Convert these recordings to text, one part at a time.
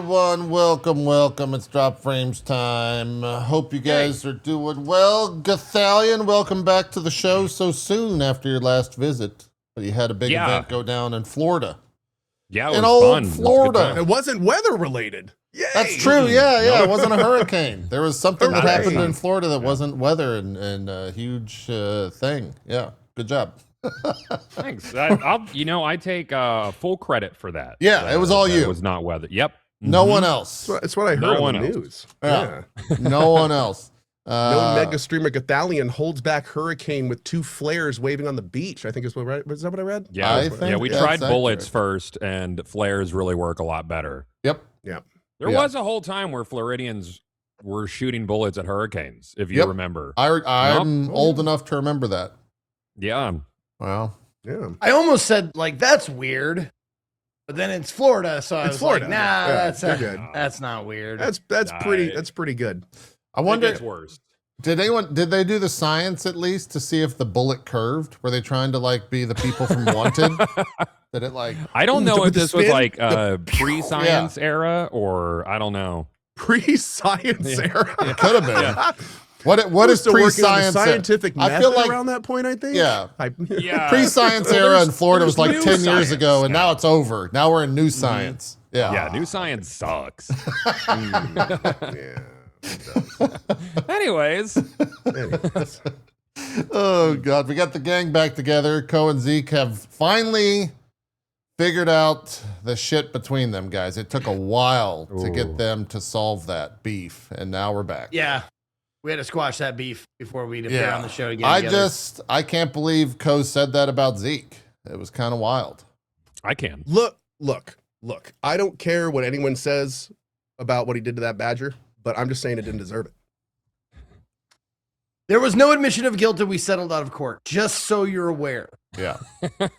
everyone? Welcome. It's Drop Frames time. Hope you guys are doing well. Gothalion, welcome back to the show so soon after your last visit. You had a big event go down in Florida. Yeah, it was fun. Florida. It wasn't weather related. Yay. That's true. Yeah. It wasn't a hurricane. There was something that happened in Florida that wasn't weather and a huge thing. Yeah. Good job. Thanks. I take full credit for that. Yeah, it was all you. It was not weather. Yep. No one else. It's what I heard on the news. Yeah. No one else. No mega streamer Gothalion holds back hurricane with 2 flares waving on the beach. I think is that what I read? Yeah, we tried bullets first, and flares really work a lot better. Yep. There was a whole time where Floridians were shooting bullets at hurricanes, if you remember. I'm old enough to remember that. Yeah. Wow. Yeah. I almost said like that's weird, but then it's Florida, so I was like, nah, that's not weird. That's pretty good. I wonder. It's worse. Did they do the science at least to see if the bullet curved? Were they trying to like be the people from Wanted? Did it like? I don't know if this was like pre-science era or I don't know. Pre-science era. It could have been. Yeah. What is pre-science? Scientific method I feel like around that point. I think. Yeah. Pre-science era in Florida was like 10 years ago, and now it's over. Now we're in new science. Yeah. Yeah. New science sucks. Yeah. Anyways. Oh God, we got the gang back together. Cohh and Zeke have finally figured out the shit between them, guys. It took a while to get them to solve that beef, and now we're back. Yeah. We had to squash that beef before we'd appear on the show again. I can't believe Cohh said that about Zeke. It was kind of wild. I can. Look. I don't care what anyone says about what he did to that badger, but I'm just saying it didn't deserve it. There was no admission of guilt and we settled out of court, just so you're aware. Yeah,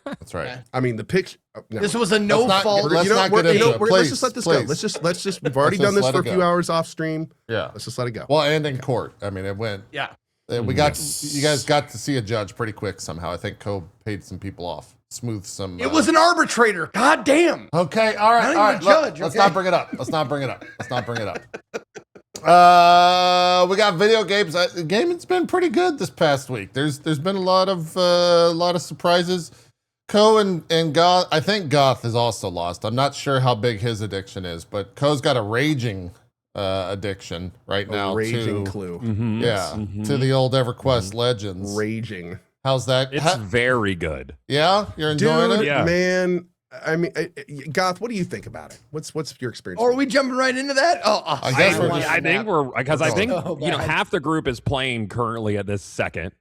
that's right. I mean, the picture. No. This was a no-fault. Let's just let this go. Let's just. We've already done this for a few hours off stream. Yeah, let's just let it go. Well, and in court. I mean, it went. Yeah, you guys got to see a judge pretty quick somehow. I think Cohh paid some people off, smoothed some. It was an arbitrator. God damn. Okay, all right, Not even a judge. Let's not bring it up. We got video games. Gaming's been pretty good this past week. There's been a lot of surprises. Cohh and Goth. I think Goth is also lost. I'm not sure how big his addiction is, but Coh's got a raging addiction right now. Raging clue. To the old Everquest Legends. Raging. How's that? It's very good. Yeah, you're enjoying it. Yeah. Man. I mean, Goth, what do you think about it? What's your experience? Or are we jumping right into that? I guess I think half the group is playing currently at this second.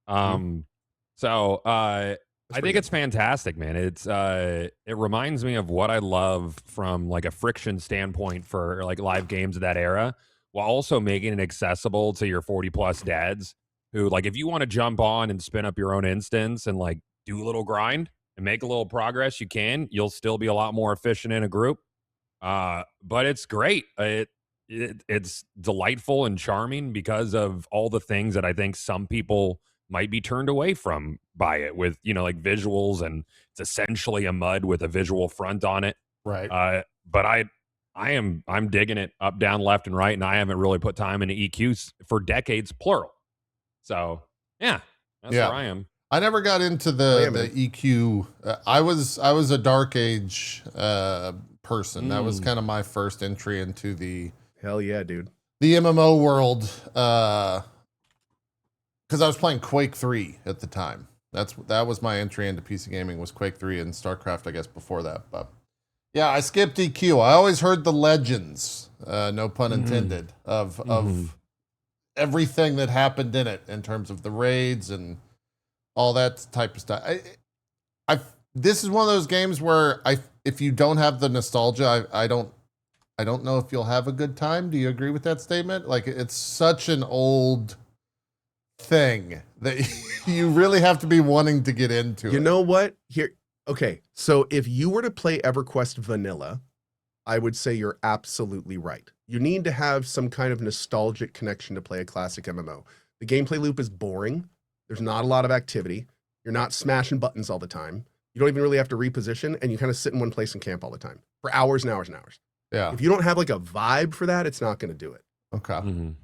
So I think it's fantastic, man. It reminds me of what I love from like a friction standpoint for like live games of that era, while also making it accessible to your 40+ dads who, like, if you want to jump on and spin up your own instance and like do a little grind and make a little progress, you can. You'll still be a lot more efficient in a group. But it's great. It's delightful and charming because of all the things that I think some people might be turned away from by it, with, like visuals, and it's essentially a mud with a visual front on it. Right. But I'm digging it up, down, left, and right, and I haven't really put time into EQs for decades, plural. So yeah, that's where I am. I never got into the EQ. I was a Dark Age person. That was kind of my first entry into the hell yeah, dude. The MMO world. Because I was playing Quake 3 at the time. That was my entry into PC gaming, was Quake 3 and StarCraft, I guess, before that. But yeah, I skipped EQ. I always heard the legends, no pun intended, of everything that happened in it in terms of the raids and all that type of stuff. This is one of those games where if you don't have the nostalgia, I don't know if you'll have a good time. Do you agree with that statement? Like, it's such an old thing that you really have to be wanting to get into it. You know what? Okay, so if you were to play EverQuest Vanilla, I would say you're absolutely right. You need to have some kind of nostalgic connection to play a classic MMO. The gameplay loop is boring. There's not a lot of activity. You're not smashing buttons all the time. You don't even really have to reposition, and you kind of sit in one place and camp all the time for hours and hours and hours. Yeah. If you don't have like a vibe for that, it's not going to do it. Okay. Mhm.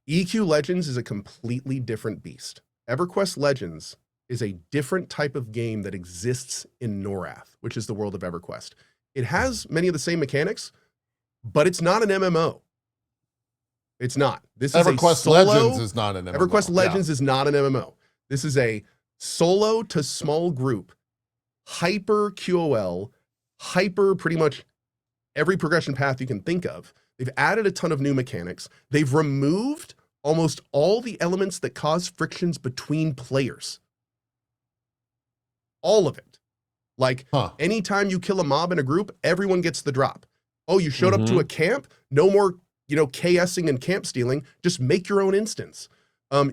EQ Legends is a completely different beast. EverQuest Legends is a different type of game that exists in Norath, which is the world of EverQuest. It has many of the same mechanics, but it's not an MMO. It's not. This is EverQuest a solo, Legends is not an MMO. EverQuest Legends is not an MMO. This is a solo to small group, hyper QOL, hyper pretty much every progression path you can think of. They've added a ton of new mechanics. They've removed almost all the elements that cause frictions between players. All of it. Like anytime you kill a mob in a group, everyone gets the drop. Oh, you showed up to a camp? No more, KSing and camp stealing. Just make your own instance.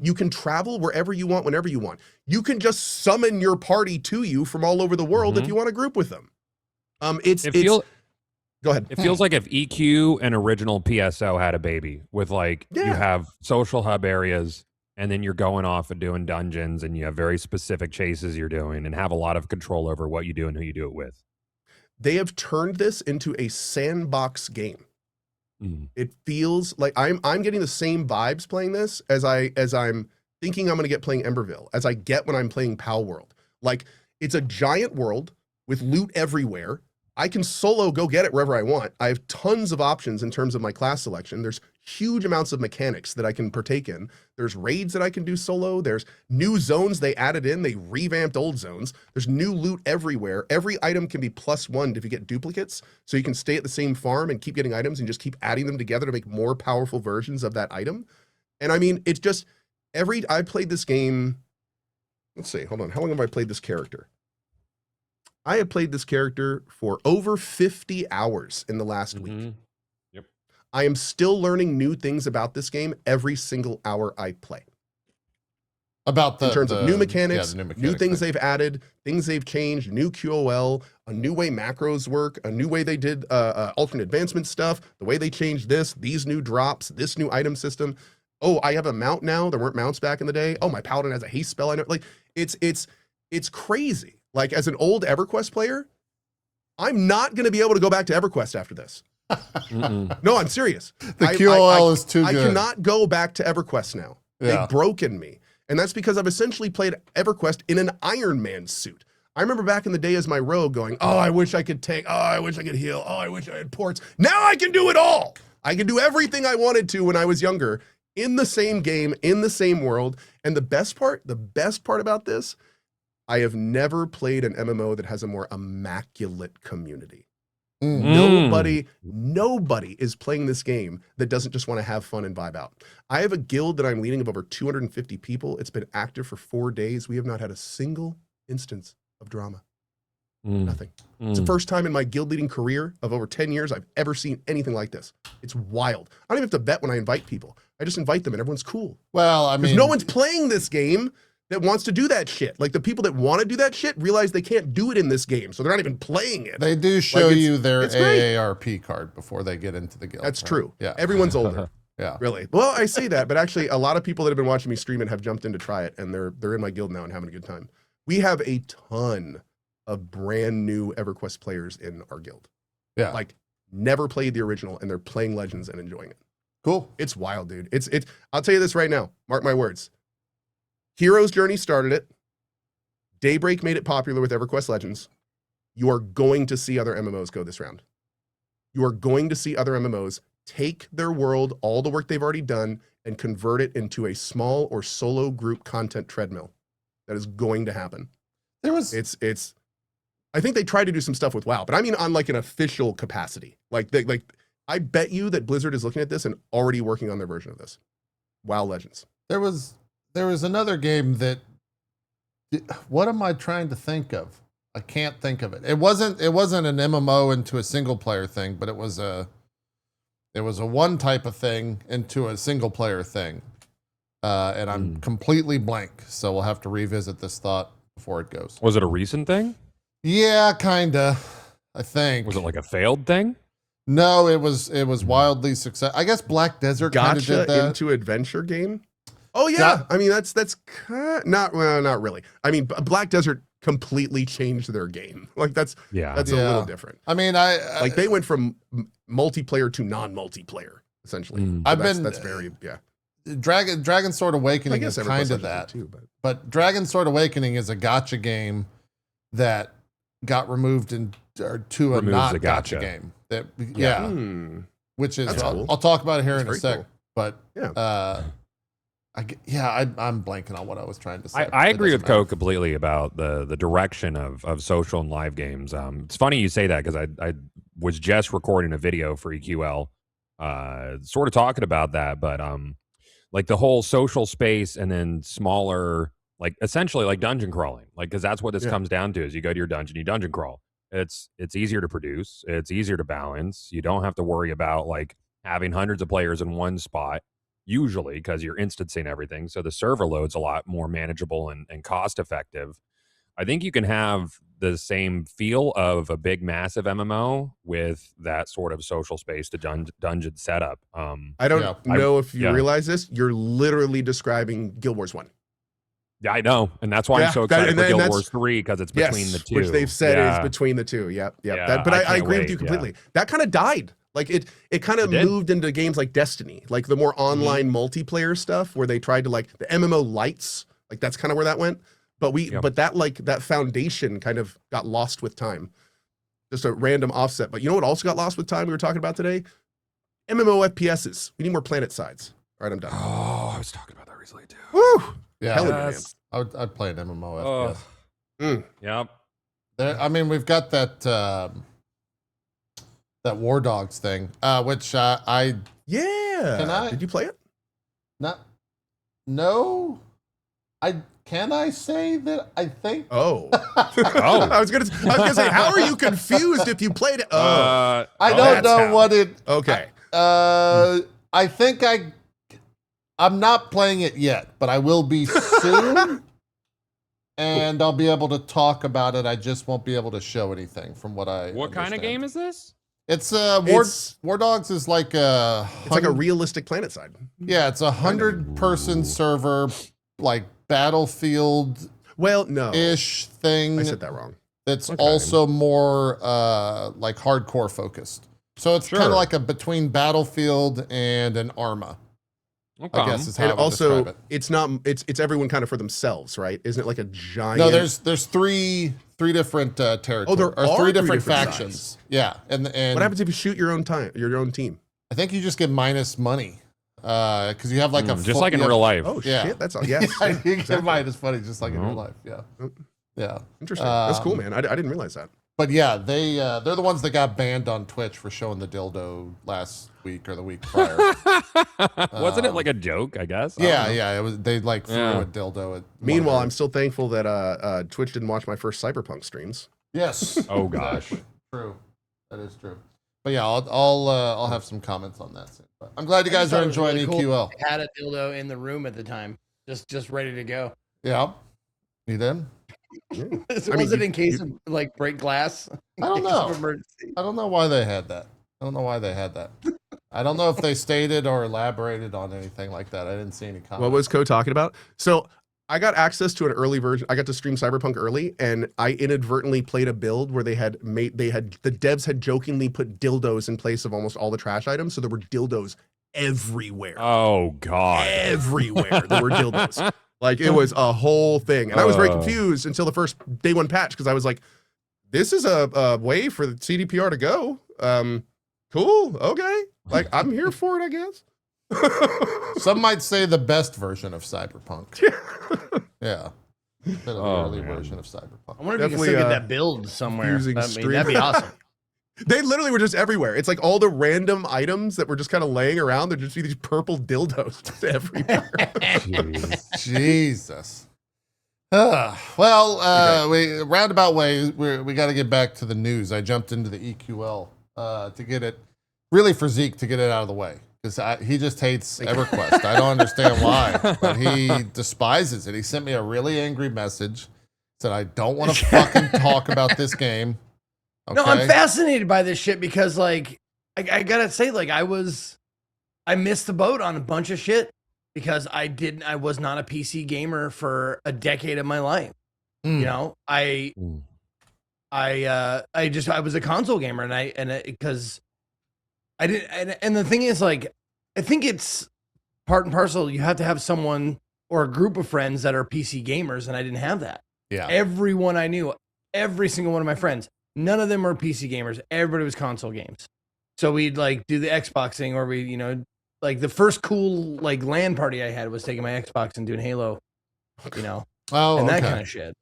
You can travel wherever you want, whenever you want. You can just summon your party to you from all over the world if you want to group with them. Go ahead. It feels like if EQ and original PSO had a baby with you have social hub areas and then you're going off and doing dungeons and you have very specific chases you're doing and have a lot of control over what you do and who you do it with. They have turned this into a sandbox game. It feels like I'm getting the same vibes playing this as I'm thinking I'm going to get playing Emberville, as I get when I'm playing Pal World. Like, it's a giant world with loot everywhere. I can solo go get it wherever I want. I have tons of options in terms of my class selection. There's huge amounts of mechanics that I can partake in. There's raids that I can do solo. There's new zones they added in. They revamped old zones. There's new loot everywhere. Every item can be +1 if you get duplicates. So you can stay at the same farm and keep getting items and just keep adding them together to make more powerful versions of that item. And I mean, it's just I played this game. Let's see, hold on. How long have I played this character? I have played this character for over 50 hours in the last week. Yep. I am still learning new things about this game every single hour I play. About in terms of new mechanics, new things they've added, things they've changed, new QOL, a new way macros work, a new way they did alternate advancement stuff, the way they changed these new drops, this new item system. Oh, I have a mount now. There weren't mounts back in the day. Oh, my paladin has a haste spell. I know, like it's crazy. Like, as an old EverQuest player, I'm not going to be able to go back to EverQuest after this. No, I'm serious. The QOL is too good. I cannot go back to EverQuest now. Yeah. They've broken me. And that's because I've essentially played EverQuest in an Iron Man suit. I remember back in the day as my rogue going, oh, I wish I could tank. Oh, I wish I could heal. Oh, I wish I had ports. Now I can do it all. I can do everything I wanted to when I was younger in the same game, in the same world. And the best part about this, I have never played an MMO that has a more immaculate community. Nobody is playing this game that doesn't just want to have fun and vibe out. I have a guild that I'm leading of over 250 people. It's been active for 4 days. We have not had a single instance of drama. Nothing. It's the first time in my guild leading career of over 10 years I've ever seen anything like this. It's wild. I don't even have to bet when I invite people. I just invite them and everyone's cool. Well, I mean, no one's playing this game that wants to do that shit. Like, the people that want to do that shit realize they can't do it in this game, so they're not even playing it. They do show you their AARP card before they get into the guild. That's true. Yeah. Everyone's older. Yeah. Really. Well, I say that, but actually a lot of people that have been watching me stream it have jumped in to try it, and they're in my guild now and having a good time. We have a ton of brand new EverQuest players in our guild. Yeah. Like, never played the original, and they're playing Legends and enjoying it. Cool. It's wild, dude. It's I'll tell you this right now. Mark my words. Hero's Journey started it. Daybreak made it popular with EverQuest Legends. You are going to see other MMOs go this round. You are going to see other MMOs take their world, all the work they've already done, and convert it into a small or solo group content treadmill. That is going to happen. I think they tried to do some stuff with WoW, but I mean on like an official capacity. Like I bet you that Blizzard is looking at this and already working on their version of this. WoW Legends. There was another game that, what am I trying to think of? I can't think of it. It wasn't an MMO into a single player thing, but it was a one type of thing into a single player thing. And I'm completely blank. So we'll have to revisit this thought before it goes. Was it a recent thing? Yeah, kinda. I think. Was it like a failed thing? No, it was wildly successful. I guess Black Desert kind of did that. Into adventure game. Oh yeah, I mean that's not really. I mean, Black Desert completely changed their game. Like that's a little different. I mean, like they went from multiplayer to non-multiplayer essentially. So that's very Dragonsword Awakening is kind of that too, but Dragonsword Awakening is a gacha game that got removed to a not gacha game. That which is I'll talk about it here in a sec. Cool. But I'm blanking on what I was trying to say. I agree with Cohh completely about the direction of social and live games. It's funny you say that because I was just recording a video for EQL, sort of talking about that, but like the whole social space and then smaller, like essentially like dungeon crawling, like because that's what this comes down to is you go to your dungeon, you dungeon crawl. It's easier to produce, it's easier to balance. You don't have to worry about like having hundreds of players in one spot. Usually because you're instancing everything. So the server load's a lot more manageable and cost effective. I think you can have the same feel of a big, massive MMO with that sort of social space to dungeon setup. I don't know if you realize this. You're literally describing Guild Wars 1. Yeah, I know. And that's why I'm so excited for Guild Wars 3 because it's between the two. Which they've said is between the two. But I agree with you completely. That kind of died. Like it kind of moved into games like Destiny, like the more online multiplayer stuff where they tried to like the MMO lights, like that's kind of where that went. But but that foundation kind of got lost with time. Just a random offset. But you know what also got lost with time we were talking about today? MMO FPSs. We need more planet sides. All right, I'm done. Oh, I was talking about that recently too. Woo! Yeah, I'd play an MMO FPS. Yep. I mean, we've got that War Dogs thing, which Can I? Did you play it? No. Can I say that I think? Oh. I was gonna say, how are you confused if you played it? I don't know what it. Okay. I think I'm not playing it yet, but I will be soon. And I'll be able to talk about it. I just won't be able to show anything from what I. What kind of game is this? It's War Dogs is like a. It's like a realistic planet side. Yeah, it's 100-person server, like Battlefield. Well, no ish thing. I said that wrong. That's also more like hardcore focused. So it's kind of like a between Battlefield and an Arma. Okay. I guess is how and I would also describe it. It's not. It's everyone kind of for themselves, right? Isn't it like a giant? No, there's three different territories. Oh, there are three different factions. Sides. Yeah, and what happens if you shoot your own team? I think you just get minus money because you have like just like in real life. Oh shit, that's all. Yes, you get minus money just like in real life. Yeah. Interesting. That's cool, man. I didn't realize that. But yeah, they're the ones that got banned on Twitch for showing the dildo last week or the week prior. Wasn't it like a joke? I guess. Yeah. It was. They like threw a dildo at. Meanwhile, I'm still thankful that Twitch didn't watch my first Cyberpunk streams. Yes. Oh gosh. True. That is true. But yeah, I'll have some comments on that soon. But I'm glad you guys are enjoying really EQL. Cool. I had a dildo in the room at the time, just ready to go. Yeah. You did? Was it in case of like break glass? I don't know. I don't know why they had that. I don't know if they stated or elaborated on anything like that. I didn't see any comments. What was Cohh talking about? So I got access to an early version. I got to stream Cyberpunk early, and I inadvertently played a build where the devs had jokingly put dildos in place of almost all the trash items. So there were dildos everywhere. Oh God. Everywhere there were dildos. Like it was a whole thing. And I was very confused until the first day one patch because I was like, this is a way for the CDPR to go. Cool. Okay. Like I'm here for it, I guess. Some might say the best version of Cyberpunk. Yeah. Bit of the early version of Cyberpunk. I wonder if you can still get that build somewhere. That'd be awesome. They literally were just everywhere. It's like all the random items that were just kind of laying around. There'd just be these purple dildos just everywhere. Jesus. We roundabout way, we got to get back to the news. I jumped into the EQL to get it, really for Zeke to get it out of the way. Because he just hates EverQuest. I don't understand why, but he despises it. He sent me a really angry message. Said, I don't want to fucking talk about this game. Okay. No, I'm fascinated by this shit because, like, I gotta say, like, I missed the boat on a bunch of shit because I was not a PC gamer for a decade of my life. You know, I was a console gamer, and because I didn't, and the thing is, like, I think it's part and parcel. You have to have someone or a group of friends that are PC gamers, and I didn't have that. Yeah. Everyone I knew, every single one of my friends, none of them were PC gamers. Everybody was console games. So we'd like do the Xbox thing, or we, you know, like the first cool like LAN party I had was taking my Xbox and doing Halo, you know, and that kind of shit.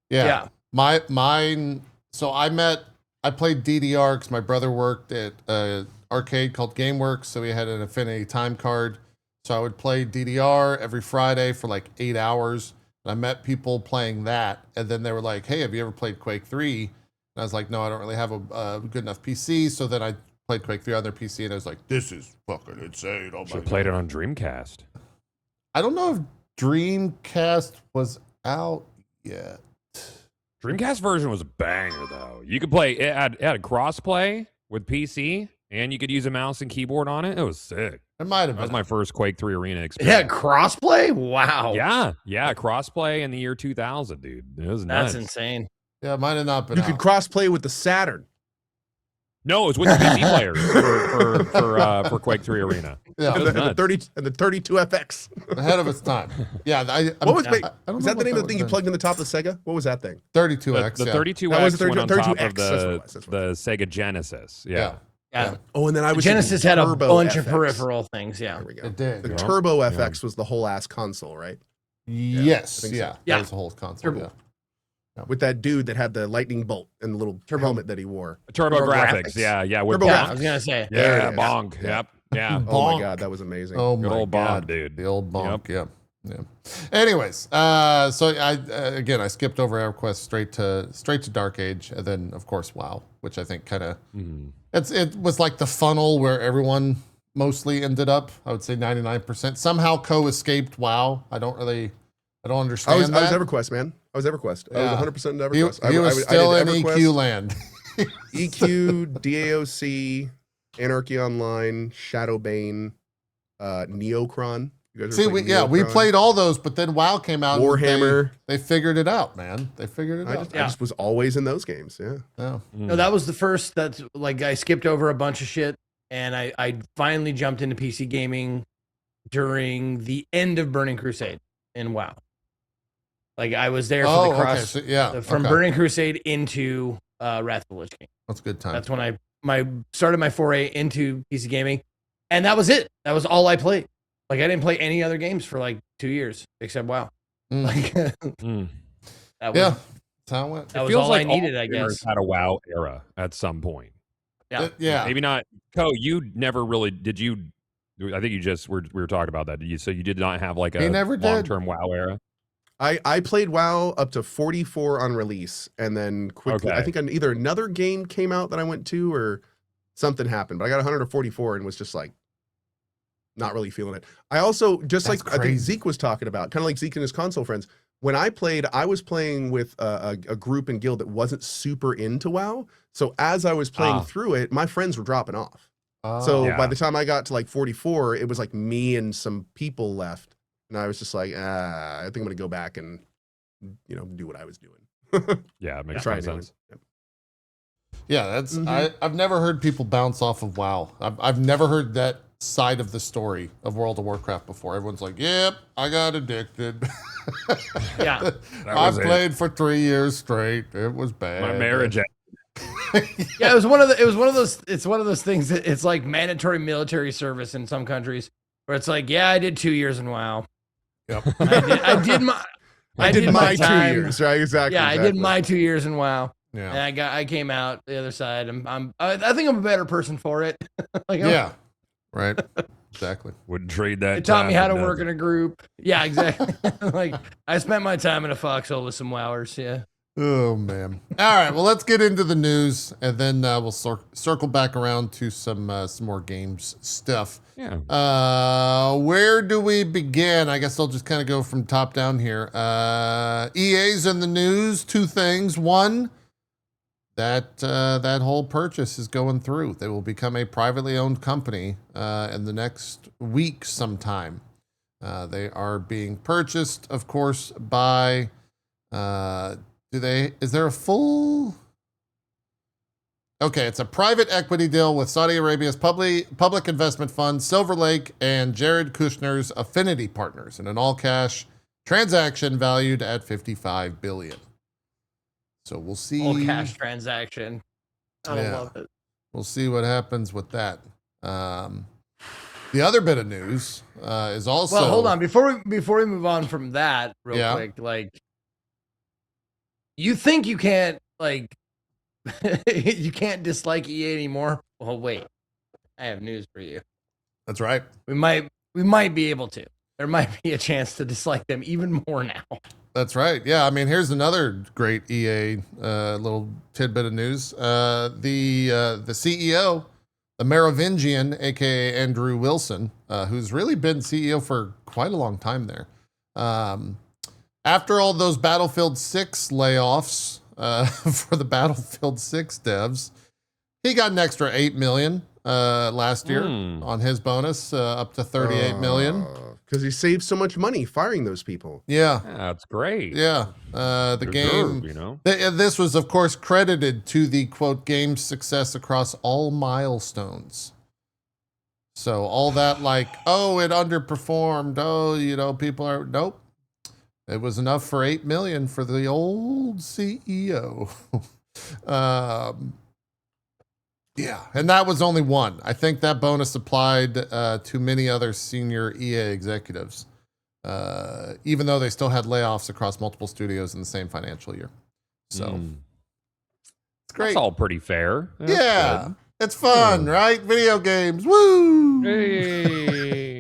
Yeah. Mine. So I played DDR because my brother worked at arcade called GameWorks, so we had an Affinity time card. So I would play DDR every Friday for like 8 hours. And I met people playing that, and then they were like, "Hey, have you ever played Quake 3?" And I was like, "No, I don't really have a good enough PC." So then I played Quake 3 on their PC, and I was like, "This is fucking insane!" Oh my God. Played it on Dreamcast. I don't know if Dreamcast was out yet. Dreamcast version was a banger though. You could play it had a crossplay with PC, and you could use a mouse and keyboard on it. It was sick. It might have been. That was my first Quake 3 Arena experience. Yeah, crossplay. Wow. Yeah, crossplay in the year 2000, dude. It was nuts. That's insane. Yeah, it might have not been. You could cross-play with the Saturn. No, it was with the PC players for Quake 3 Arena. Yeah, and the 32FX. Ahead of its time. Yeah, was that the name of the thing you plugged in the top of the Sega? What was that thing? 32X. The yeah. 32X That was the went on top of 32X, the Sega Genesis. Yeah. Oh, and then I was Genesis had a Turbo bunch FX. of peripheral things. Yeah. There we go. It did. The Turbo FX was the whole ass console, right? Yes. I think so. That was the whole console. Turbo. Yeah. With that dude that had the lightning bolt and the little helmet that he wore. Turbo graphics. Yeah. With Turbo Bonk. I was gonna say. Yeah, Yeah. Bonk. Yep. Yeah. Oh my God, that was amazing. Oh Good my old God, Bonk, dude. The old Bonk. Yep. Yeah. Anyways, so I skipped over EverQuest straight to Dark Age, and then of course WoW, which I think kind of it was like the funnel where everyone mostly ended up. I would say 99%. Somehow Cohh escaped WoW. I don't understand. I was EverQuest, man. I was EverQuest. I was 100% into EverQuest. He was still in EQ land. EQ, DAOC, Anarchy Online, Shadowbane, Neocron. You guys See, we played all those, but then WoW came out. Warhammer. They figured it out, man. They figured it out. I just was always in those games. Yeah. Yeah. No, that was the first. That's like I skipped over a bunch of shit, and I finally jumped into PC gaming during the end of Burning Crusade in WoW. Like I was there for the cross from Burning Crusade into Wrath of the Lich King. That's a good time. That's when I started my foray into PC gaming, and that was it. That was all I played. Like I didn't play any other games for like 2 years except WoW. Like that was, that's how it went. That was all I needed, I guess. Had a WoW era at some point. Yeah. Maybe not. Cohh, you never really did. You, I think you just we were talking about that. So you did not have like a long-term WoW era. I played WoW up to 44 on release, and then quickly, I think either another game came out that I went to, or something happened. But I got 144 and was just like, not really feeling it. I also I think Zeke was talking about, kind of like Zeke and his console friends. When I played, I was playing with a group and guild that wasn't super into WoW. So as I was playing through it, my friends were dropping off. So by the time I got to like 44, it was like me and some people left. And I was just like, I think I'm going to go back and, do what I was doing. Yeah, it makes sense. Yep. Yeah, that's I've never heard people bounce off of WoW. I've never heard that side of the story of World of Warcraft before. Everyone's like, "Yep, I got addicted." Yeah, I played for 3 years straight. It was bad. My marriage. Yeah, it was one of those. It's one of those things that it's like mandatory military service in some countries, where it's like, yeah, I did 2 years in WoW. Yep. I did my 2 years, right? Exactly. Yeah, I did my 2 years in WoW. Yeah. And I came out the other side. I think I'm a better person for it. Right. Exactly. Wouldn't trade that. It taught me how to work in a group. Yeah, exactly. Like I spent my time in a foxhole with some wowers. Yeah. Oh man. All right. Well, let's get into the news, and then we'll circle back around to some more games stuff. Yeah. Where do we begin? I guess I'll just kind of go from top down here. EA's in the news. Two things. One, that whole purchase is going through. They will become a privately owned company in the next week sometime. They are being purchased, of course, by Is there a full? Okay, it's a private equity deal with Saudi Arabia's public investment fund, Silver Lake, and Jared Kushner's Affinity Partners in an all-cash transaction valued at $55 billion. So we'll see. All cash transaction. I love it. We'll see what happens with that. The other bit of news is also. Well, hold on before we move on from that real quick. Like, you think you can't you can't dislike EA anymore? Well, wait, I have news for you. That's right. We might be able to. There might be a chance to dislike them even more now. That's right. Yeah, I mean, here's another great EA little tidbit of news. The CEO, the Merovingian, aka Andrew Wilson, who's really been CEO for quite a long time there. After all those Battlefield 6 layoffs for the Battlefield 6 devs, he got an extra $8 million last year on his bonus, up to $38 million. Because he saved so much money firing those people. Yeah, that's great. Yeah, the game. You know, this was, of course, credited to the quote game's success across all milestones. So all that, like, oh, it underperformed. Oh, you know, people are nope. It was enough for $8 million for the old CEO. Yeah, and that was only one. I think that bonus applied to many other senior EA executives, even though they still had layoffs across multiple studios in the same financial year. So it's great. That's all pretty fair. That's good. It's fun, right? Video games, woo! Hey.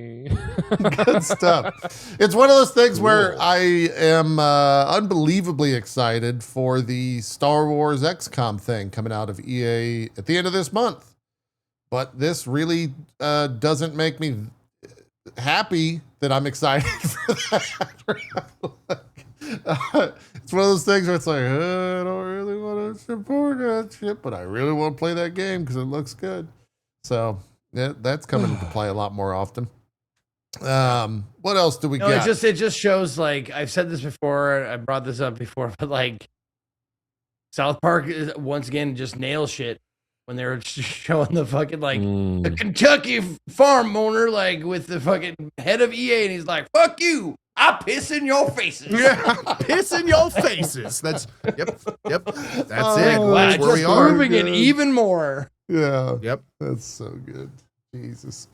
Good stuff. It's one of those things where I am unbelievably excited for the Star Wars XCOM thing coming out of EA at the end of this month. But this really doesn't make me happy that I'm excited for that. It's one of those things where it's like, I don't really want to support that shit, but I really want to play that game because it looks good. So that's coming into play a lot more often. What else do we got? It just shows, like, I've said this before, I brought this up before, but like South Park is, once again, just nails shit when they were showing the fucking like the Kentucky farm owner, like with the fucking head of EA, and he's like, fuck you, I piss in your faces. Yeah, piss in your faces. That's yep. That's it. Wow, That's where we are. Proving it even more. Yeah. Yep. That's so good. Jesus.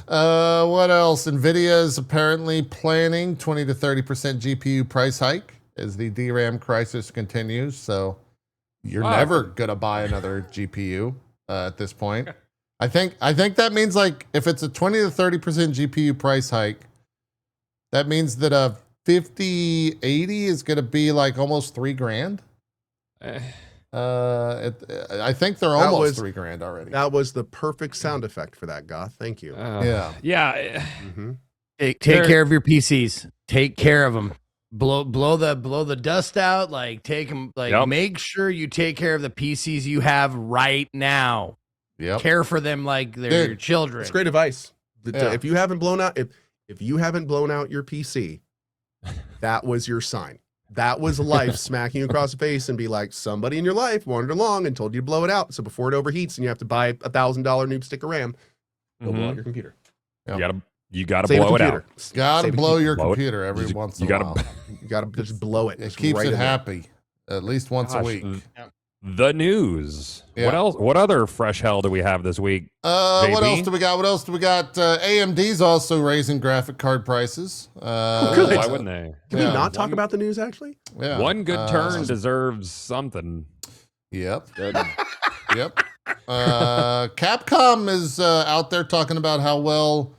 What else? NVIDIA is apparently planning 20 to 30% GPU price hike as the DRAM crisis continues. So you're never gonna buy another GPU at this point. I think that means, like, if it's a 20 to 30% GPU price hike, that means that a 5080 is gonna be like almost $3,000. I think they're almost $3,000 already. That was the perfect sound effect for that, Goth. Thank you. Yeah. Mm-hmm. Take care of your PCs. Take care of them. Blow the dust out. Like, take them. Like, make sure you take care of the PCs you have right now. Yep. Care for them like they're your children. It's great advice. If you haven't blown out, if you haven't blown out your PC, that was your sign. That was life smacking you across the face and be like, somebody in your life wandered along and told you to blow it out. So before it overheats and you have to buy $1,000 new stick of RAM, go blow out your computer. Yep. You gotta blow it out. Gotta blow your computer every once in a while. You gotta just blow it. It keeps it happy at least once a week. The news. Yeah. What else? What other fresh hell do we have this week? What else do we got? AMD's also raising graphic card prices. Good. Why wouldn't they? Can we not talk about the news, actually? Yeah. One good turn deserves something. Yep. Yep. Capcom is out there talking about how well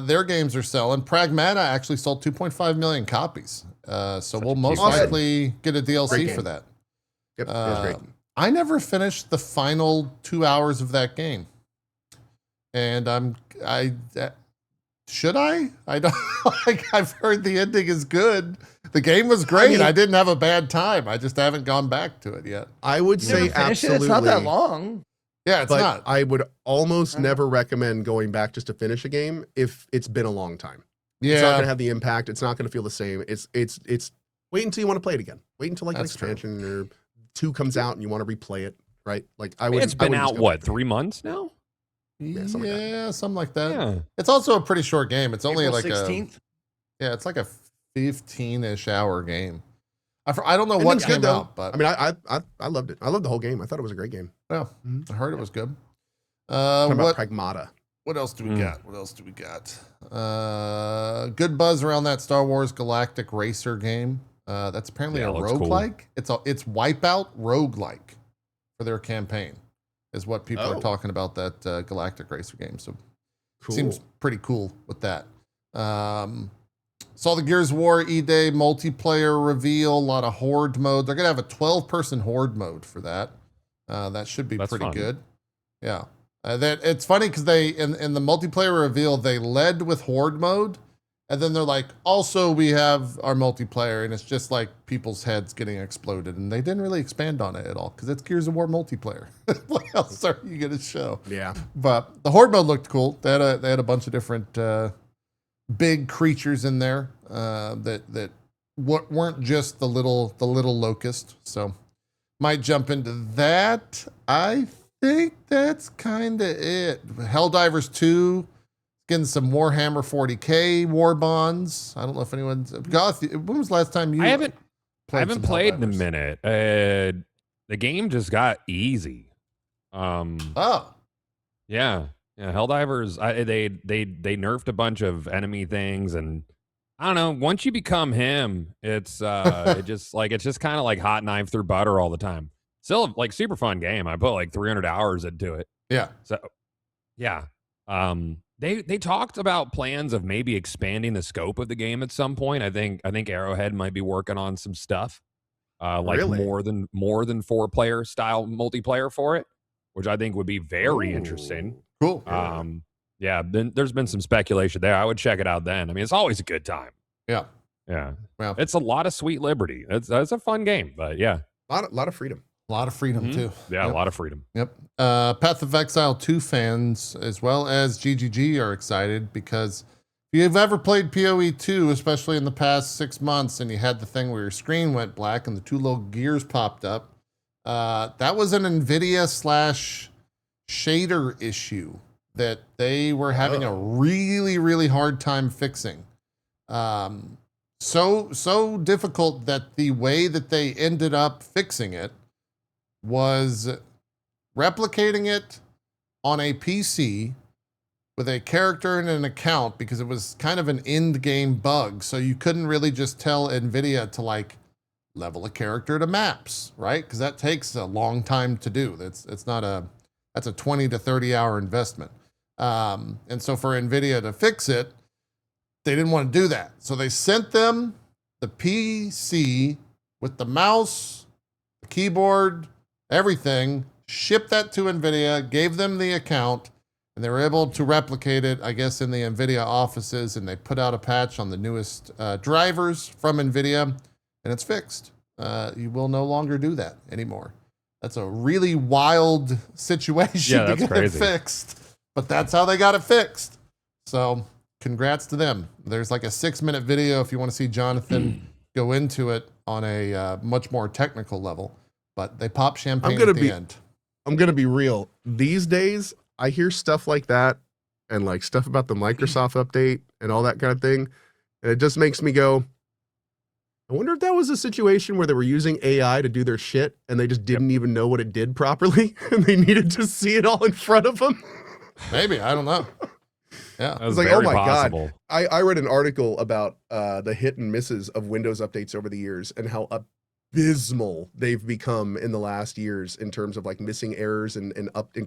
their games are selling. Pragmata actually sold 2.5 million copies. So we'll most likely get a DLC for that. Yep, that's great. I never finished the final 2 hours of that game, and should I? I don't. Like, I've heard the ending is good. The game was great. I didn't have a bad time. I just haven't gone back to it yet. I would say absolutely. It's not that long. Yeah, it's not. I would almost never recommend going back just to finish a game if it's been a long time. Yeah, it's not gonna have the impact. It's not gonna feel the same. Wait until you want to play it again. Wait until like an That's true. expansion or 2 comes out and you want to replay it, right? Like I I mean, would. it's been out what 3 months now? Yeah, something like that. Something like that. Yeah. It's also a pretty short game. It's only April like 16th. it's like a 15-ish hour game. I don't know And what it's good, came though. out, but I mean, I loved it. I loved the whole game. I thought it was a great game. well, Mhm. I heard it was good. Talking about What Pragmata. what else do we got? What else do we got? Good buzz around that Star Wars Galactic Racer game. That's apparently Yeah, a it looks cool. roguelike. It's Wipeout roguelike for their campaign, is what people Oh. are talking about that Galactic Racer game. So Cool. seems pretty cool with that. Saw the Gears of War E-Day multiplayer reveal, a lot of horde mode. They're gonna have a 12-person horde mode for that. That should be That's pretty fun. good. Yeah. That it's funny because they in the multiplayer reveal they led with horde mode, and then they're like, also we have our multiplayer, and it's just like people's heads getting exploded, and they didn't really expand on it at all because it's Gears of War multiplayer. What else are you gonna show? Yeah. But the horde mode looked cool. They had a bunch of different big creatures in there that weren't just the little locust. So might jump into that. I think that's kind of it. Helldivers 2, getting some Warhammer 40K war bonds. I don't know if anyone's Goth. When was the last time you? I haven't some played in a Helldivers? minute. The game just got easy. Oh, Yeah, Helldivers. They nerfed a bunch of enemy things, and I don't know. Once you become him, it's it's just kind of like hot knife through butter all the time. Still like super fun game. I put like 300 hours into it. yeah. So yeah, they talked about plans of maybe expanding the scope of the game at some point. I think Arrowhead might be working on some stuff, like Really? more than 4-player style multiplayer for it, which I think would be very interesting. Cool. Yeah, then there's been some speculation there. I would check it out then. I mean, it's always a good time. Yeah. Yeah. Well, It's a lot of sweet liberty. That's a fun game, but yeah. A lot of freedom. a lot of freedom too. Yeah, Yep. a lot of freedom. Yep. Path of Exile 2 fans, as well as GGG, are excited because if you've ever played PoE 2, especially in the past 6 months, and you had the thing where your screen went black and the 2 little gears popped up, that was an NVIDIA / shader issue that they were having a really, really hard time fixing. So difficult that the way that they ended up fixing it was replicating it on a PC with a character and an account, because it was kind of an end game bug. So you couldn't really just tell NVIDIA to like level a character to maps, right? Because that takes a long time to do. That's a 20 to 30 hour investment. And so for NVIDIA to fix it, they didn't want to do that. So they sent them the PC with the mouse, the keyboard, everything, shipped that to NVIDIA, gave them the account, and they were able to replicate it, I guess, in the NVIDIA offices, and they put out a patch on the newest drivers from NVIDIA, and it's fixed. You will no longer do that anymore. That's a really wild situation Yeah, to that's get crazy. it fixed, but that's how they got it fixed. So congrats to them. There's like a 6-minute video if you want to see Jonathan go into it on a much more technical level, but they pop champagne at the end. I'm gonna be real. These days, I hear stuff like that and like stuff about the Microsoft update and all that kind of thing, and it just makes me go, I wonder if that was a situation where they were using AI to do their shit and they just didn't even know what it did properly and they needed to see it all in front of them. Maybe, I don't know. Yeah. That was like, very oh my God. possible. I read an article about the hit and misses of Windows updates over the years and how abysmal they've become in the last years in terms of like missing errors and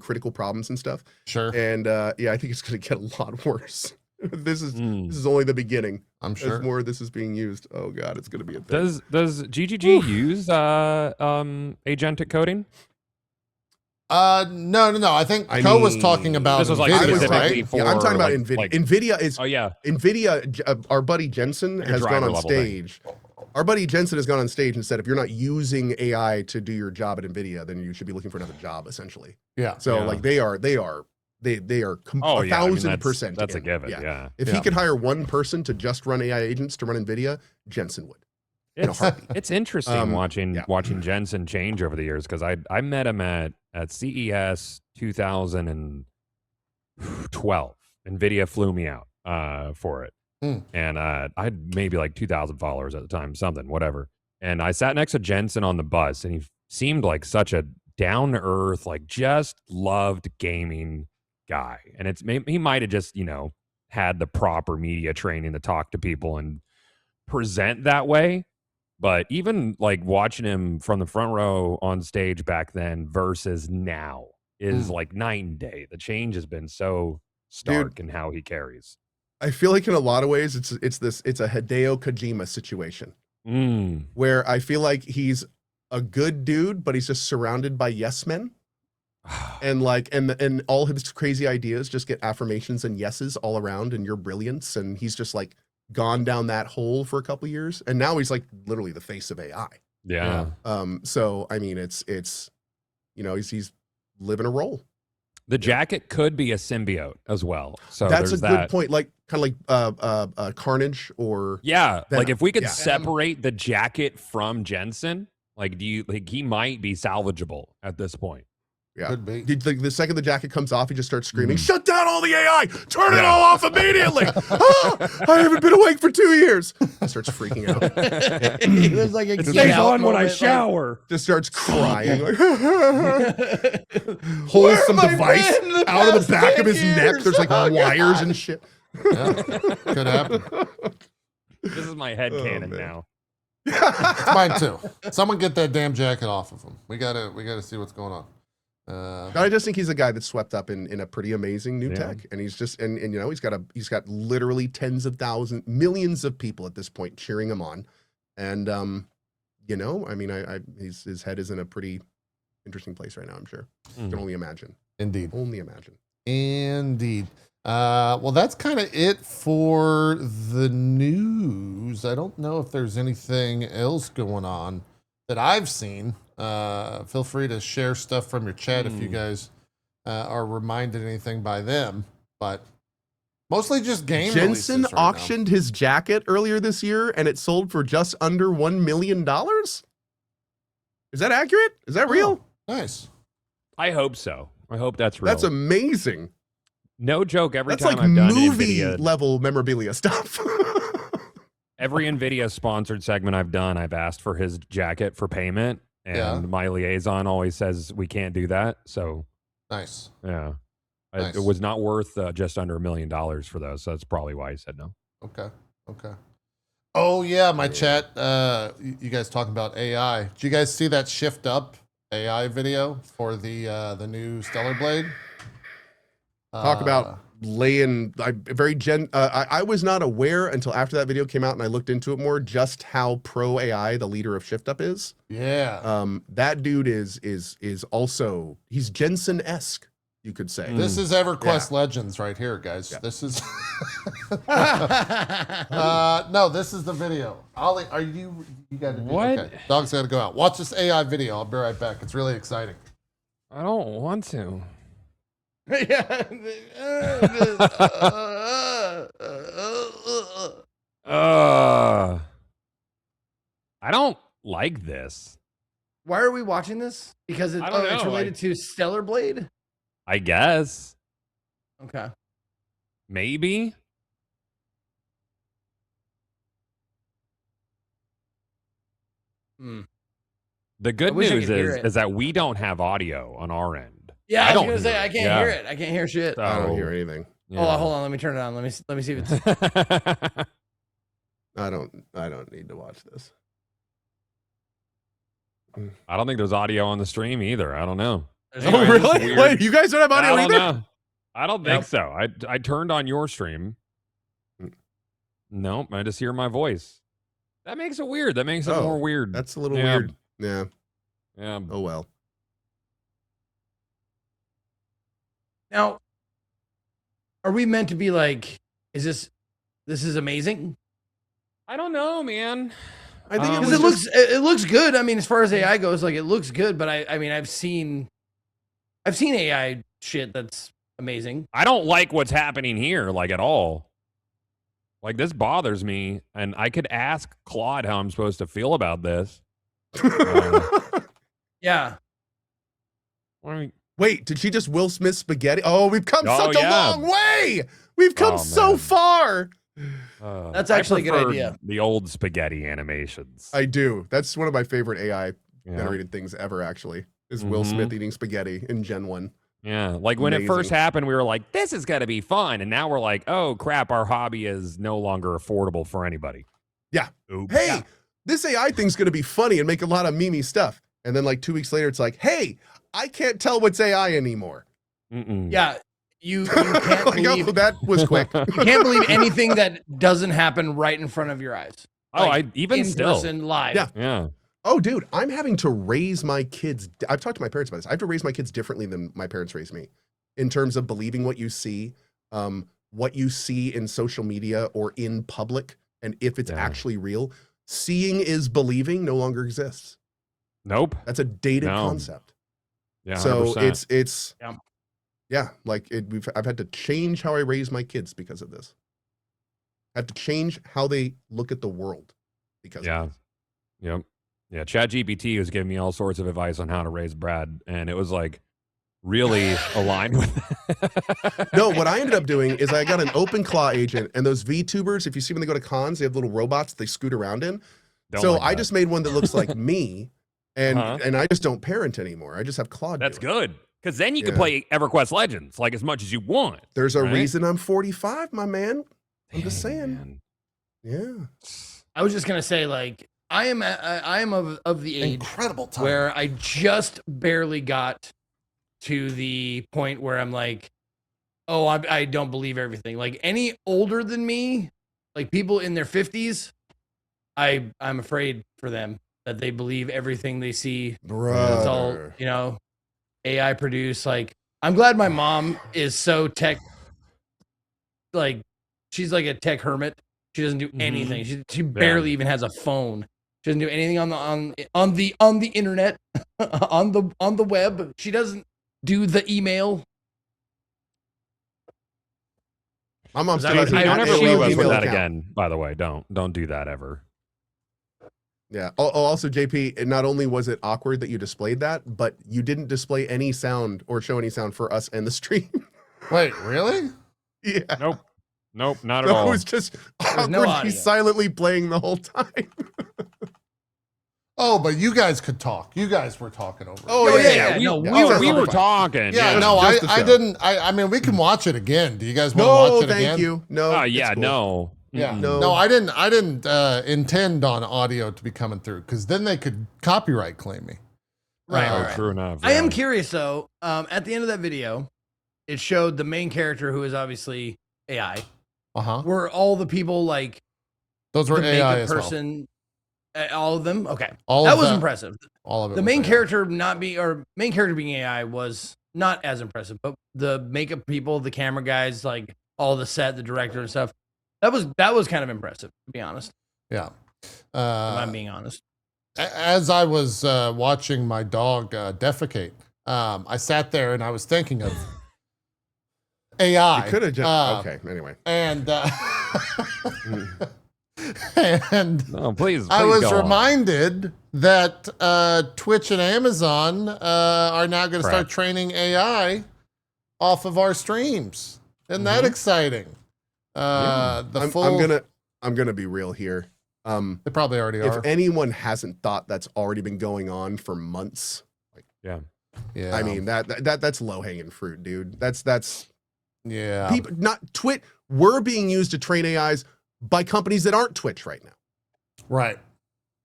critical problems and stuff. Sure. And yeah, I think it's going to get a lot worse. This is only the beginning. I'm sure. As more of this is being used, oh God, it's going to be a thing. Does GGG use agentic coding? No. I think Cohh was talking about This was like NVIDIA, specifically right? for, I'm talking about like- NVIDIA. like- NVIDIA is Oh yeah, NVIDIA. Our buddy Jensen Like a has gone driver on level thing. stage. Our buddy Jensen has gone on stage and said, if you're not using AI to do your job at NVIDIA, then you should be looking for another job, essentially. Yeah. So Yeah. like they are oh yeah, I mean, 1,000% that's a in. given. Yeah. If he could hire one person to just run AI agents to run NVIDIA, Jensen would. in a heartbeat. It's interesting watching yeah. Jensen change over the years because I met him at CES 2012. NVIDIA flew me out for it. And I had maybe like 2,000 followers at the time, something, whatever. And I sat next to Jensen on the bus, and he seemed like such a down-to-earth, like just loved gaming guy. And he might have just, had the proper media training to talk to people and present that way. But even like watching him from the front row on stage back then versus now is like night and day. The change has been so stark in how he carries. I feel like in a lot of ways it's a Hideo Kojima situation where I feel like he's a good dude, but he's just surrounded by yes men. And like, and all his crazy ideas just get affirmations and yeses all around and your brilliance. And he's just like gone down that hole for a couple years. And now he's like literally the face of AI. Yeah. So, I mean, it's, he's living a role. The jacket could be a symbiote as well. So that's a good point. Like kind of like Carnage or Venom. Like if we could Yeah. separate the jacket from Jensen, like he might be salvageable at this point. Yeah. Could be. The second the jacket comes off, he just starts screaming, "Shut down all the AI! Turn it all off immediately! I haven't been awake for 2 years." He starts freaking out. He was like, It stays on when I shower. Just starts crying. Like, pulls some device out of the back of his neck. There's like wires and shit. Yeah, could happen. This is my head canon now. It's mine too. Someone get that damn jacket off of him. We gotta see what's going on. I just think he's a guy that's swept up in a pretty amazing new tech, and he's just and he's got literally tens of thousands, millions of people at this point cheering him on, and I mean, his head is in a pretty interesting place right now. I'm sure. I can only imagine. Indeed. Only imagine. Indeed. Well, that's kind of it for the news. I don't know if there's anything else going on that I've seen. Feel free to share stuff from your chat if you guys are reminded anything by them, but mostly just game Jensen releases right auctioned his jacket earlier this year and it sold for just under $1 million. Is that accurate? Is that real? now. Nice. I hope so. I hope that's real. That's amazing. No joke. Every That's time like I've done movie NVIDIA level memorabilia stuff. Every NVIDIA sponsored segment I've done, I've asked for his jacket for payment, and my liaison always says we can't do that. So Nice. yeah, Nice. it was not worth just under $1 million for those. So that's probably why he said no. Okay. Oh yeah, my chat. You guys talking about AI? Did you guys see that Shift Up AI video for the new Stellar Blade? Talk about laying. I was not aware until after that video came out and I looked into it more just how pro AI the leader of Shift Up is. Yeah. That dude is also, he's Jensen-esque, you could say. This is Everquest Legends right here, guys. Yeah. This is no, this is the video. Ollie, are you got to do What? Okay. Dog's got to go out. Watch this AI video. I'll be right back. It's really exciting. I don't want to. Yeah. I don't like this. Why are we watching this? Because I don't it's know, related to Stellar Blade? I guess Okay. maybe. The good wish I news could hear it. is that we don't have audio on our end. Yeah, I I was don't gonna say hear I it. can't Yeah. hear it. I can't hear shit. I don't So, hear anything. Oh, hold on. Let me turn it on. Let me see if it's. I don't need to watch this. I don't think there's audio on the stream either. I don't know. There's Oh, no- really? weird. Wait, you guys don't have audio I don't either? know. I don't think Nope. so. I turned on your stream. Nope, I just hear my voice. That makes it weird. That makes it Oh, more weird. That's a little Yeah. weird. Yeah. Yeah. Oh well. Now, are we meant to be like, is this is amazing? I don't know, man. I think Um, it Because was it looks good. I mean, as far as AI goes, like it looks good. But I mean, I've seen AI shit that's amazing. I don't like what's happening here, like at all. Like, this bothers me, and I could ask Claude how I'm supposed to feel about this. Yeah. Wait, did she just Will Smith spaghetti? Oh, we've come Oh, such a yeah. long way. We've come Oh, so man. far. That's actually a good prefer idea. The old spaghetti animations. I do. That's one of my favorite AI Yeah. generated things ever, actually, is Will Smith eating spaghetti in Gen 1. Yeah, like when it first Amazing. happened, we were like, this is going to be fun. And now we're like, oh, crap, our hobby is no longer affordable for anybody. Yeah. Oops. Hey, Yeah. this AI thing's going to be funny and make a lot of meme stuff. And then like 2 weeks later, it's like, hey, I can't tell what's AI anymore. Yeah. You can't Like, believe oh, that was quick. you can't believe anything that doesn't happen right in front of your eyes. Oh, Like, even in still. person live. Yeah. Yeah. Oh, dude, I'm having to raise my kids. I've talked to my parents about this. I have to raise my kids differently than my parents raised me in terms of believing what you see in social media or in public, and if it's actually real. Seeing is believing no longer exists. Nope. That's a dated No. concept. Yeah. So 100%. it's Yeah. yeah, like I've had to change how I raise my kids because of this. I have to change how they look at the world because Yeah. of this. Yep. Yeah. ChatGPT was giving me all sorts of advice on how to raise Brad, and it was like really aligned with. No, what I ended up doing is I got an open claw agent, and those VTubers, if you see when they go to cons, they have little robots they scoot around in. So I just made one that looks like me, and I just don't parent anymore. I just have Claude. That's do it. good. Because then you can Yeah. play EverQuest Legends like as much as you want. There's a right? reason I'm 45, my man. I'm just Dang, saying. man. Yeah. I was just gonna say, like, I am of the age Incredible time. where I just barely got to the point where I'm like, oh, I don't believe everything. Like any older than me, like people in their 50s, I'm afraid for them that they believe everything they see. It's all, Brother. you know, AI produced. Like, I'm glad my mom is so tech, like, she's like a tech hermit. She doesn't do anything. She barely even has a phone. She doesn't do anything on the internet, on the web. She doesn't do the email. My mom Was that still like- doesn't Hey, I- don't have ever an leave AOL us with email that account. again, by the way. Don't do that ever. Yeah. Oh, also, JP, it not only was it awkward that you displayed that, but you didn't display any sound or show any sound for us and the stream. Wait, really? Yeah. Nope, not at So all. it was just was no awkwardly audio. silently playing the whole time. Oh, but you guys could talk. You guys were talking over. Oh, it. yeah. we, no, we we were, were we were fine. talking. Yeah, yeah. no, Just the I show. didn't. I mean, we can watch it again. Do you guys want to No, watch it thank again? you. No. Oh, it's yeah, cool. no. Yeah, No. no, I didn't intend on audio to be coming through because then they could copyright claim me. Right, Oh, right. true enough. I am yeah. curious though. At the end of that video, it showed the main character, who is obviously AI. Were all the people like Those were the AI makeup as well. person? All of them. Okay, All that of was that- impressive. All of it. The was main AI. character main character being AI was not as impressive, but the makeup people, the camera guys, like all the set, the director and stuff, that was kind of impressive, to be honest. Yeah. If I'm being honest. As I was watching my dog defecate, I sat there and I was thinking of AI. You could have just. Okay. Anyway. And and No, please. I was go on. reminded that Twitch and Amazon are now going to start Correct. training AI off of our streams. Isn't that exciting? The full. I'm gonna be real here. They probably already are. If anyone hasn't thought that's already been going on for months, Yeah. Yeah. I mean that's low hanging fruit, dude. That's yeah. people not Twitch. We're being used to train AIs by companies that aren't Twitch right now. Right.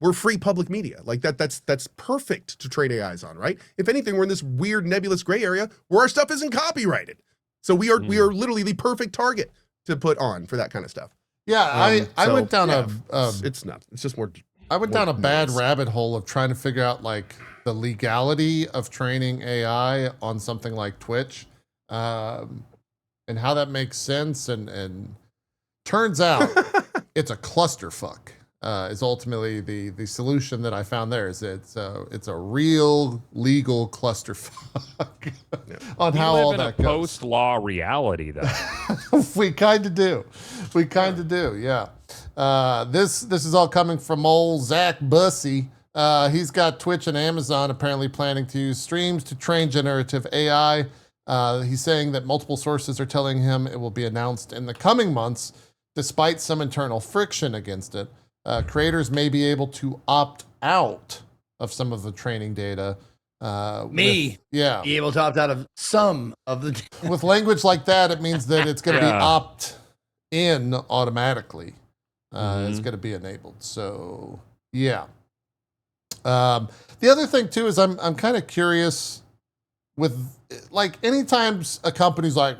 We're free public media. Like that's perfect to train AIs on, right? If anything, we're in this weird nebulous gray area where our stuff isn't copyrighted. So we are literally the perfect target to put on for that kind of stuff. Yeah, I So, went down yeah, a it's not. It's just more. I went more down a bad nuance. rabbit hole of trying to figure out like the legality of training AI on something like Twitch, and how that makes sense. And turns out it's a clusterfuck. is ultimately the solution that I found there. Is it's a real legal clusterfuck on We how live all in that a goes. post-law reality, though. We kind of do. We kind of do. Yeah. This is all coming from old Zach Bussey. He's got Twitch and Amazon apparently planning to use streams to train generative AI. He's saying that multiple sources are telling him it will be announced in the coming months, despite some internal friction against it. Creators may be able to opt out of some of the training data. Be able to opt out of some of the. With language like that, it means that it's going to be opt in automatically. It's going to be enabled. So yeah. The other thing too is I'm kind of curious with like anytime a company's like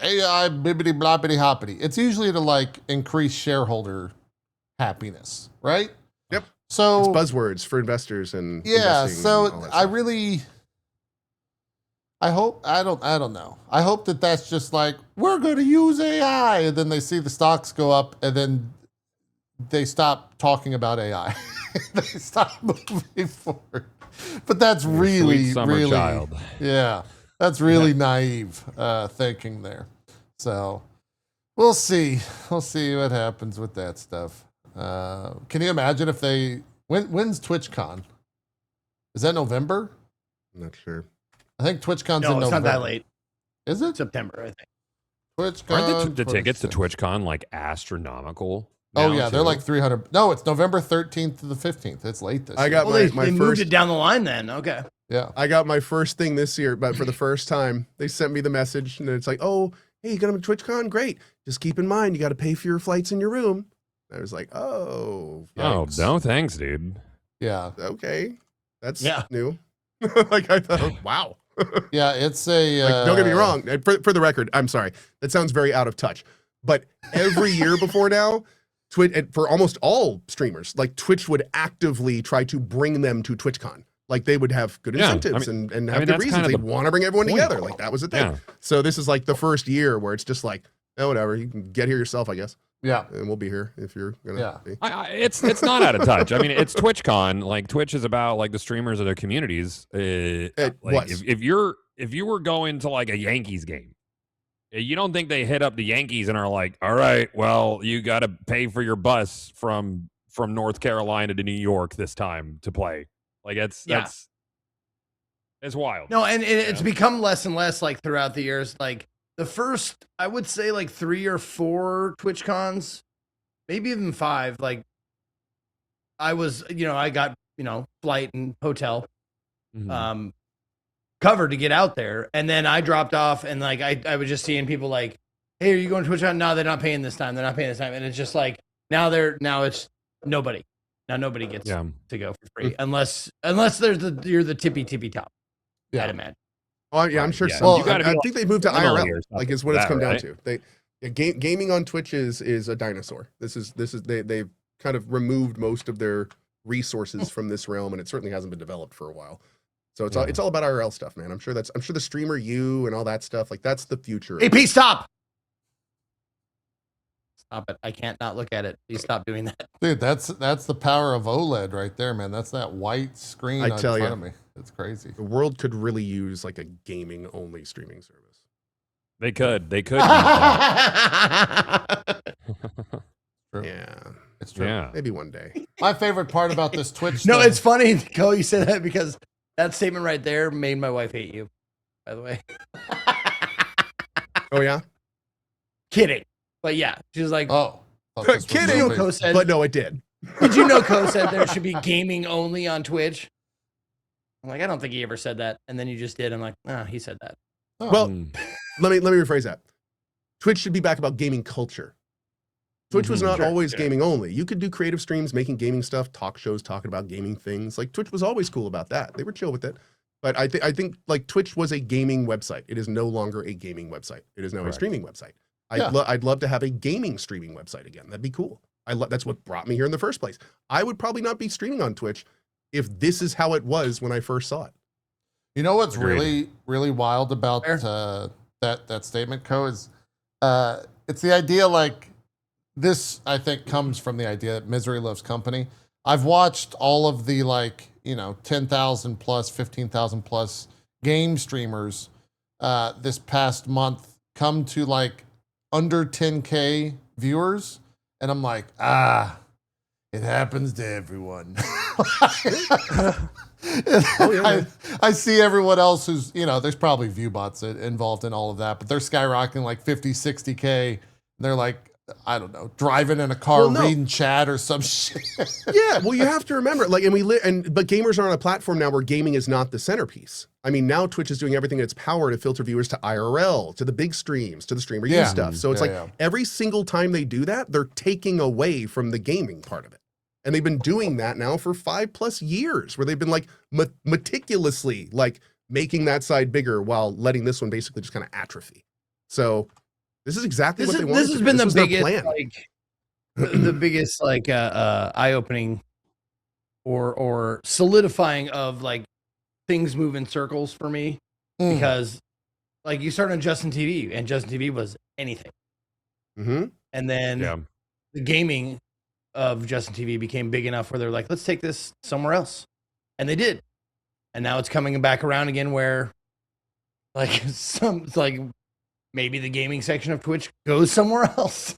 AI bibbity bloppity hoppity, it's usually to like increase shareholder happiness, right? Yep. So it's buzzwords for investors and investing so and all that I stuff. really I don't know. I hope that that's just like we're going to use AI and then they see the stocks go up and then they stop talking about AI. They stop moving forward. But that's really, really, child. Yeah, that's really naive thinking there. So we'll see. We'll see what happens with that stuff. Can you imagine if when's TwitchCon? Is that November? I'm not sure. I think TwitchCon's No, in November. it's not that late. Is it? September, I think. TwitchCon. Aren't the tickets to TwitchCon like astronomical? Oh now, yeah, they're too? like 300. No, it's November 13th to the 15th. It's late this year. I got Well, my they first. moved it down the line then. Okay. Yeah. I got my first thing this year, but for the first time, they sent me the message, and it's like, "Oh, hey, you gonna TwitchCon? Great. Just keep in mind, you got to pay for your flights in your room." I was like, "Oh, Oh, Yikes. no, thanks, dude. Yeah. okay, that's Yeah. new." Like I thought, wow. Yeah, it's a Like, don't get me wrong. For the record, I'm sorry. That sounds very out of touch. But every year before now, Twitch, and for almost all streamers, like Twitch would actively try to bring them to TwitchCon. Like they would have good Yeah, incentives I mean, and I have mean, good that's reasons. kind of They'd the want to bring everyone point. together. Like that was the thing. Yeah. So this is like the first year where it's just like, oh, whatever. You can get here yourself, I guess. Yeah. And we'll be here if you're gonna be. It's not out of touch. I mean, it's TwitchCon. Like Twitch is about like the streamers of their communities. Like was. if you were going to like a Yankees game, you don't think they hit up the Yankees and are like, all right, well, you got to pay for your bus from North Carolina to New York this time to play. Like it's wild. No, and it's become less and less like throughout the years. Like the first, I would say like 3 or 4 TwitchCons, maybe even 5. Like I was, I got, flight and hotel covered to get out there. And then I dropped off and like, I was just seeing people like, hey, are you going to TwitchCon? No, they're not paying this time. They're not paying this time. And it's just like, now it's nobody. Now nobody gets to go for free unless you're the tippy top. Yeah. I'd imagine. Oh yeah, I'm sure. Yeah. Well, You I gotta be think they moved to criminally IRL. or something Like is for what it's that, come down right? to. Gaming on Twitch is a dinosaur. They've kind of removed most of their resources from this realm, and it certainly hasn't been developed for a while. So it's all about IRL stuff, man. I'm sure the streamer you and all that stuff, like that's the future. AP, stop. Stop it. I can't not look at it. Please stop doing that. Dude, that's the power of OLED right there, man. That's that white screen I in tell front ya. of me. It's crazy. The world could really use like a gaming only streaming service. They could use that. True. Yeah, It's true. Yeah. maybe one day. My favorite part about this Twitch No, thing, it's funny, Cohh, you said that because that statement right there made my wife hate you, by the way. Oh yeah, Kidding. But yeah, she was like, oh. Thought this was Kidding. you know, movie. Cohh said, but no, it did. did you know Cohh said there should be gaming only on Twitch? I'm like, I don't think he ever said that. And then you just did. I'm like, he said that. Oh. Well, Mm. let me rephrase that. Twitch should be back about gaming culture. Twitch was not Sure, always sure. gaming only. You could do creative streams making gaming stuff, talk shows talking about gaming things. Like Twitch was always cool about that. They were chill with it. But I think like Twitch was a gaming website. It is no longer a gaming website. It is now a Correct. streaming website. Yeah. I'd love to have a gaming streaming website again. That'd be cool. That's what brought me here in the first place. I would probably not be streaming on Twitch if this is how it was when I first saw it. You know what's Agreed. really, really wild about that statement, Cohh, is it's the idea like this I think comes from the idea that misery loves company. I've watched all of the 10,000 plus, 15,000 plus game streamers this past month come to under 10K viewers, and I'm like, it happens to everyone. I see everyone else who's, there's probably view bots involved in all of that, but they're skyrocketing 50, 60K. They're I don't know, driving in a car, reading chat or some shit. Yeah, well, you have to remember, but gamers are on a platform now where gaming is not the centerpiece. I mean, now Twitch is doing everything in its power to filter viewers to IRL, to the big streams, to the streamer use stuff. So it's every single time they do that, they're taking away from the gaming part of it. And they've been doing that now for 5+ years, where they've been meticulously making that side bigger while letting this one basically just kind of atrophy. So this is exactly what they want. This has been the biggest, eye-opening or solidifying of things move in circles for me, because you start on Justin TV, and Justin TV was anything, and then the gaming of Justin TV became big enough where they're like, let's take this somewhere else, and they did, and now it's coming back around again where maybe the gaming section of Twitch goes somewhere else.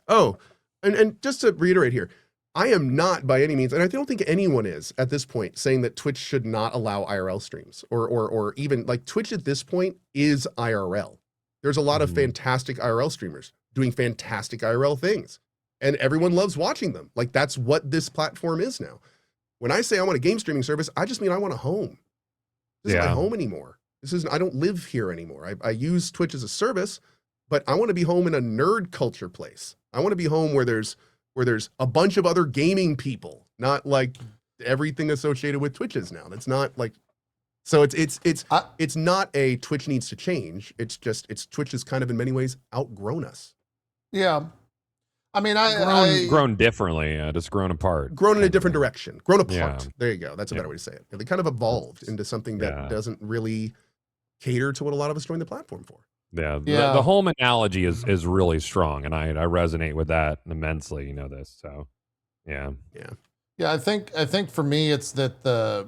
Oh, and just to reiterate here, I am not by any means, and I don't think anyone is at this point, saying that Twitch should not allow IRL streams or even Twitch at this point is IRL. There's a lot of fantastic IRL streamers doing fantastic IRL things, and everyone loves watching them. That's what this platform is now. When I say I want a game streaming service, I just mean I want a home. This isn't my home anymore. I don't live here anymore. I use Twitch as a service, but I want to be home in a nerd culture place. I want to be home where there's a bunch of other gaming people, not everything associated with Twitch is now. That's not so it's not a Twitch needs to change. It's Twitch is kind of in many ways outgrown us. Yeah. I mean, grown differently, just grown apart. Grown in a different direction. Grown apart. Yeah. There you go. That's a better way to say it. They kind of evolved into something that doesn't really cater to what a lot of us join the platform for. Yeah. The home analogy is really strong, and I resonate with that immensely. This. So, yeah. I think for me, it's that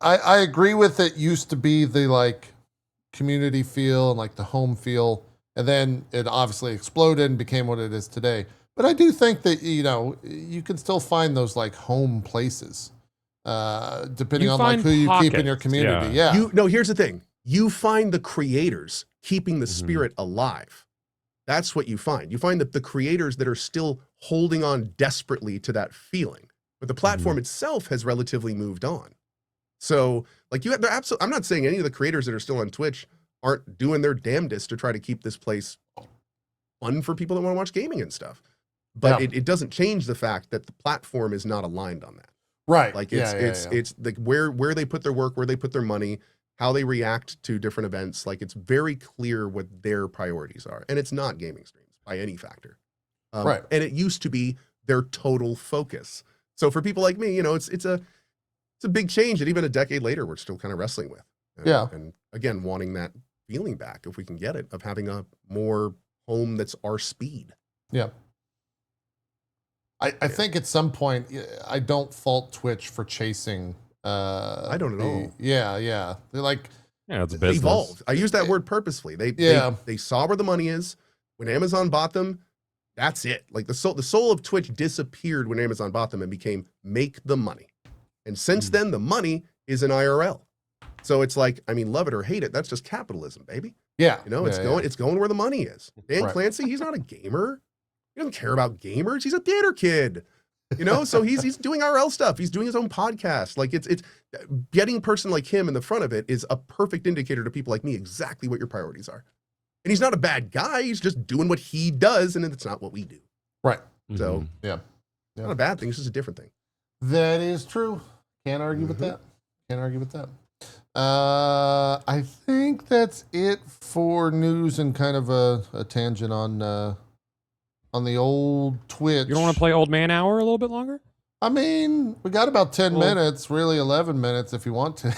I agree with it. Used to be the community feel and the home feel. And then it obviously exploded and became what it is today. But I do think that, you can still find those home places, depending on who you keep in your community. Yeah. Here's the thing. You find the creators keeping the spirit alive. That's what you find. You find that the creators that are still holding on desperately to that feeling. But the platform itself has relatively moved on. So I'm not saying any of the creators that are still on Twitch aren't doing their damnedest to try to keep this place fun for people that want to watch gaming and stuff. But it doesn't change the fact that the platform is not aligned on that. Right. It's where they put their work, where they put their money, how they react to different events. It's very clear what their priorities are. And it's not gaming streams by any factor. Right. And it used to be their total focus. So for people like me, it's a big change that even a decade later, we're still kind of wrestling with. And again, wanting that feeling back, if we can get it, of having a more home that's our speed. Yeah. I think at some point, I don't fault Twitch for chasing. I don't at all. Yeah. They're it's a business. Evolved. I use that word purposefully. They saw where the money is. When Amazon bought them, that's it. The soul of Twitch disappeared when Amazon bought them and became make the money. And since then, the money is in IRL. So it's love it or hate it. That's just capitalism, baby. Yeah. It's going where the money is. Dan Clancy, he's not a gamer. He doesn't care about gamers. He's a theater kid. So he's doing IRL stuff. He's doing his own podcast. It's getting a person like him in the front of it is a perfect indicator to people like me exactly what your priorities are. And he's not a bad guy. He's just doing what he does, and it's not what we do. Right. So yeah. Not a bad thing. It's just a different thing. That is true. Can't argue with that. I think that's it for news and kind of a tangent on the old Twitch. You don't want to play Old Man Hour a little bit longer? I mean, we got about 10 minutes, really 11 minutes if you want to.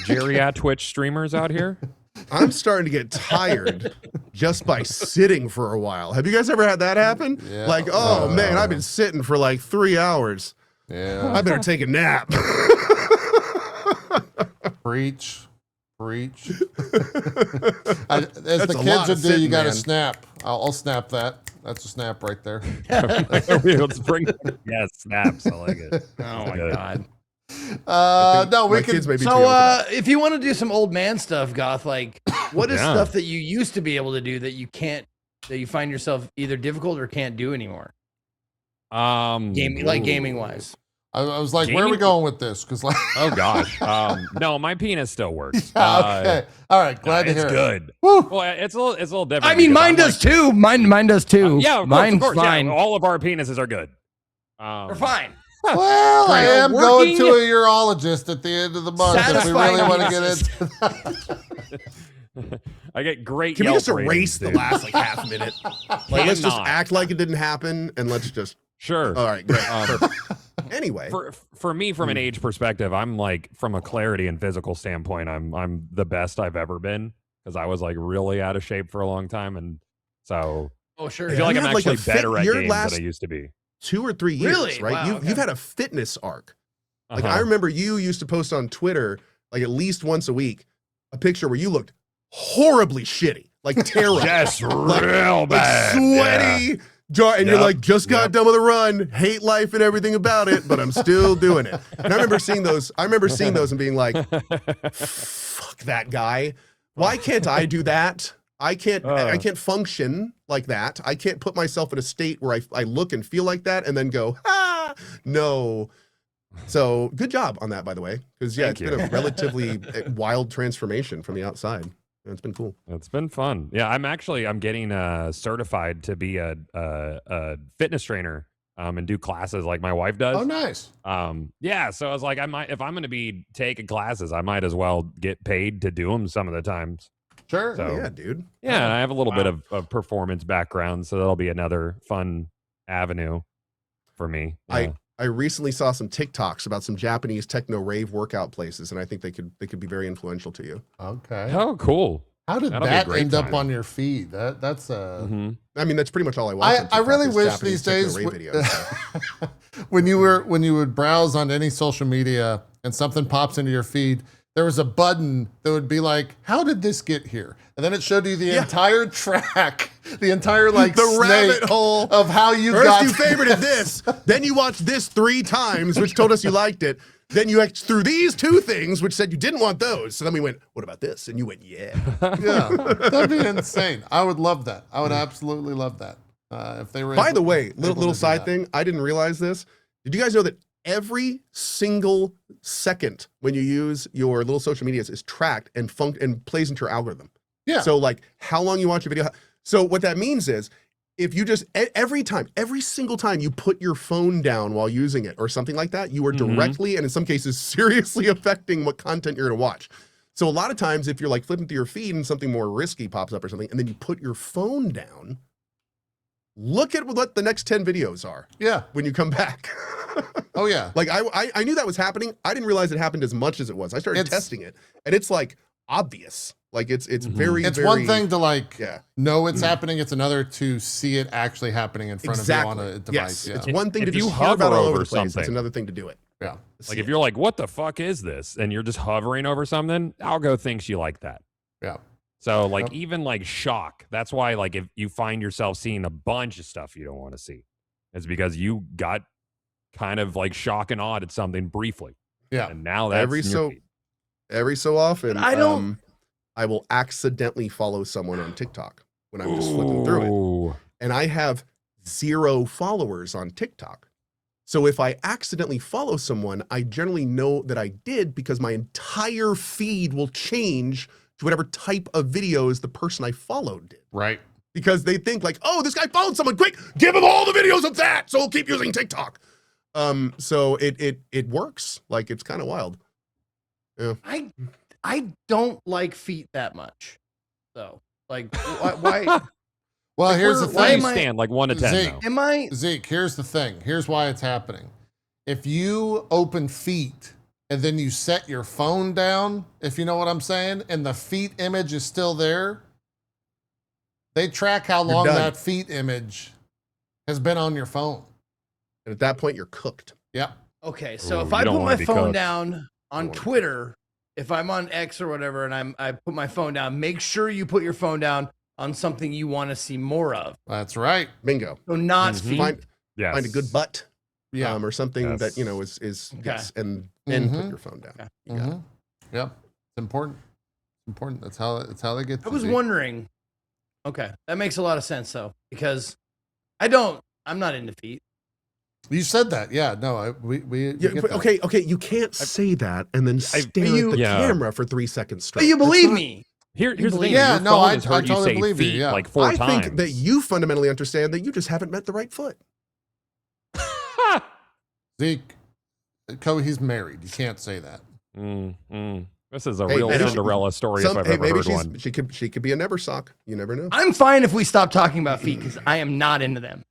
Jerry at Twitch streamers out here. I'm starting to get tired just by sitting for a while. Have you guys ever had that happen? Yeah. Like, oh man, I've been sitting for like 3 hours. Yeah. I better take a nap. Preach. As That's the a lot kids of would do, you sitting, got to man. snap. I'll snap that. That's a snap right there. Let's bring yes, snaps. I like it. Oh my god. No, we My can. kids may be too So young for that. if you want to do some old man stuff, Goth, like what is Yeah. stuff that you used to be able to do that you can't, that you find yourself either difficult or can't do anymore? Gaming wise. I was like, where are we Gaming- going with this? Because like, Oh gosh. No, my penis still works. okay, all right, glad to it's hear it. good. Woo. Well, it's a little different. I mean, because mine I'm does like- too. Mine does too. Yeah, of mine's course, fine. Yeah, all of our penises are good. We're fine. Well, I Great. am Working- going to a urologist at the end of the month if we really Satisfying want to get penises. into that. I get great. Can we Yelp just erase ratings, the dude. last like half minute? Like, let's just Cannot. act like it didn't happen and let's just. Sure. All right, great. Perfect. Anyway, For me, from an age perspective, I'm like, from a clarity and physical standpoint, I'm the best I've ever been, because I was like really out of shape for a long time, and so Oh sure. I feel like You I'm had, like, actually a better at your games last- than I used to be. 2 or 3 years, Really? right? Wow, You've okay. had a fitness arc. Like Uh-huh. I remember you used to post on Twitter like at least once a week a picture where you looked horribly shitty, like terrible, Just like, real like bad, sweaty, and you're Yep, like just got yep. done with a run, hate life and everything about it, but I'm still doing it. And I remember seeing those. And being like, fuck that guy. Why can't I do that? I can't function like that. I can't put myself in a state where I look and feel like that and then go, no. So good job on that, by the way. Because yeah, Thank it's you. been a relatively wild transformation from the outside. And it's been cool. It's been fun. Yeah, I'm getting certified to be a fitness trainer and do classes like my wife does. Oh, nice. Yeah, so I was like, if I'm going to be taking classes, I might as well get paid to do them some of the times. Sure. So- Oh, yeah, dude. Yeah, and I have a little bit Wow. of performance background, so that'll be another fun avenue for me. Yeah. I recently saw some TikToks about some Japanese techno rave workout places, and I think they could be very influential to you. Okay. Oh, cool. How did That'll be a that great end up time. on your feed? That's Mhm. I mean, that's pretty much all I watch. on I really TikTok is wish Japanese these techno days rave videos. So. when you would browse on any social media and something pops into your feed, there was a button that would be like, "How did this get here?" And then it showed you the Yeah. entire track, the entire like The snake rabbit hole. of how you First got you favorited this, then you watched this 3 times, which told us you liked it. Then you went through these 2 things, which said you didn't want those. So then we went, what about this? And you went, yeah. Yeah, that'd be insane. I would love that. I would absolutely love that. If they were. By able- the way, able little to do side that. thing, I didn't realize this. Did you guys know that every single second when you use your little social medias is tracked and plays into your algorithm? Yeah. So like how long you watch a video. So what that means is if you just every single time you put your phone down while using it or something like that, you are Mhm. directly and in some cases seriously affecting what content you're going to watch. So a lot of times if you're like flipping through your feed and something more risky pops up or something, and then you put your phone down, look at what the next 10 videos are Yeah. when you come back. Oh yeah. Like I knew that was happening. I didn't realize it happened as much as it was. I started It's- testing it and it's like obvious. Like it's Mhm. very, It's very, one thing to like Yeah. know it's happening. It's another to see it actually happening in front of you on a device. Yes. Yeah. It's one thing If to you just hear about hover all over over the place. It's something- another thing to do it. Yeah. Like if you're like, what the fuck is this? And you're just hovering over something, Algo thinks you like that. Yeah. So like Yep. even like shock, that's why like if you find yourself seeing a bunch of stuff you don't want to see, it's because you got kind of like shock and awed at something briefly. Yeah. And now that's Every in your so- feed. Every so often, But I don't- I will accidentally follow someone on TikTok when I'm just flipping through it. Ooh. And I have 0 followers on TikTok. So if I accidentally follow someone, I generally know that I did because my entire feed will change to whatever type of videos the person I followed did. Right. Because they think like, oh, this guy followed someone, quick, give him all the videos of that, so we'll keep using TikTok. So it works. Like it's kind of wild. I don't like feet that much, though. Like why Well, Like, here's the why Where do thing. you am I- stand? Like 1 to 10 Zeke. now. am I? Zeke, here's the thing. Here's why it's happening. If you open feet and then you set your phone down, if you know what I'm saying, and the feet image is still there, they track how long done. that feet image has been on your phone. And at that point, you're cooked. Yep. Okay, so Ooh, if you I don't put wanna my be phone cooked. down on Twitter, if I'm on X or whatever, and I put my phone down, make sure you put your phone down on something you want to see more of. That's right. Bingo. So not Mhm. feet. Yes. Find a good butt. Yeah. Or something Yes. that, you know, is Okay. yes, and then put Mhm. your phone down. Okay. You got it. Yep. It's important. It's important. That's how they get. I was Zeke. wondering. Okay, that makes a lot of sense though, because I'm not into feet. You said that. Yeah. No. We Yeah, get but that. okay. You can't say that and then stare at the Yeah. camera for 3 seconds straight. But you That's believe not- me. Here's the thing. Yeah, your no, phone I has heard you totally say believe you, feet yeah. like 4 I times. think that you fundamentally understand that you just haven't met the right foot. Zeke, Cohh, he's married. You can't say that. This is a Hey, real maybe she- Cinderella story if I've ever maybe heard one. she could be a never sock. You never know. I'm fine if we stop talking about feet because I am not into them.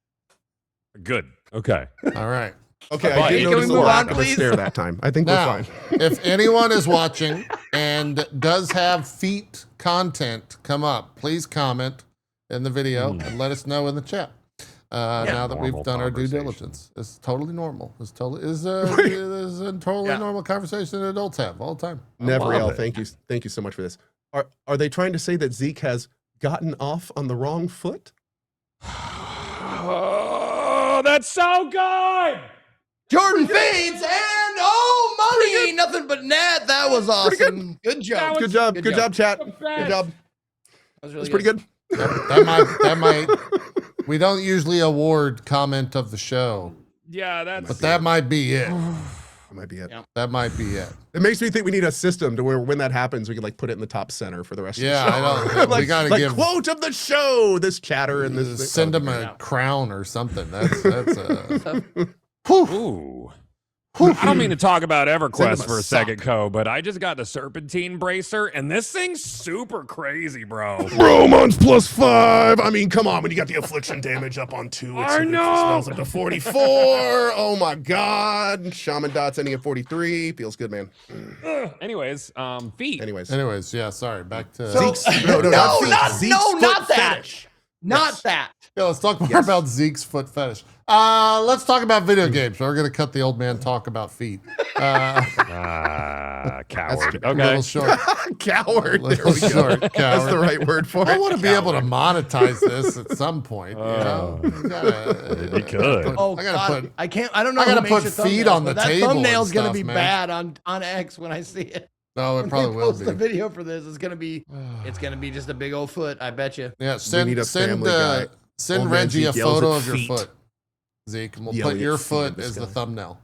Good. Okay. All right. Okay, But I did can notice we a move lot on, of a please? stare that time. I think we're Now, fine. if anyone is watching and does have feet content come up, please comment in the video and let us know in the chat. Now that we've Normal done our due conversation. diligence, it's totally normal. It's a totally normal conversation that adults have all the time. Never love L. it. Thank you so much for this. Are they trying to say that Zeke has gotten off on the wrong foot? Oh, that's so good. Jordan fades and money, nothing but net. That was awesome. Good job. Good job, chat. the Good best. job. That was really That's pretty good. That might. We don't usually award comment of the show, Yeah, that's. but that might be it. That might be it. Yeah. That might be it. It makes me think we need a system to where when that happens, we can like put it in the top center for the rest Yeah, of the I show. don't. like, we gotta like give. quote of the show, this chatter and this. Send oh, him okay. a crown or something. That's Ooh. I don't mean to talk about Send him EverQuest a for a sock. second, Cohh, but I just got the Serpentine Bracer, and this thing's super crazy, bro. Romance +5. I mean, come on, when you got the affliction damage up on 2, I it know. smells up to 44. Oh my god. Shaman dots ending at 43. Feels good, man. Anyways, feet. Anyways. yeah. Sorry. Back to. Zeke's, not feet. Zeke's foot not that. fetish. Not that. Yeah, let's talk more about Zeke's foot fetish. Let's talk about video games. We're gonna cut the old man talk about feet. Coward. A Okay. little short. Coward. There Little we go. short That's coward. the right word for it. I want to be able to monetize this at some point. You know, You could. Oh, I gotta God, put. I can't. I don't know. I gotta who makes put your feet thumbnails, on the but that table and thumbnail's gonna stuff, be man. bad on X when I see it. No, it When probably they will post the be. video for this. It's gonna be just a big old foot. I bet you. Yeah, need a send Family Guy. send Old man Reggie a Zeke yells photo at of your feet. foot, Zeke, and we'll Yelling put at your feet foot of this as the guy. thumbnail.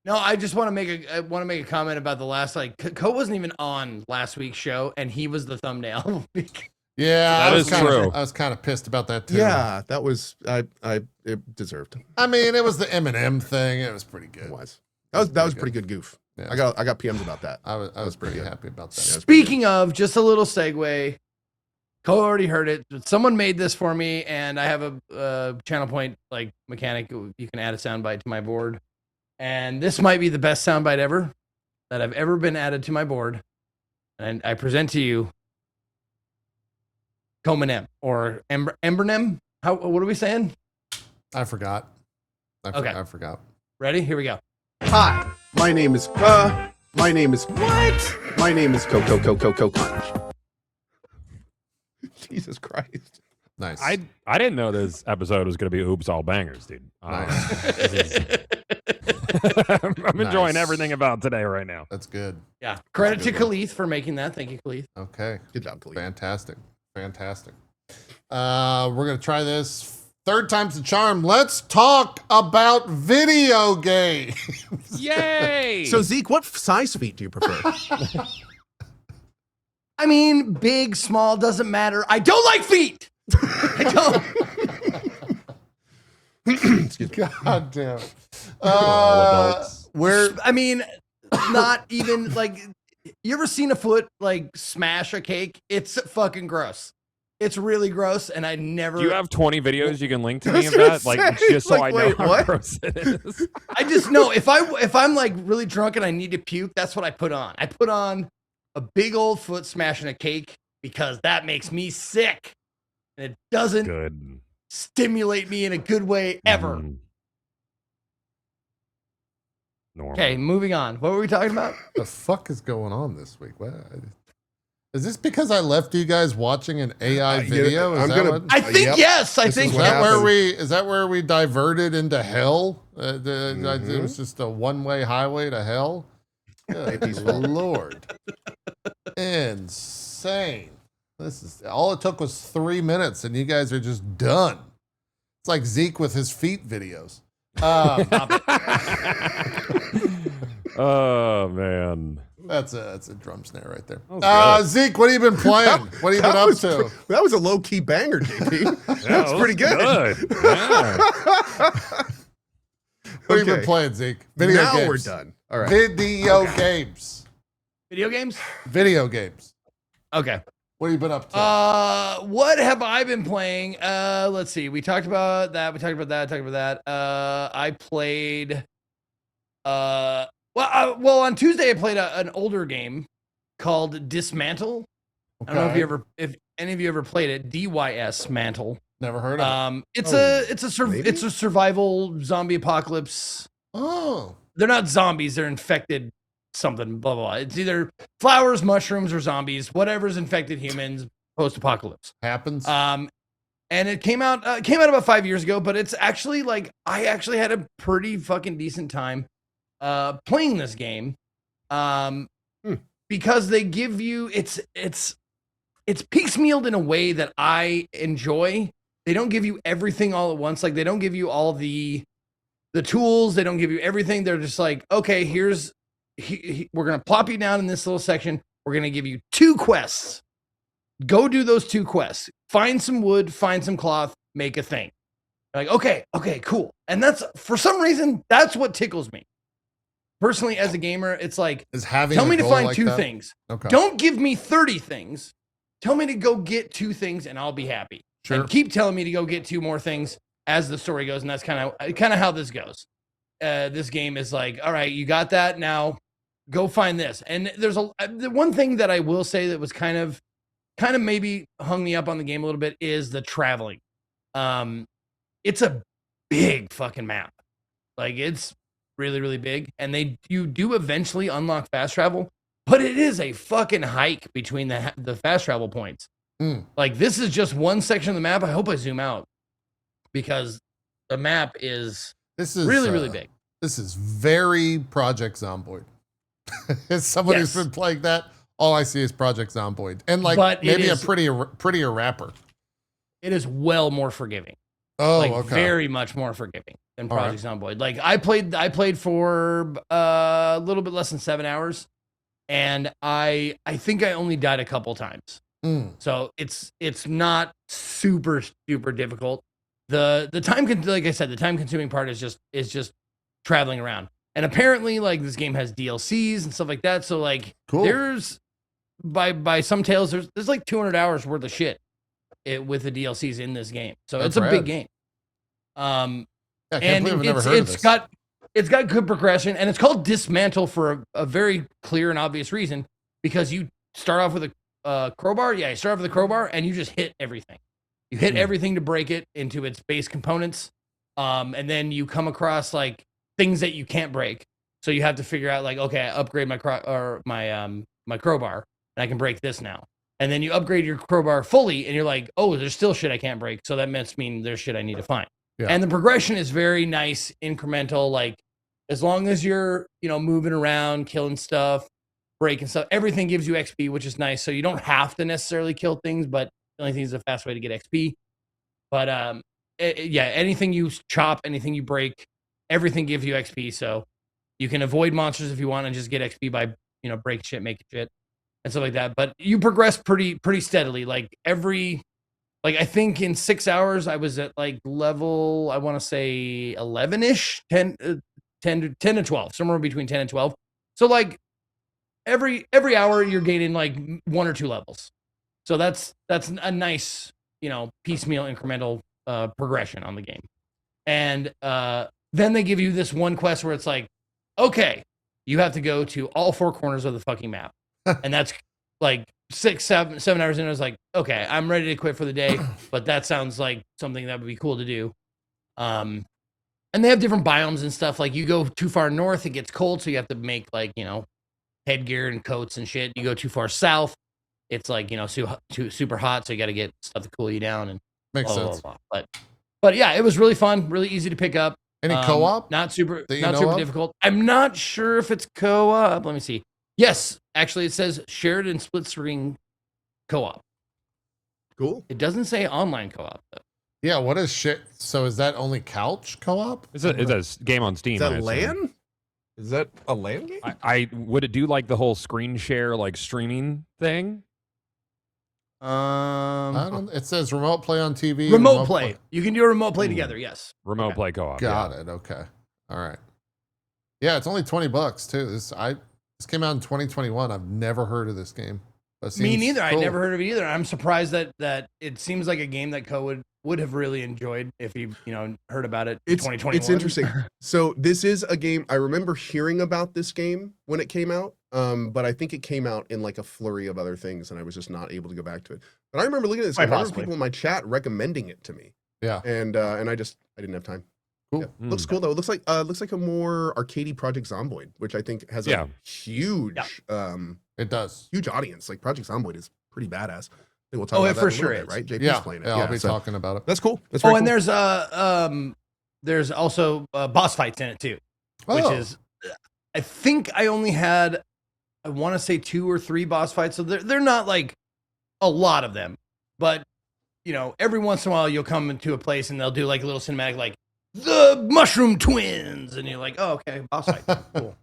No, I just want to make a comment about the last Cohh wasn't even on last week's show, and he was the thumbnail. Yeah, That I was is kinda, true. I was kind of pissed about that too. Yeah, that was it deserved. I mean, it was the Eminem thing. It was pretty good. It was. That was pretty good goof. Yeah. I got PMs about that. I was pretty pretty good. happy about that. Speaking of, just a little segue. Cohh already heard it. Someone made this for me, and I have a channel point like mechanic. You can add a soundbite to my board, and this might be the best soundbite ever that I've ever been added to my board. And I present to you Cohh or Embernem. What are we saying? I forgot. Okay. I forgot. Ready? Here we go. Hi, my name is my name is what? My name is Cohh. Jesus Christ. Nice. I didn't know this episode was going to be oops all bangers, dude. I'm enjoying Nice. everything about today right now. That's good. Yeah. Credit to Good one. Khalith for making that. Thank you, Khalith. Okay. Good job, Khalid. Fantastic. Fantastic. We're gonna try this. Third time's the charm. Let's talk about video games. Yay! So Zeke, what size feet do you prefer? I mean, big, small, doesn't matter. I don't like feet. I don't. Excuse me. God damn. All adults. I mean, not even like. You ever seen a foot like smash a cake? It's fucking gross. It's really gross, and I never. Do you have 20 videos you can link to I me was of gonna that? Like, say, just so like, I know wait, how what? gross it is. I just know if I'm like really drunk and I need to puke, that's what I put on. I put on a big old foot smashing a cake because that makes me sick, and it doesn't Good. stimulate me in a good way ever. Mhm. Normal. Okay, moving on. What were we talking about? The fuck is going on this week? What? Is this because I left you guys watching an AI video? I'm Is that gonna- what? I think Yep. yes. I This think is Is what that where happened. is that where we diverted into hell? It Mhm. was just a one-way highway to hell. Good JP's fault. Lord, insane! This is all it took was 3 minutes, and you guys are just done. It's like Zeke with his feet videos. Oh man. That's a drum snare right there. That was Zeke, what have you been playing? What have you been up to? That was a low key banger, JP. That's Yeah, pretty good. Yeah. What have you been Okay. playing, Zeke? Video Now games. we're done. All right. Video games. video games. Video games. Okay. What have you been up to? What have I been playing? Let's see. We talked about that. I played. Well, on Tuesday I played an older game called Dysmantle. I don't know if any of you ever played it. DYS Mantle. Never heard of it. It's maybe? a survival zombie apocalypse. Oh, They're not zombies. They're infected something. Blah blah blah. It's either flowers, mushrooms, or zombies. Whatever's infected humans. Post apocalypse. happens. And it came out about 5 years ago, but it's actually like I actually had a pretty fucking decent time playing this game. Because they give you it's piecemealed in a way that I enjoy. They don't give you everything all at once. Like they don't give you all the tools, they don't give you everything. They're just like, okay, we're gonna plop you down in this little section. We're gonna give you 2 quests. Go do those 2 quests. Find some wood, find some cloth, make a thing. Like, okay, cool. And that's, for some reason, that's what tickles me. Personally, as a gamer, it's like, Is having tell a me to goal find like 2 that? things. Okay. Don't give me 30 things. Tell me to go get 2 things and I'll be happy. Sure. And keep telling me to go get 2 more things as the story goes. And that's kind of how this goes. This game is like, all right, you got that. Now go find this. And there's the one thing that I will say that was kind of maybe hung me up on the game a little bit is the traveling. It's a big fucking map. Like it's really, really big. And you do eventually unlock fast travel, but it is a fucking hike between the fast travel points. Like this is just one section of the map. I hope I zoom out because the map is really, really big. This is very Project Zomboid. As someone who's Yes. been playing that, all I see is Project Zomboid, and like But it maybe a is- prettier rapper. It is well more forgiving. Oh, Like okay. very much more forgiving than All right. Project Zomboid. Like I played for a little bit less than 7 hours, and I think I only died a couple times. So it's not super difficult. The like I said, the time consuming part is just traveling around. And apparently, like this game has DLCs and stuff like that. So like Cool. there's by some tales there's like 200 hours worth of shit with the DLCs in this game. So That's it's a rad. big game. I can't And believe I've never heard of this. it's got good progression, and it's called Dysmantle for a very clear and obvious reason, because you start off with a crowbar. Yeah, you start off with a crowbar, and you just hit everything. You hit everything to break it into its base components, and then you come across like things that you can't break. So you have to figure out like, okay, I upgrade my crowbar, and I can break this now. And then you upgrade your crowbar fully, and you're like, oh, there's still shit I can't break. So that must mean there's shit I need to find. Yeah. And the progression is very nice, incremental. Like as long as you're, moving around, killing stuff, breaking stuff, everything gives you XP, which is nice. So you don't have to necessarily kill things, but the only thing is a fast way to get XP. But anything you chop, anything you break, everything gives you XP. So you can avoid monsters if you want and just get XP by, breaking shit, making shit, and stuff like that. But you progress pretty steadily. Like I think in 6 hours, I was at like level, I want to say 11-ish, 10 to 12, somewhere between 10 and 12. So like every hour you're gaining like 1 or 2 levels. So that's a nice, piecemeal incremental progression on the game. And then they give you this one quest where it's like, okay, you have to go to all 4 corners of the fucking map. And that's like 7 hours in. I was like, okay, I'm ready to quit for the day, but that sounds like something that would be cool to do. And they have different biomes and stuff. Like you go too far north, it gets cold, so you have to make like, headgear and coats and shit. You go too far south, it's like, super hot, so you got to get stuff to cool you down and Makes sense. blah, blah. But yeah, it was really fun, really easy to pick up. Any co-op? Not super difficult. I'm not sure if it's co-op. Let me see. Yes, actually, it says shared and split screen co-op. Cool. It doesn't say online co-op though. Yeah, what is shit? So is that only couch co-op? It's a game on Steam. Is that LAN? Is that a LAN game? I would it do like the whole screen share like streaming thing? It says remote play on TV. Remote play. You can do a remote play together. Yes. Remote play co-op. Got it. Okay. All right. Yeah, it's only $20 too. This came out in 2021. I've never heard of this game. Me neither. Cool. I never heard of it either. I'm surprised that it seems like a game that Cohh would have really enjoyed if he heard about it in 2021. It's interesting. So this is a game I remember hearing about this game when it came out, but I think it came out in like a flurry of other things, and I was just not able to go back to it. But I remember looking at this game. I remember people in my chat recommending it to me. Yeah, and I didn't have time. Cool. Yeah. Looks cool though. It looks like a more arcadey Project Zomboid, which I think has a huge it does huge audience. Like Project Zomboid is pretty badass. I think we'll talk about that for in a little sure bit, right? JP's yeah, playing it. yeah, I'll be talking about it. That's cool. That's cool. cool. And there's also boss fights in it too, which is I think I only had I want to say 2 or 3 boss fights, so they're not like a lot of them, but every once in a while you'll come into a place and they'll do like a little cinematic like the Mushroom Twins, and you're like, oh, okay, boss fight. Cool.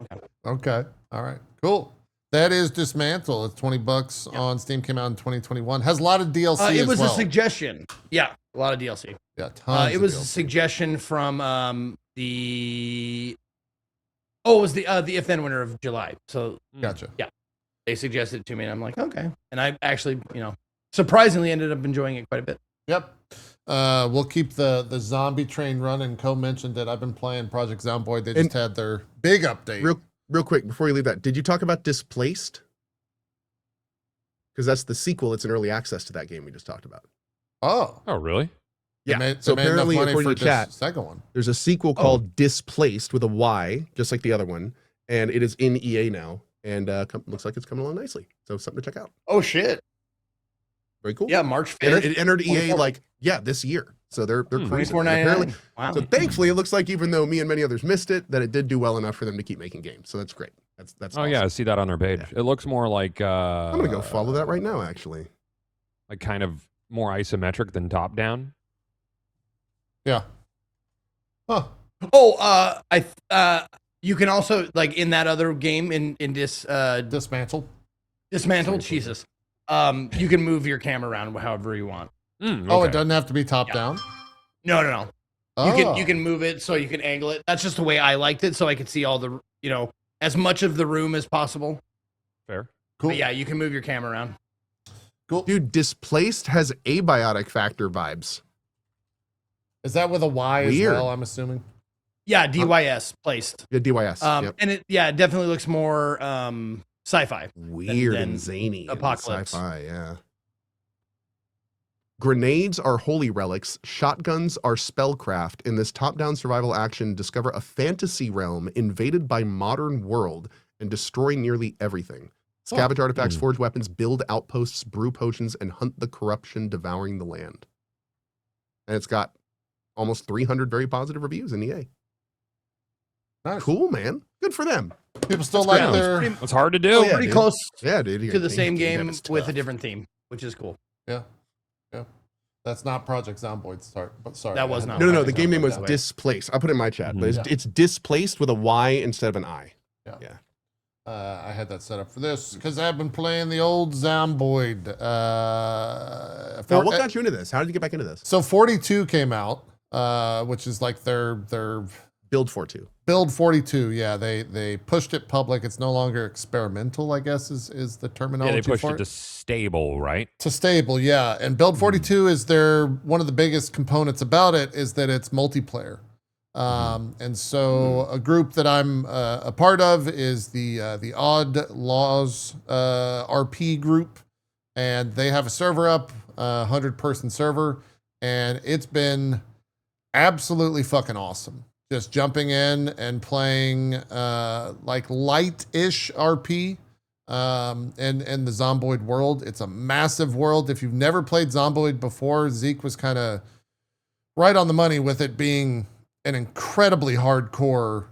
Okay. All right. Cool. That is Dysmantle. It's $20 on Steam. Came out in 2021. Has a lot of DLC. It was a suggestion. Yeah, a lot of DLC. Yeah, tons. It was DLC. a suggestion from the. Oh, it was the If Then winner of July. So gotcha. Yeah, they suggested it to me, and I'm like, okay. And I actually, surprisingly ended up enjoying it quite a bit. Yep. We'll keep the zombie train running. Cohh mentioned that I've been playing Project Zomboid. They just had their big update. Real quick, before you leave that, did you talk about Displaced? Because that's the sequel. It's an early access to that game we just talked about. Oh, really? Yeah. So apparently, according to chat, second one. There's a sequel called Displaced with a Y, just like the other one, and it is in EA now, and looks like it's coming along nicely. So something to check out. Oh shit! Very cool. Yeah, March 5th. It entered EA this year. So they're cruising. $24.99. Wow. So thankfully, it looks like even though me and many others missed it, that it did do well enough for them to keep making games. So that's great. That's Oh awesome. yeah, I see that on their page. Yeah. It looks more like I'm gonna go follow that right now. Actually, like kind of more isometric than top down. Yeah. Huh. Oh, you can also like in that other game in Dismantle. Jesus. You can move your camera around however you want. Okay. Oh, it doesn't have to be top down. No. Oh. You can move it so you can angle it. That's just the way I liked it, so I could see all the as much of the room as possible. Fair. Cool. But yeah, you can move your camera around. Cool. dude, Displaced has abiotic factor vibes. Is that with a Y Weird. as well? I'm assuming. Yeah, DYS placed. Yeah, DYS. Yep. And it definitely looks more sci-fi. Weird than and zany. and Apocalypse. Sci-fi, yeah. Grenades are holy relics. Shotguns are spellcraft. In this top-down survival action, discover a fantasy realm invaded by modern world and destroy nearly everything. Scavenge artifacts, forge weapons, build outposts, brew potions, and hunt the corruption devouring the land. And it's got almost 300 very positive reviews in EA. Nice. Cool, man. Good for them. People still like their. It's hard to do. yeah, Pretty dude. close Yeah, dude. to the same game that is with a tough. different theme, which is cool. Yeah. That's not Project Zomboid. Sorry. That was not. No. The Project game name Zomboid was that way. Displaced. I'll put it in my chat, but Yeah. it's Displaced with a Y instead of an I. Yeah. I had that set up for this because I've been playing the old Zomboid. Now, what got you into this? How did you get back into this? So 42 came out, which is like their Build 42. Build 42. Yeah, they pushed it public. It's no longer experimental, I guess is the terminology. Yeah, they pushed for it to stable, right? To stable, yeah. And Build 42 is one of the biggest components about it is that it's multiplayer. And so a group that I'm a part of is the Odd Laws RP group, and they have a server up, 100-person server, and it's been absolutely fucking awesome. Just jumping in and playing like light-ish RP in the Zomboid world. It's a massive world. If you've never played Zomboid before, Zeke was kind of right on the money with it being an incredibly hardcore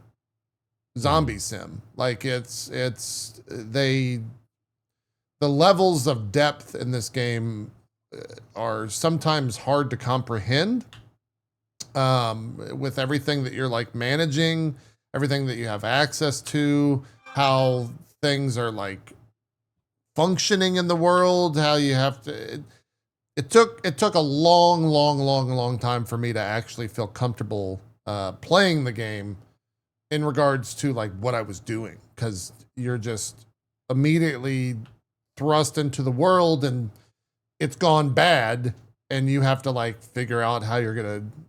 zombie sim. Like the levels of depth in this game are sometimes hard to comprehend, with everything that you're like managing, everything that you have access to, how things are like functioning in the world, how you have to, it took a long time for me to actually feel comfortable playing the game in regards to like what I was doing, because you're just immediately thrust into the world and it's gone bad and you have to like figure out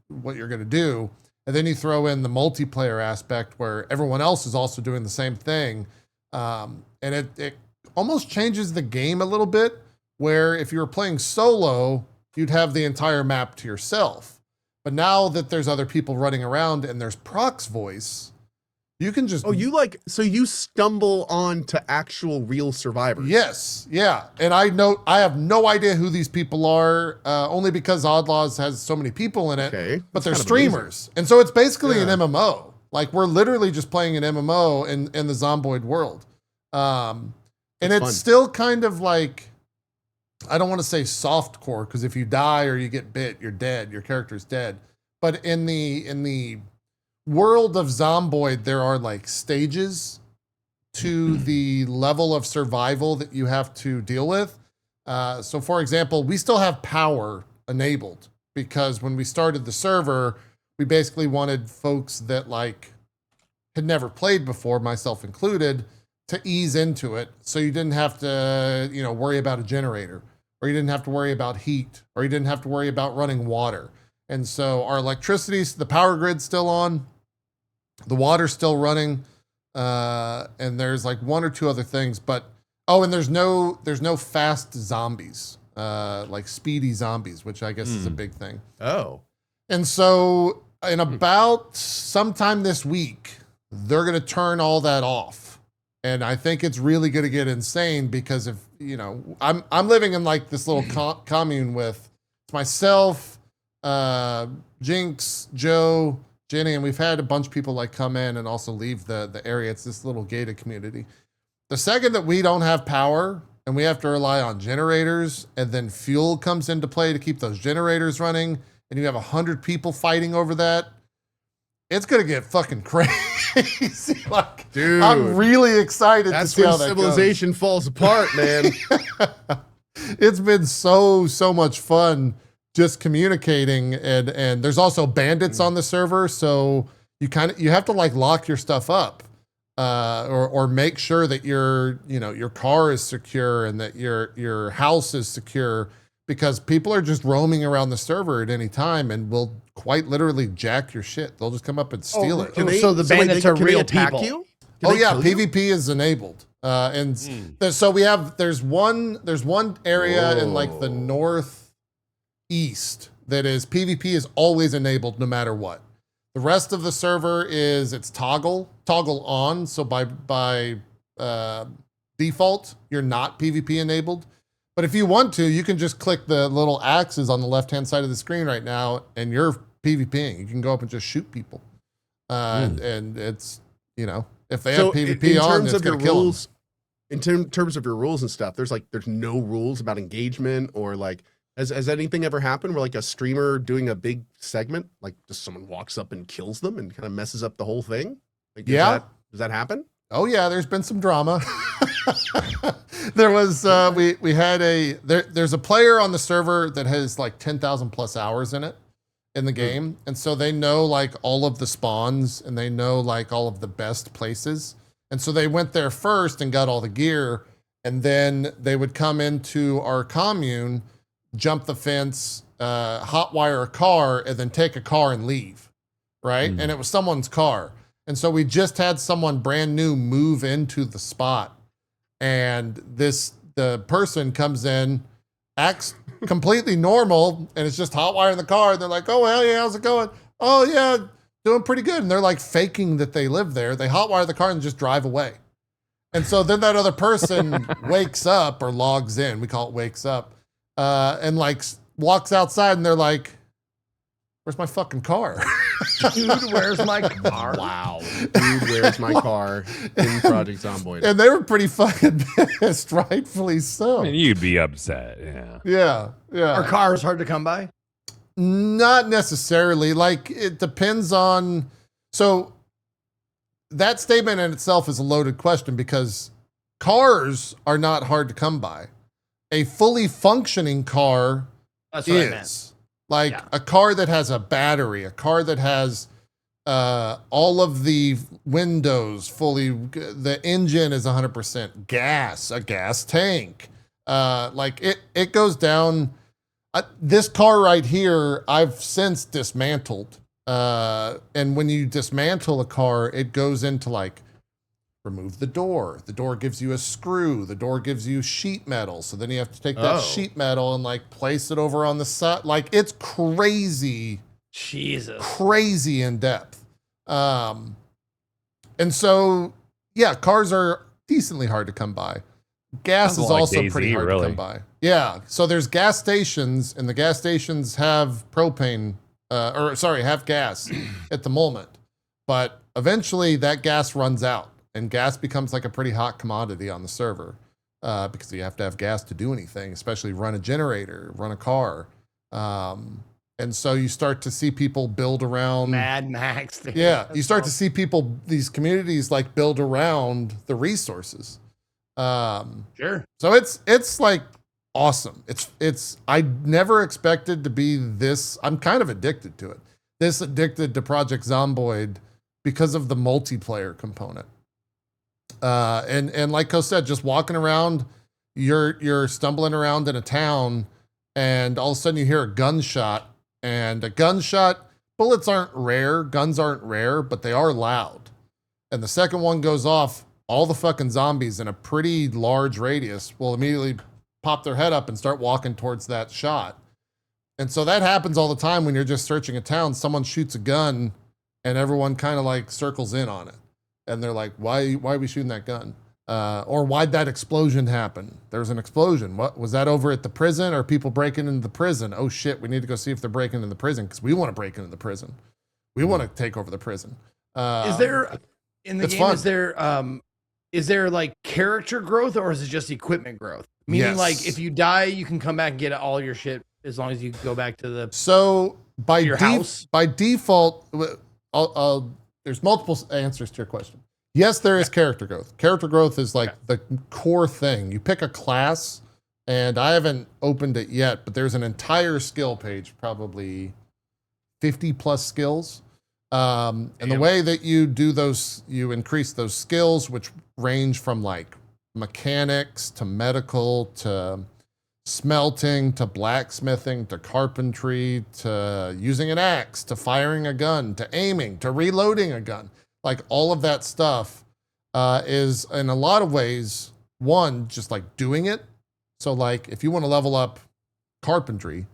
what you're gonna do. And then you throw in the multiplayer aspect where everyone else is also doing the same thing. And it almost changes the game a little bit, where if you were playing solo, you'd have the entire map to yourself. But now that there's other people running around and there's Proc's voice, you can just... Oh, so you stumble on to actual real survivors. Yes, yeah. And I have no idea who these people are, only because Oddlaws has so many people in it, Okay. but they're That's kind of streamers. And so it's basically an Yeah. MMO. Like we're literally just playing an MMO in the Zomboid world. And That's it's fun. still kind of like, I don't want to say softcore, because if you die or you get bit, you're dead. Your character's dead. But in the world of Zomboid, there are like stages to the level of survival that you have to deal with. So for example, we still have power enabled, because when we started the server, we basically wanted folks that like had never played before, myself included, to ease into it. So you didn't have to, worry about a generator, or you didn't have to worry about heat, or you didn't have to worry about running water. And so our electricity's, the power grid's still on, the water's still running, and there's like one or two other things, but and there's no fast zombies, like speedy zombies, which I guess is a big thing. Oh. And so in about sometime this week, they're gonna turn all that off. And I think it's really gonna get insane, because if I'm living in like this little commune with myself, Jinx, Joe, Jenny, and we've had a bunch of people like come in and also leave the area. It's this little gated community. The second that we don't have power and we have to rely on generators, and then fuel comes into play to keep those generators running, and you have 100 people fighting over that, it's gonna get fucking crazy. Like, Dude, I'm really excited to that's see when how that civilization falls apart, man. It's been so much fun just communicating, and there's also bandits on the server, so you have to like lock your stuff up, or make sure that your car is secure and that your house is secure, because people are just roaming around the server at any time and will quite literally jack your shit. They'll just come up and steal it. So the bandits are can they real attack people. you? Can Oh they yeah, kill you? PvP is enabled, and so there's one area in like the northeast that is PvP is always enabled no matter what. The rest of the server it's toggle on. So by default, you're not PvP enabled. But if you want to, you can just click the little axes on the left-hand side of the screen right now, and you're PvPing. You can go up and just shoot people. And it's, if they have PvP on, it's going to kill them. In terms of your rules and stuff, there's no rules about engagement, or like, has anything ever happened where like a streamer doing a big segment, like just someone walks up and kills them and kind of messes up the whole thing? Like, does that happen? Oh yeah, there's been some drama. There was we had there's a player on the server that has like 10,000 plus hours in it, in the game. And so they know like all of the spawns and they know like all of the best places. And so they went there first and got all the gear. And then they would come into our commune, jump the fence, hotwire a car, and then take a car and leave, right? And it was someone's car. And so we just had someone brand new move into the spot. And the person comes in, acts completely normal, and it's just hotwiring the car. And they're like, oh, hell yeah, how's it going? Oh, yeah, doing pretty good. And they're like faking that they live there. They hotwire the car and just drive away. And so then that other person wakes up or logs in. We call it wakes up. And like walks outside and they're like, where's my fucking car? Dude, where's my car? Wow. Dude, where's my car in Project Zomboid? And they were pretty fucking pissed, rightfully so. I mean, you'd be upset. Yeah. Yeah. Are cars hard to come by? Not necessarily. Like, it depends on. So that statement in itself is a loaded question because cars are not hard to come by. A fully functioning car That's what I meant. is. Like Yeah. a car that has a battery, a car that has all of the windows fully, the engine is 100% gas, a gas tank. Like it goes down. This car right here, I've since dismantled. And when you dismantle a car, it goes into like, remove the door. The door gives you a screw. The door gives you sheet metal. So then you have to take that sheet metal and like place it over on the side. Like it's crazy. Jesus. Crazy in depth. And so, yeah, cars are decently hard to come by. Gas Sounds is like also DayZ, pretty hard to really. come by. Yeah. So there's gas stations and the gas stations have propane, have gas at the moment. But eventually that gas runs out. And gas becomes like a pretty hot commodity on the server because you have to have gas to do anything, especially run a generator, run a car. And so you start to see people build around. Mad Max. Dude. Yeah, you That's start to see people, these communities like build around the resources. Sure. So it's like awesome. I never expected to be this. I'm kind of addicted to it. This addicted to Project Zomboid because of the multiplayer component. And like Cohh said, just walking around, you're stumbling around in a town, and all of a sudden you hear a gunshot. And a gunshot, bullets aren't rare, guns aren't rare, but they are loud. And the second one goes off, all the fucking zombies in a pretty large radius will immediately pop their head up and start walking towards that shot. And so that happens all the time when you're just searching a town. Someone shoots a gun and everyone kind of like circles in on it. And they're like, why are we shooting that gun? Or why'd that explosion happen? There's an explosion. What was that over at the prison or people breaking into the prison? Oh shit, we need to go see if they're breaking into the prison because we want to break into the prison. We want to take over the prison. Is there in the game? Fun. Is there like character growth or is it just equipment growth? Meaning, Yes. like if you die, you can come back and get all your shit as long as you go back to the. So by Your house? by default, there's multiple answers to your question. Yes, there is character growth. Character growth is like the core thing. You pick a class, and I haven't opened it yet, but there's an entire skill page, probably 50 plus skills. And the way that you do those, you increase those skills, which range from like mechanics to medical to smelting to blacksmithing to carpentry to using an axe to firing a gun to aiming to reloading a gun. Like all of that stuff is in a lot of ways, one, just like doing it. So like if you want to level up carpentry,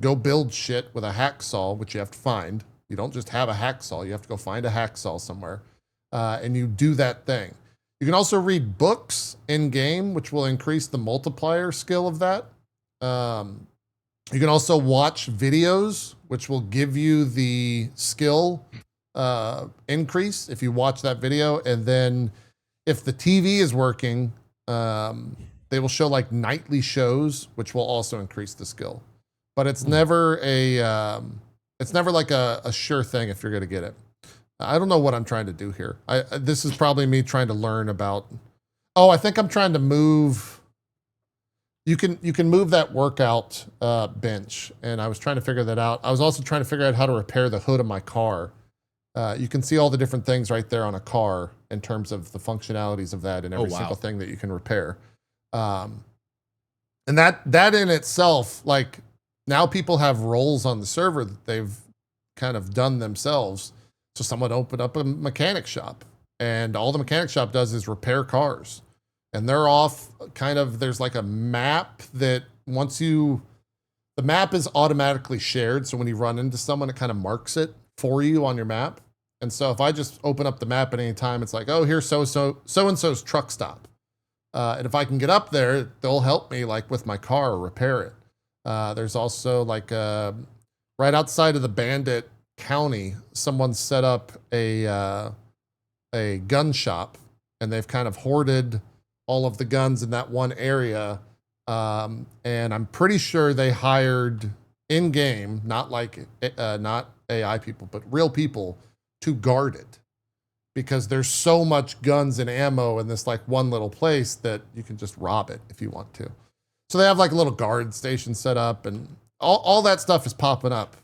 go build shit with a hacksaw, which you have to find. You don't just have a hacksaw. You have to go find a hacksaw somewhere and you do that thing. You can also read books in game, which will increase the multiplier skill of that. You can also watch videos, which will give you the skill increase if you watch that video. And then if the TV is working, they will show like nightly shows, which will also increase the skill. But it's never it's never like a sure thing if you're going to get it. I don't know what I'm trying to do here. This is probably me trying to learn about. Oh, I think I'm trying to move. you can move that workout bench, and I was trying to figure that out. I was also trying to figure out how to repair the hood of my car. You can see all the different things right there on a car in terms of the functionalities of that and every single thing that you can repair. And that in itself, like, now people have roles on the server that they've kind of done themselves. So someone opened up a mechanic shop, and all the mechanic shop does is repair cars. And they're off kind of, there's like a map that the map is automatically shared. So when you run into someone, it kind of marks it for you on your map. And so if I just open up the map at any time, it's like, oh, here's so-and-so's truck stop. And if I can get up there, they'll help me like with my car or repair it. There's also like right outside of the Bandit County, someone set up a gun shop, and they've kind of hoarded all of the guns in that one area. And I'm pretty sure they hired in-game, not AI people, but real people to guard it, because there's so much guns and ammo in this like one little place that you can just rob it if you want to. So they have like a little guard station set up, and all that stuff is popping up.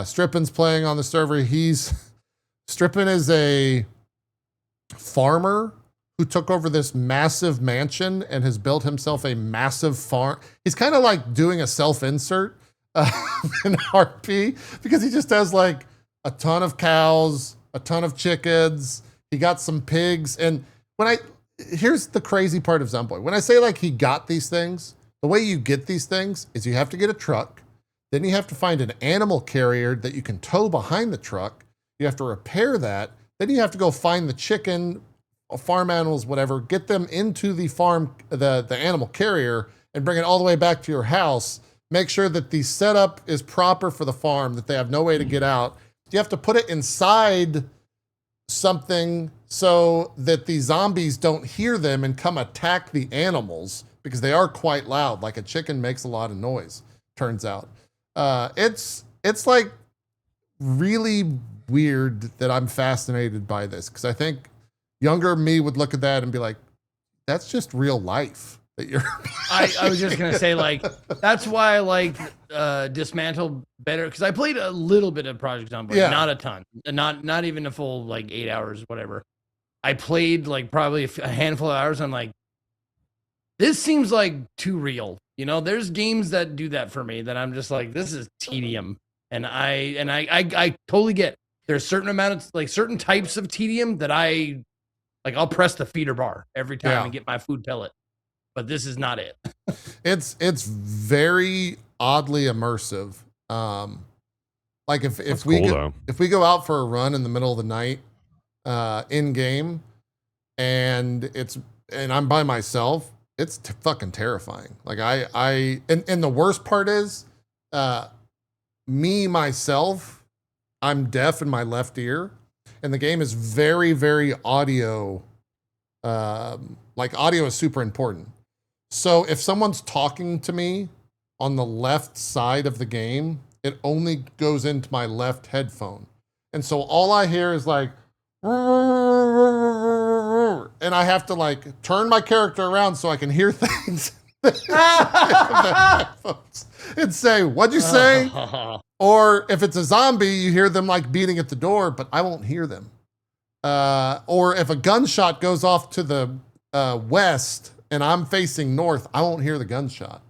Strippin's playing on the server. Strippin is a farmer who took over this massive mansion and has built himself a massive farm. He's kind of like doing a self-insert in RP, because he just has like a ton of cows, a ton of chickens. He got some pigs. And here's the crazy part of Zomboid. When I say like he got these things, the way you get these things is you have to get a truck. Then you have to find an animal carrier that you can tow behind the truck. You have to repair that. Then you have to go find the chicken, farm animals, whatever, get them into the farm, the animal carrier, and bring it all the way back to your house. Make sure that the setup is proper for the farm, that they have no way to get out. You have to put it inside something so that the zombies don't hear them and come attack the animals, because they are quite loud. Like a chicken makes a lot of noise, turns out. It's like really weird that I'm fascinated by this, because I think younger me would look at that and be like, that's just real life that you're I was just gonna say, like, that's why I like Dysmantle better, because I played a little bit of Project Zomboid, not a ton, not even a full like 8 hours, whatever. I played like probably a handful of hours. I'm like, this seems like too real. You know, there's games that do that for me that I'm just like, this is tedium, and I totally get. There's certain amounts, like certain types of tedium that I'll press the feeder bar every time and get my food pellet. But this is not it. It's very oddly immersive. Like if we go out for a run in the middle of the night, in game, and I'm by myself, it's fucking terrifying. Like and the worst part is, me myself, I'm deaf in my left ear, and the game is very, very audio. Like audio is super important. So if someone's talking to me on the left side of the game, it only goes into my left headphone. And so all I hear is like, and I have to like turn my character around so I can hear things and say, what'd you say? Or if it's a zombie, you hear them like beating at the door, but I won't hear them. Or if a gunshot goes off to the west and I'm facing north, I won't hear the gunshot.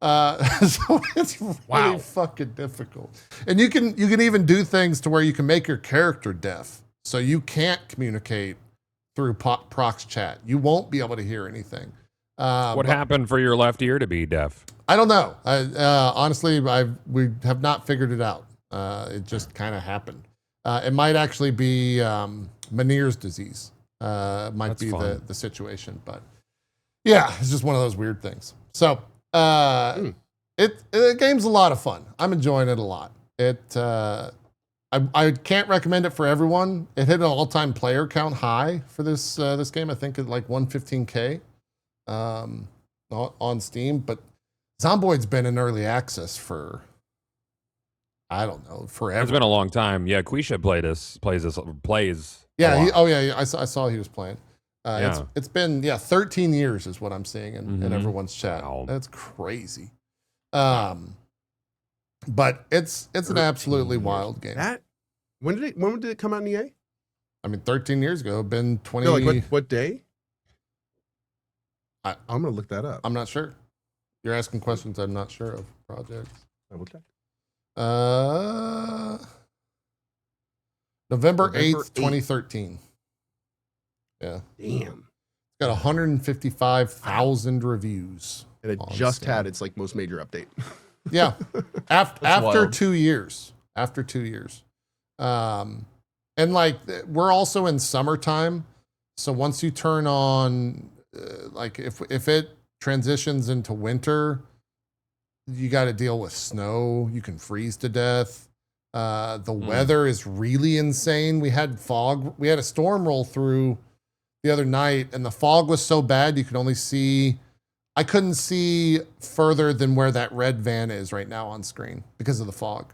So it's really fucking difficult. And you can even do things to where you can make your character deaf, so you can't communicate through prox chat. You won't be able to hear anything. What happened for your left ear to be deaf? I don't know. Honestly, we have not figured it out. It just kind of happened. It might actually be Meniere's disease. Might be the situation, but yeah, it's just one of those weird things. So the game's a lot of fun. I'm enjoying it a lot. I can't recommend it for everyone. It hit an all-time player count high for this game. I think at like 115K on Steam. But Zomboid's been in early access for, I don't know, forever. It's been a long time. Yeah, Quisha plays. Yeah. I saw he was playing. It's been 13 years is what I'm seeing in everyone's chat. Wow. That's crazy. But it's an absolutely wild game. When did it come out in EA? I mean, 13 years ago. Been 20. No, like what day? I'm gonna look that up. I'm not sure. You're asking questions I'm not sure of. Projects. Double check. November 8th, 2013. Yeah. Damn. It's got 155,000 reviews. And it just had its like most major update. Yeah. After wild. 2 years. After 2 years. And like we're also in summertime. So once you turn on like if it transitions into winter, you got to deal with snow. You can freeze to death. The weather is really insane. We had fog. We had a storm roll through the other night, and the fog was so bad you could only see. I couldn't see further than where that red van is right now on screen because of the fog.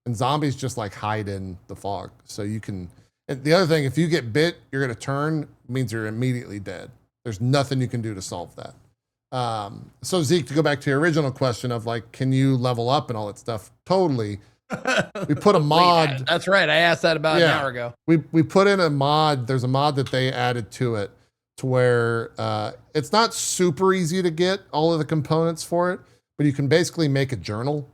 And zombies just like hide in the fog, so you can. And the other thing, if you get bit, you're gonna turn. Means you're immediately dead. There's nothing you can do to solve that. So Zeke, to go back to your original question of like, can you level up and all that stuff? Totally. We put a mod. That's right. I asked that about an hour ago. We put in a mod. There's a mod that they added to it to where it's not super easy to get all of the components for it, but you can basically make a journal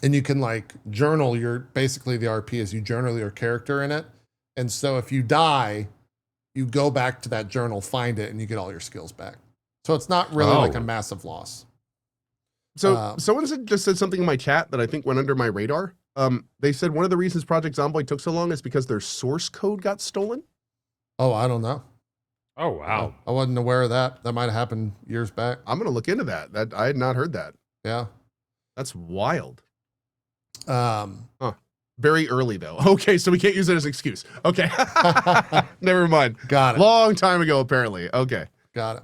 and you can like journal basically the RP is you journal your character in it. And so if you die, you go back to that journal, find it, and you get all your skills back. So it's not really like a massive loss. So someone just said something in my chat that I think went under my radar. They said one of the reasons Project Zomboid took so long is because their source code got stolen. Oh, I don't know. Oh, wow. I wasn't aware of that. That might have happened years back. I'm going to look into that. I had not heard that. Yeah. That's wild. Very early though. Okay, so we can't use it as an excuse. Okay. Never mind. Got it. Long time ago, apparently. Okay. Got it.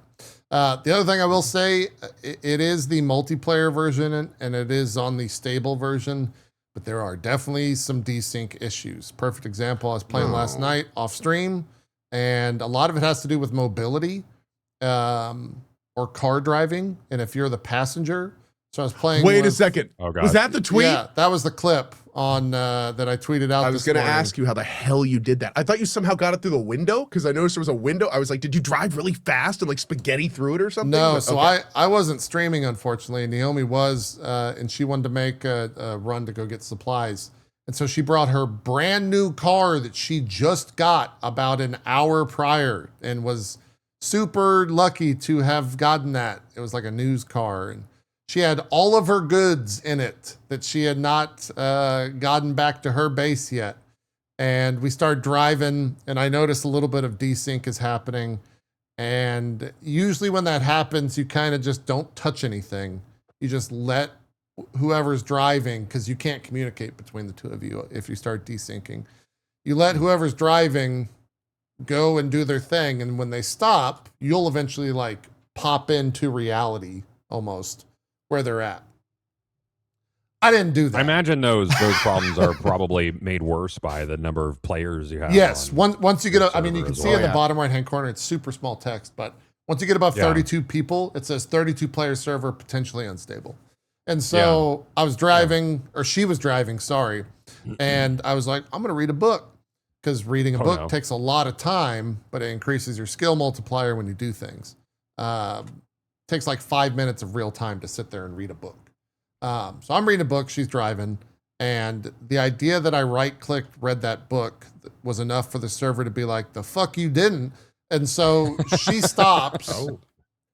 The other thing I will say, it is the multiplayer version and it is on the stable version, but there are definitely some desync issues. Perfect example, I was playing last night off stream, and a lot of it has to do with mobility or car driving. And if you're the passenger, so I was playing. Wait a second. Oh, God. Was that the tweet? Yeah, that was the clip on that I tweeted out. I was going to ask you how the hell you did that. I thought you somehow got it through the window because I noticed there was a window. I was like, did you drive really fast and like spaghetti through it or something? No, But, so okay. I wasn't streaming, unfortunately. Naomi was, and she wanted to make a run to go get supplies. And so she brought her brand new car that she just got about an hour prior and was super lucky to have gotten that. It was like a news car. And she had all of her goods in it that she had not gotten back to her base yet. And we started driving, and I noticed a little bit of desync is happening. And usually when that happens, you kind of just don't touch anything. You just let whoever's driving, because you can't communicate between the two of you if you start desyncing. You let whoever's driving go and do their thing, and when they stop, you'll eventually like pop into reality almost where they're at. I didn't do that. I imagine those problems are probably made worse by the number of players you have. Yes, once you get up, I mean, you server can as see well. in the bottom right hand corner, it's super small text, but once you get above 32 people, it says 32 player server potentially unstable. And so I was driving, or she was driving, sorry, and I was like, I'm going to read a book, because reading a book takes a lot of time, but it increases your skill multiplier when you do things. Takes like 5 minutes of real time to sit there and read a book. So I'm reading a book, she's driving, and the idea that I right-clicked, read that book was enough for the server to be like, the fuck you didn't. And so she stops,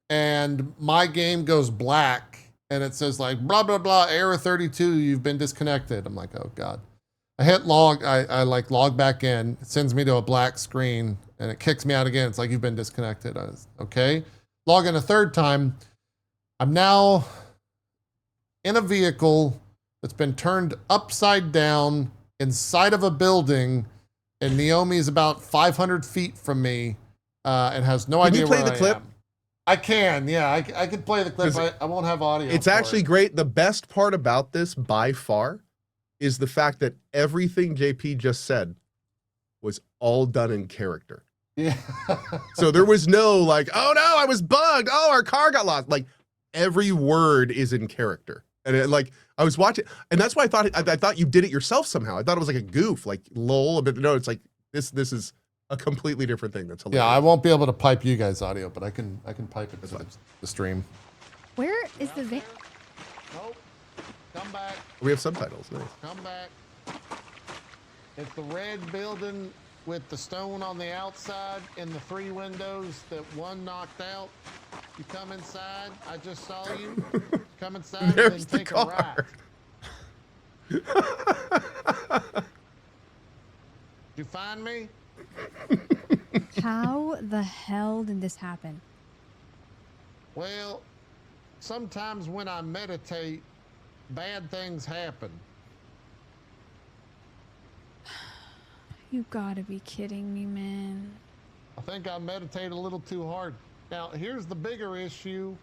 and my game goes black, and it says like, blah, blah, blah, error 32, you've been disconnected. I'm like, oh God. I hit log, I like log back in, it sends me to a black screen, and it kicks me out again. It's like, you've been disconnected. I was, okay. Log in a third time. I'm now in a vehicle that's been turned upside down inside of a building, and Naomi is about 500 feet from me and has no idea where I am. Can you play the clip? I can, yeah. I could play the clip. I won't have audio. It's actually great. The best part about this by far is the fact that everything JP just said was all done in character. Yeah. So there was no like, oh no, I was bugged. Oh, our car got lost. Like every word is in character. And like I was watching, and that's why I thought you did it yourself somehow. I thought it was like a goof, like lol, but no, it's like this is a completely different thing. That's hilarious. Yeah, I won't be able to pipe you guys audio, but I can pipe it to the stream. Where is the van? Nope. Come back. We have subtitles. Nice. Come back. It's the red building with the stone on the outside and the 3 windows that one knocked out. You come inside. I just saw you. Come inside and There's then the take a car. right. Did you find me? How the hell did this happen? Well, sometimes when I meditate, bad things happen. You gotta be kidding me, man. I think I meditate a little too hard. Now, here's the bigger issue,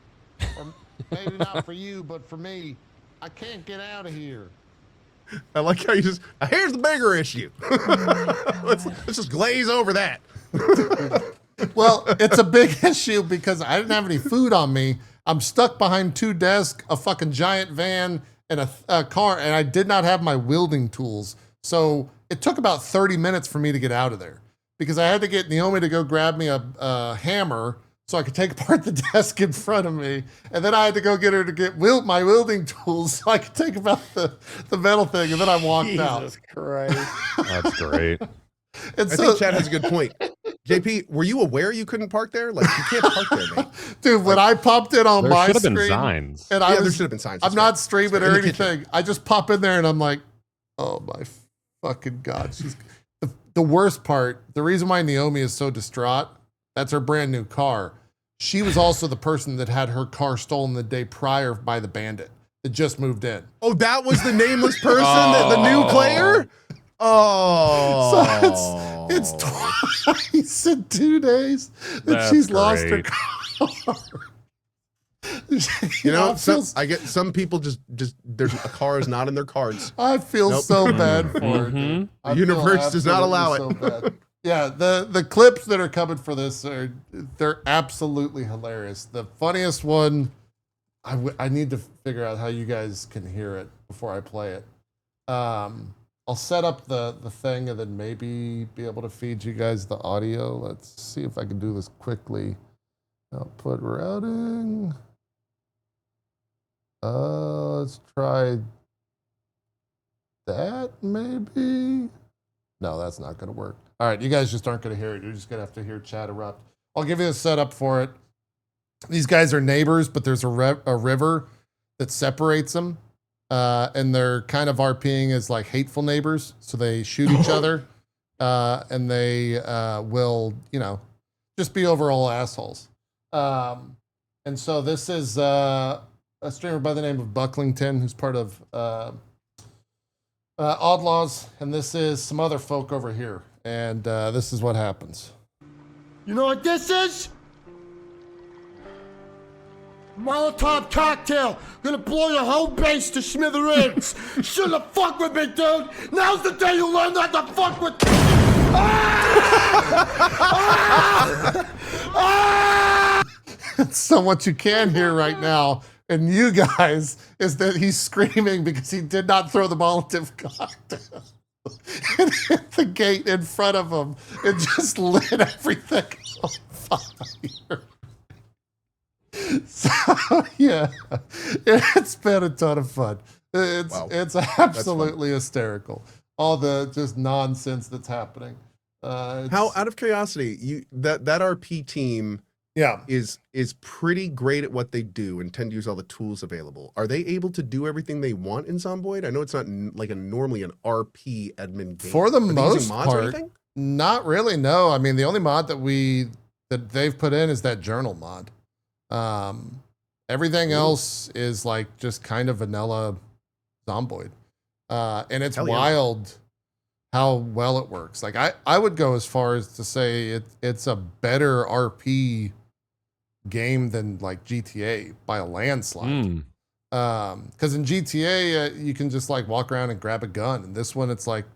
or maybe not for you, but for me. I can't get out of here. I like how you just, here's the bigger issue. let's just glaze over that. Well, it's a big issue because I didn't have any food on me. I'm stuck behind 2 desks, a fucking giant van, and a car, and I did not have my wielding tools. So it took about 30 minutes for me to get out of there because I had to get Naomi to go grab me a hammer so I could take apart the desk in front of me. And then I had to go get her to get my wielding tools so I could take apart the metal thing. And then I walked out. Jesus Christ. That's great. And I think Chad has a good point. JP, were you aware you couldn't park there? Like, you can't park there, man. Dude, when I popped in on There my should have screen, been signs. and Yeah, there should have been signs. I'm not streaming or In the kitchen. anything. I just pop in there and I'm like, oh my fucking God. She's the worst part. The reason why Naomi is so distraught, that's her brand new car. She was also the person that had her car stolen the day prior by the bandit that just moved in. Oh, that was the nameless person, the new player? Oh. So it's twice in 2 days that That's she's lost her great. car. You know, I feel, I get some people just there's a car is not in their cards. I feel Nope. so bad for it. Mhm. dude. I The feel universe does not allow absolutely so bad. Yeah, the clips that are coming for this they're absolutely hilarious. The funniest one, I need to figure out how you guys can hear it before I play it. I'll set up the thing and then maybe be able to feed you guys the audio. Let's see if I can do this quickly. Output routing. Let's try that maybe. No, that's not going to work. All right, you guys just aren't going to hear it. You're just going to have to hear chat erupt. I'll give you a setup for it. These guys are neighbors, but there's a river that separates them. And they're kind of RPing as like hateful neighbors. So they shoot each other. And they will, just be overall assholes. And so this is a streamer by the name of Bucklington, who's part of Outlaws. And this is some other folk over here. And this is what happens. You know what this is? Molotov cocktail. Gonna blow your whole base to smithereens. Shouldn't have fucked with me, dude. Now's the day you learn not to fuck with me. So what you can hear right now, and you guys, is that he's screaming because he did not throw the Molotov cocktail. It hit the gate in front of him. It just lit everything on fire. So yeah, it's been a ton of fun. It's absolutely hysterical. All the just nonsense that's happening. How, out of curiosity, that RP team is pretty great at what they do and tend to use all the tools available. Are they able to do everything they want in Zomboid? I know it's not like normally an RP admin game. For the Are they most using mods or part, anything? not really. No, I mean the only mod that they've put in is that journal mod. Everything else is like just kind of vanilla Zomboid. And it's wild how well it works. Like I would go as far as to say it's a better RP game than like GTA by a landslide. Because in GTA you can just like walk around and grab a gun, and this one it's like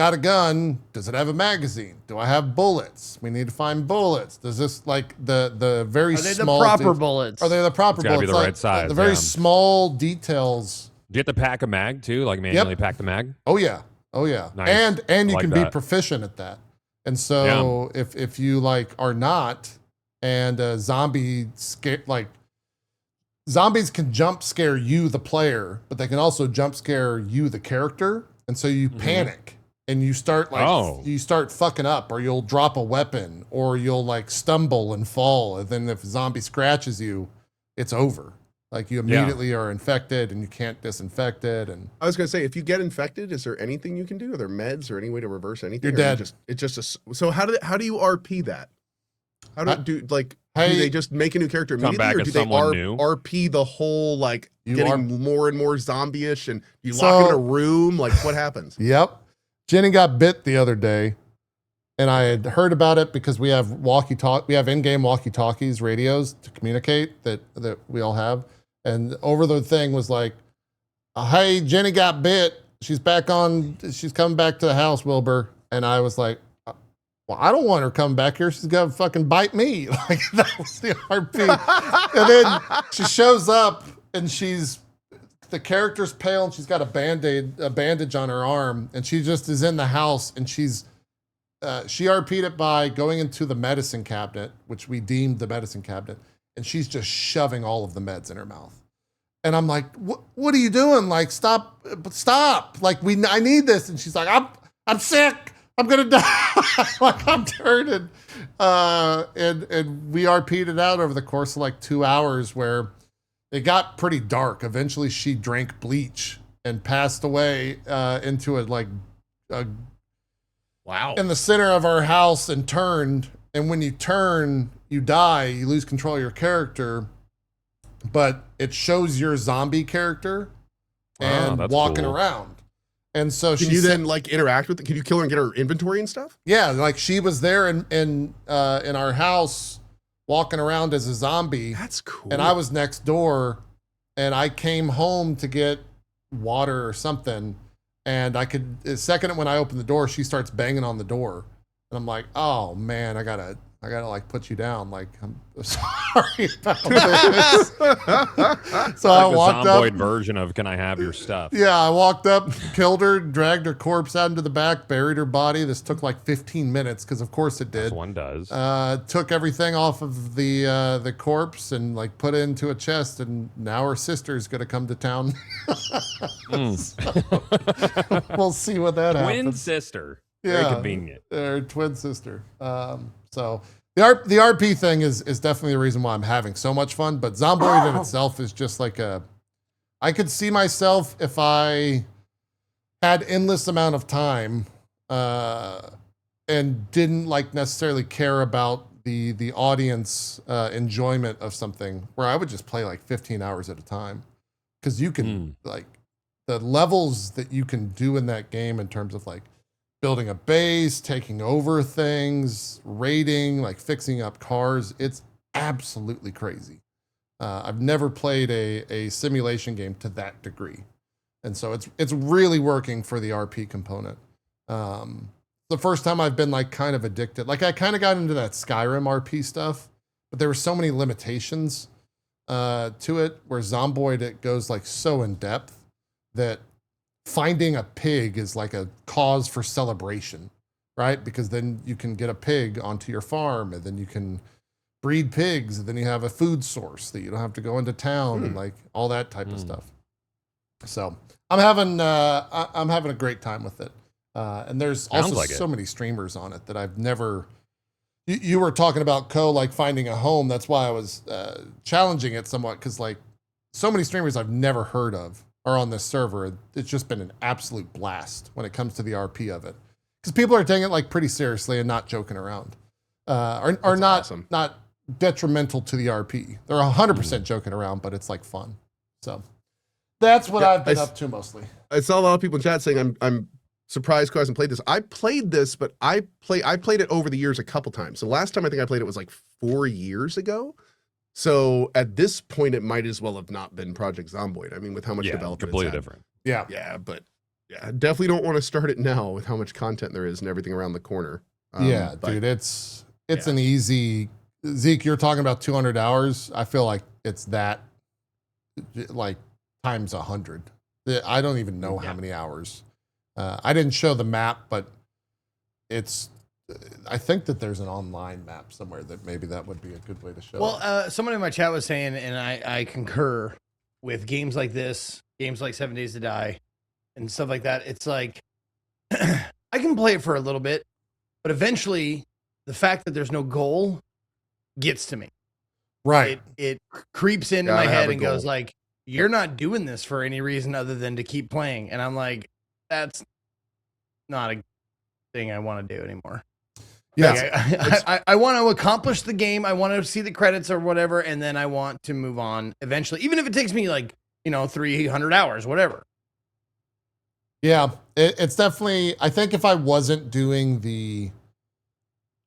got a gun. Does it have a magazine? Do I have bullets? We need to find bullets. Does this like the very Are they the small proper bullets? Are they the proper It's gotta be bullets? the Like, right size, The very yeah. small details. Do you have to pack a mag too? Like manually pack the mag? Oh yeah. Oh yeah. Nice. And you I like can be that. proficient at that. And so if you like are not, and zombies can jump scare you, the player, but they can also jump scare you, the character. And so you panic and you start you start fucking up, or you'll drop a weapon, or you'll like stumble and fall. And then if a zombie scratches you, it's over. Like you immediately are infected and you can't disinfect it. And I was gonna say, if you get infected, is there anything you can do? Are there meds or any way to reverse anything? You're Or dead. It's just a. So how do you RP that? How do do Hey, they just make a new character come immediately, back or as do they someone new? RP the whole like You getting more and more zombie-ish, and you lock them in a room? Like what happens? Yep. Jenny got bit the other day, and I had heard about it because we have in-game walkie-talkies, radios to communicate that we all have. And over the thing was like, hey, Jenny got bit. She's coming back to the house, Wilbur. And I was like, well, I don't want her coming back here. She's gonna fucking bite me. Like that was the RP. And then she shows up and the character's pale and she's got a bandage on her arm, and she just is in the house, and she RP'd it by going into the medicine cabinet, which we deemed the medicine cabinet, and she's just shoving all of the meds in her mouth. And I'm like, what are you doing? Like, stop. Like, I need this. And she's like, I'm sick. I'm going to die. Like, I'm turning. And we RP'd it out over the course of like 2 hours, where it got pretty dark. Eventually she drank bleach and passed away into Wow. in the center of our house, and turned. And when you turn, you die, you lose control of your character, but it shows your zombie character and that's walking cool. around. And so Can you then like interact with it? Can you kill her and get her inventory and stuff? yeah, like she was there in our house walking around as a zombie. That's cool. And I was next door, and I came home to get water or something. And the second when I opened the door, she starts banging on the door. And I'm like, oh man, I gotta like put you down. Like, I'm sorry about this. So I Like walked the Zomboid up. version of "Can I have your stuff?" Yeah, I walked up, killed her, dragged her corpse out into the back, buried her body. This took like 15 minutes, because of course it did. As one does. Took everything off of the corpse and like put it into a chest, and now her sister's gonna come to town. So, we'll see what that Twin happens. sister. Very convenient. Her twin sister. So the RP thing is definitely the reason why I'm having so much fun. But Zomboid in itself is just like I could see myself, if I had endless amount of time and didn't like necessarily care about the audience enjoyment of something, where I would just play like 15 hours at a time, because you can like the levels that you can do in that game in terms of like building a base, taking over things, raiding, like fixing up cars. It's absolutely crazy. I've never played a simulation game to that degree. And so it's really working for the RP component. The first time I've been like kind of addicted. Like I kind of got into that Skyrim RP stuff, but there were so many limitations to it, where Zomboid, it goes like so in depth that finding a pig is like a cause for celebration, right? Because then you can get a pig onto your farm, and then you can breed pigs, and then you have a food source that you don't have to go into town and like all that type of stuff. So I'm having a great time with it. And there's also like so many streamers on it that I've never. You were talking about Cohh, like finding a home. That's why I was challenging it somewhat, because like so many streamers I've never heard of are on this server. It's just been an absolute blast when it comes to the RP of it, because people are taking it like pretty seriously and not joking around, are not awesome. Not detrimental to the RP. They're 100% joking around, but it's like fun. So that's what I've been up to mostly. I saw a lot of people in chat saying I'm surprised Cohh hasn't played this. I played this, but I played it over the years a couple times. So last time I think I played it was like 4 years ago. So at this point, it might as well have not been Project Zomboid. I mean, with how much development completely it's had. different. Yeah. Yeah, but Yeah, definitely don't want to start it now with how much content there is and everything around the corner. Yeah, but dude, it's an easy. Zeke, you're talking about 200 hours. I feel like it's that, like, times 100. I don't even know how many hours. I didn't show the map, but I think that there's an online map somewhere that maybe that would be a good way to show. Well, someone in my chat was saying, and I concur with games like this, games like 7 Days to Die, and stuff like that. It's like I can play it for a little bit, but eventually, the fact that there's no goal gets to me. Right. It creeps into Gotta my have head a and goes goal. like, "You're not doing this for any reason other than to keep playing." And I'm like, that's not a thing I want to do anymore. Yeah. Like, I want to accomplish the game. I want to see the credits or whatever, and then I want to move on eventually, even if it takes me like 300 hours, whatever. Yeah, it's definitely. I think if I wasn't doing the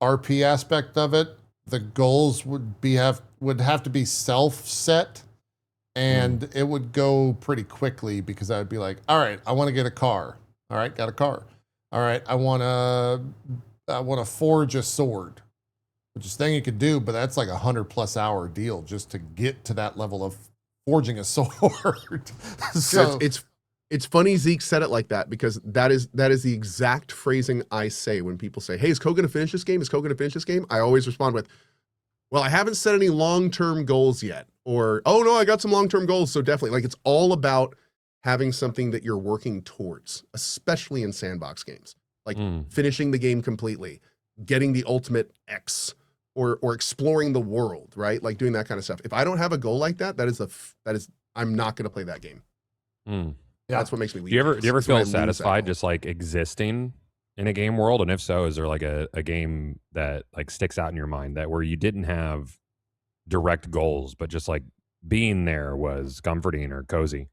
RP aspect of it, the goals would have to be self set, and it would go pretty quickly because I would be like, all right, I want to get a car. All right, got a car. All right, I want to forge a sword, which is a thing you could do, but that's like 100+ hour deal just to get to that level of forging a sword. So it's funny Zeke said it like that, because that is the exact phrasing I say when people say, "Hey, is Cohh gonna finish this game? Is Cohh gonna finish this game?" I always respond with, "Well, I haven't set any long-term goals yet," or, "Oh no, I got some long-term goals." So definitely, like, it's all about having something that you're working towards, especially in sandbox games, like finishing the game completely, getting the ultimate X, or exploring the world, right? Like doing that kind of stuff. If I don't have a goal like that, I'm not going to play that game. Yeah. That's what makes me leave. Do you ever That's when I feel lose that satisfied goal. just like existing in a game world? And if so, is there like a game that like sticks out in your mind that where you didn't have direct goals, but just like being there was comforting or cozy?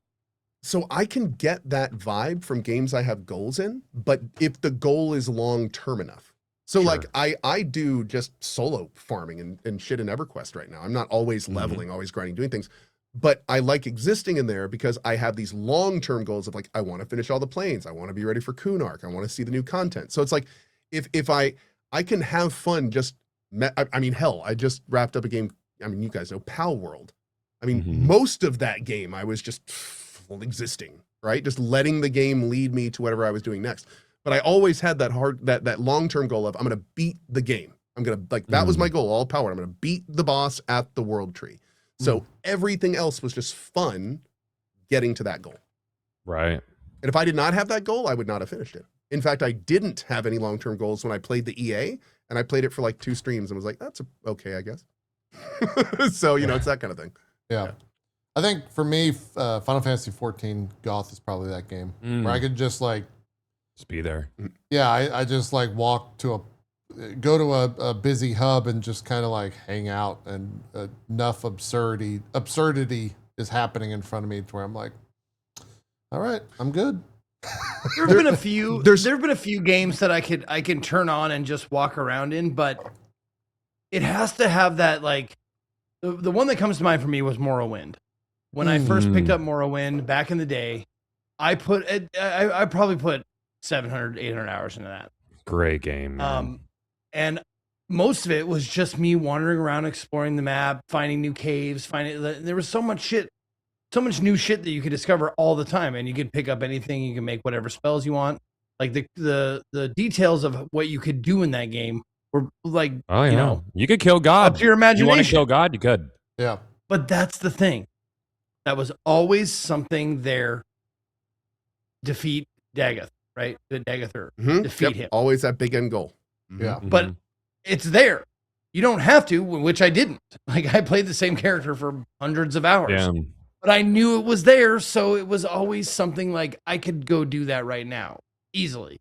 So I can get that vibe from games I have goals in, but if the goal is long-term enough. So like I do just solo farming and shit in EverQuest right now. I'm not always leveling, always grinding, doing things, but I like existing in there because I have these long-term goals of like, I want to finish all the planes. I want to be ready for Kunark. I want to see the new content. So it's like, if I can have fun, I mean, hell, I just wrapped up a game. I mean, you guys know Pal World. I mean, most of that game, I was just existing, right? Just letting the game lead me to whatever I was doing next. But I always had that long-term goal of, I'm going to beat the game. I'm going to, that was my goal, all power. I'm going to beat the boss at the world tree. So everything else was just fun getting to that goal. Right. And if I did not have that goal, I would not have finished it. In fact, I didn't have any long-term goals when I played the EA, and I played it for like 2 streams and was like, that's okay, I guess. So, it's that kind of thing. Yeah. I think for me, Final Fantasy 14 Goth is probably that game where I could just like be there. Yeah, I just like go to a busy hub and just kind of like hang out, and enough absurdity is happening in front of me to where I'm like, all right, I'm good. There have been a few. There have been a few games that I can turn on and just walk around in, but it has to have that like the one that comes to mind for me was Morrowind. When I first picked up Morrowind back in the day, I probably put 700, 800 hours into that. Great game. Man. And most of it was just me wandering around, exploring the map, finding new caves, there was so much new shit that you could discover all the time, and you could pick up anything, you can make whatever spells you want. Like the details of what you could do in that game were like, you could kill God. Up to your imagination. You want to kill God, you could. Yeah. But that's the thing. That was always something there. Defeat Dagoth, right? Dagoth, defeat him. Always that big end goal. Yeah. But it's there. You don't have to, which I didn't. Like, I played the same character for hundreds of hours. Yeah. But I knew it was there, so it was always something like, I could go do that right now, easily.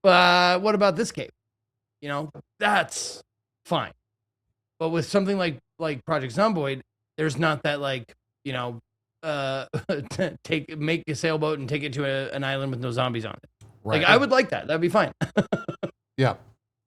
But what about this game? That's fine. But with something like Project Zomboid, there's not that like, make a sailboat and take it to an island with no zombies on it. Right. Like, I would like that. That'd be fine. Yeah.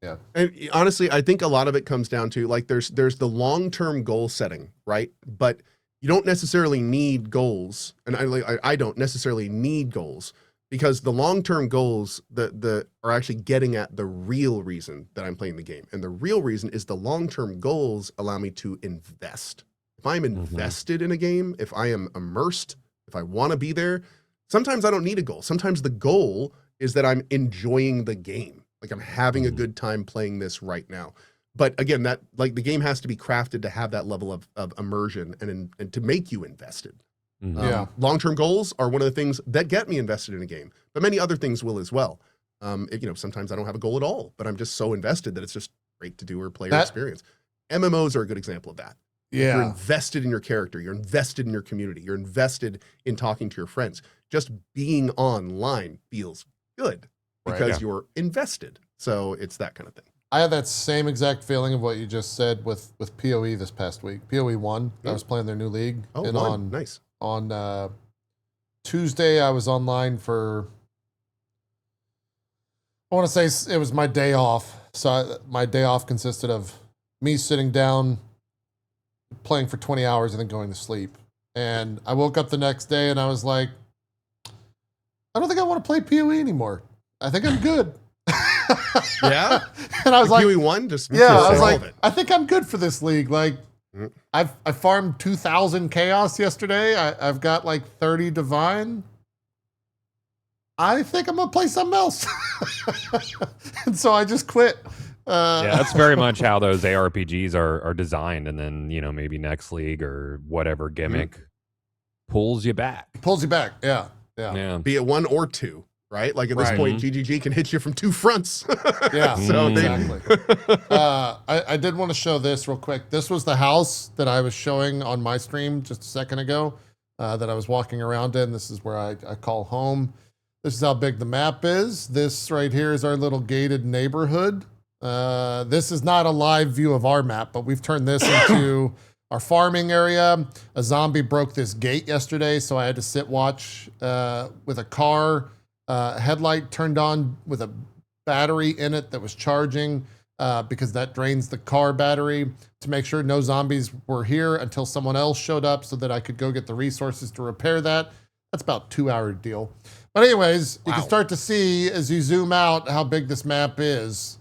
Yeah. And honestly, I think a lot of it comes down to like, there's the long-term goal setting, right? But you don't necessarily need goals. And I don't necessarily need goals because the long-term goals are actually getting at the real reason that I'm playing the game. And the real reason is the long-term goals allow me to invest. If I'm invested in a game, if I am immersed, if I want to be there, sometimes I don't need a goal. Sometimes the goal is that I'm enjoying the game. Like I'm having a good time playing this right now. But again, that like the game has to be crafted to have that level of immersion and to make you invested. Yeah. Long-term goals are one of the things that get me invested in a game, but many other things will as well. Sometimes I don't have a goal at all, but I'm just so invested that it's just great to do or play or experience. MMOs are a good example of that. Yeah. You're invested in your character. You're invested in your community. You're invested in talking to your friends. Just being online feels good because you're invested. So it's that kind of thing. I had that same exact feeling of what you just said with PoE this past week. PoE 1, I was playing their new league. Oh, and nice. On Tuesday, I was online for, I want to say it was my day off. So my day off consisted of me sitting down, playing for 20 hours and then going to sleep. And I woke up the next day and I was like, I don't think I want to play PoE anymore. I think I'm good. Yeah. And I was like, PoE 1 just I was like, I think I'm good for this league. Like, Mm. I farmed 2,000 chaos yesterday. I've got like 30 divine. I think I'm gonna play something else. And so I just quit. Yeah, that's very much how those ARPGs are designed, and then maybe next league or whatever gimmick pulls you back. Pulls you back. Yeah. Be it 1 or 2. Right? Like at this point, GGG can hit you from 2 fronts. Yeah, so exactly. I did want to show this real quick. This was the house that I was showing on my stream just a second ago that I was walking around in. This is where I call home. This is how big the map is. This right here is our little gated neighborhood. This is not a live view of our map, but we've turned this into our farming area. A zombie broke this gate yesterday, so I had to sit watch with a car. Headlight turned on with a battery in it that was charging because that drains the car battery to make sure no zombies were here until someone else showed up so that I could go get the resources to repair that. That's about a 2-hour deal. But anyways, you can start to see as you zoom out how big this map is.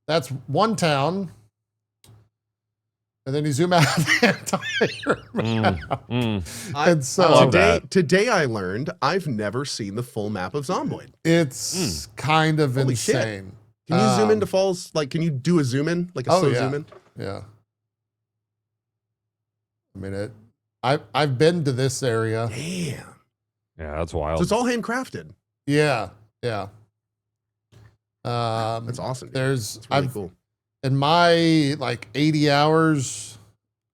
That's one town. And then you zoom out the entire map. And so today I learned I've never seen the full map of Zomboid. It's kind of Holy insane. Shit. Can you zoom into Falls? Like, can you do a zoom in? Like a zoom in? Yeah. I mean, I've been to this area. Damn. Yeah, that's wild. So it's all handcrafted. Yeah. That's awesome. It's really cool. In my 80 hours,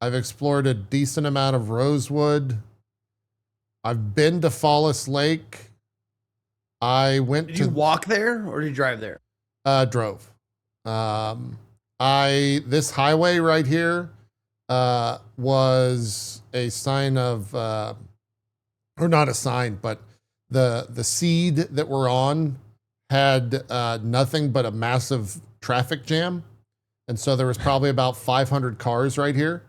I've explored a decent amount of Rosewood. I've been to Fallis Lake. Did you walk there or did you drive there? Drove. This highway right here was a sign of, or not a sign, but the seed that we're on had nothing but a massive traffic jam. And so there was probably about 500 cars right here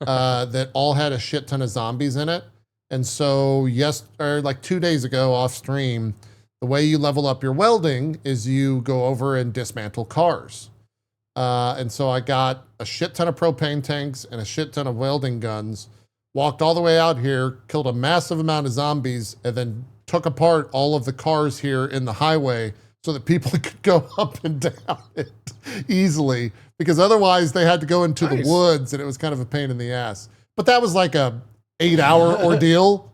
that all had a shit ton of zombies in it. And so 2 days ago off stream, the way you level up your welding is you go over and dismantle cars. And so I got a shit ton of propane tanks and a shit ton of welding guns, walked all the way out here, killed a massive amount of zombies, and then took apart all of the cars here in the highway so that people could go up and down it easily, because otherwise they had to go into the woods and it was kind of a pain in the ass. But that was like a 8-hour ordeal.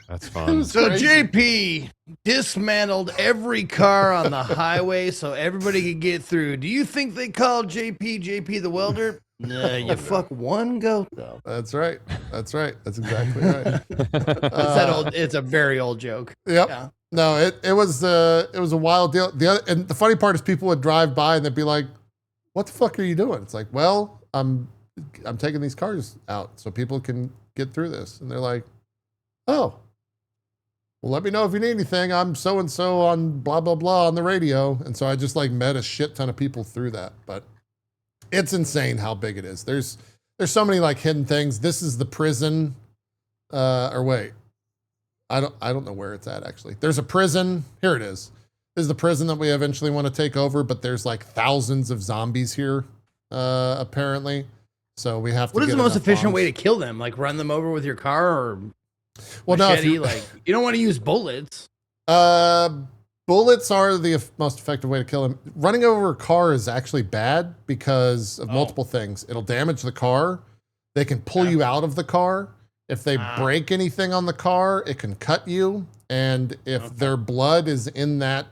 That's fun. So JP dismantled every car on the highway so everybody could get through. Do you think they called JP the welder? Nah, you fuck one goat though. That's right. That's exactly right. It's a very old joke. Yep. Yeah. No, it was a wild deal. And the funny part is people would drive by and they'd be like, "What the fuck are you doing?" It's like, "Well, I'm taking these cars out so people can get through this." And they're like, "Oh, well, let me know if you need anything. I'm so and so on blah blah blah on the radio." And so I just met a shit ton of people through that. But it's insane how big it is. There's so many hidden things. This is the prison. Or wait. I don't know where it's at actually. There's a prison. Here it is. This is the prison that we eventually want to take over, but there's like thousands of zombies here, apparently. So we have to. What is get the most enough efficient bombs. way to kill them? Like run them over with your car or Well, no, if machete? you, Like you don't want to use bullets. bullets are the most effective way to kill them. Running over a car is actually bad because of multiple things. It'll damage the car. They can pull you out of the car. If they break anything on the car, it can cut you. And if their blood is in that,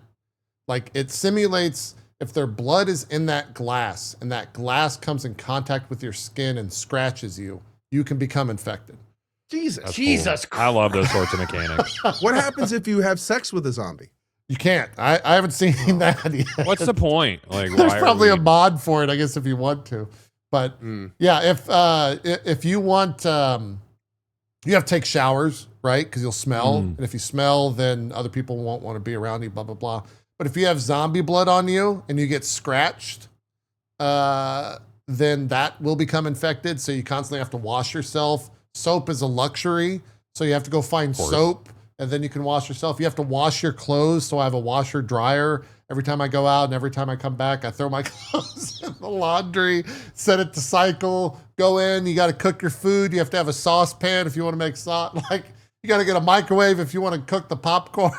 like it simulates, if their blood is in that glass and that glass comes in contact with your skin and scratches you, you can become infected. Jesus. That's Jesus cool. I love those sorts of mechanics. What happens if you have sex with a zombie? You can't. I haven't seen that yet. What's the point? Like, There's why probably are a we... mod for it, I guess, if you want to. But yeah, if you want, you have to take showers, right? Because you'll smell. And if you smell, then other people won't want to be around you, blah, blah, blah. But if you have zombie blood on you and you get scratched, then that will become infected. So you constantly have to wash yourself. Soap is a luxury. So you have to go find soap and then you can wash yourself. You have to wash your clothes. So I have a washer dryer. Every time I go out and every time I come back, I throw my clothes in the laundry, set it to cycle, go in. You got to cook your food. You have to have a saucepan if you want to make sauce. Like, you got to get a microwave if you want to cook the popcorn.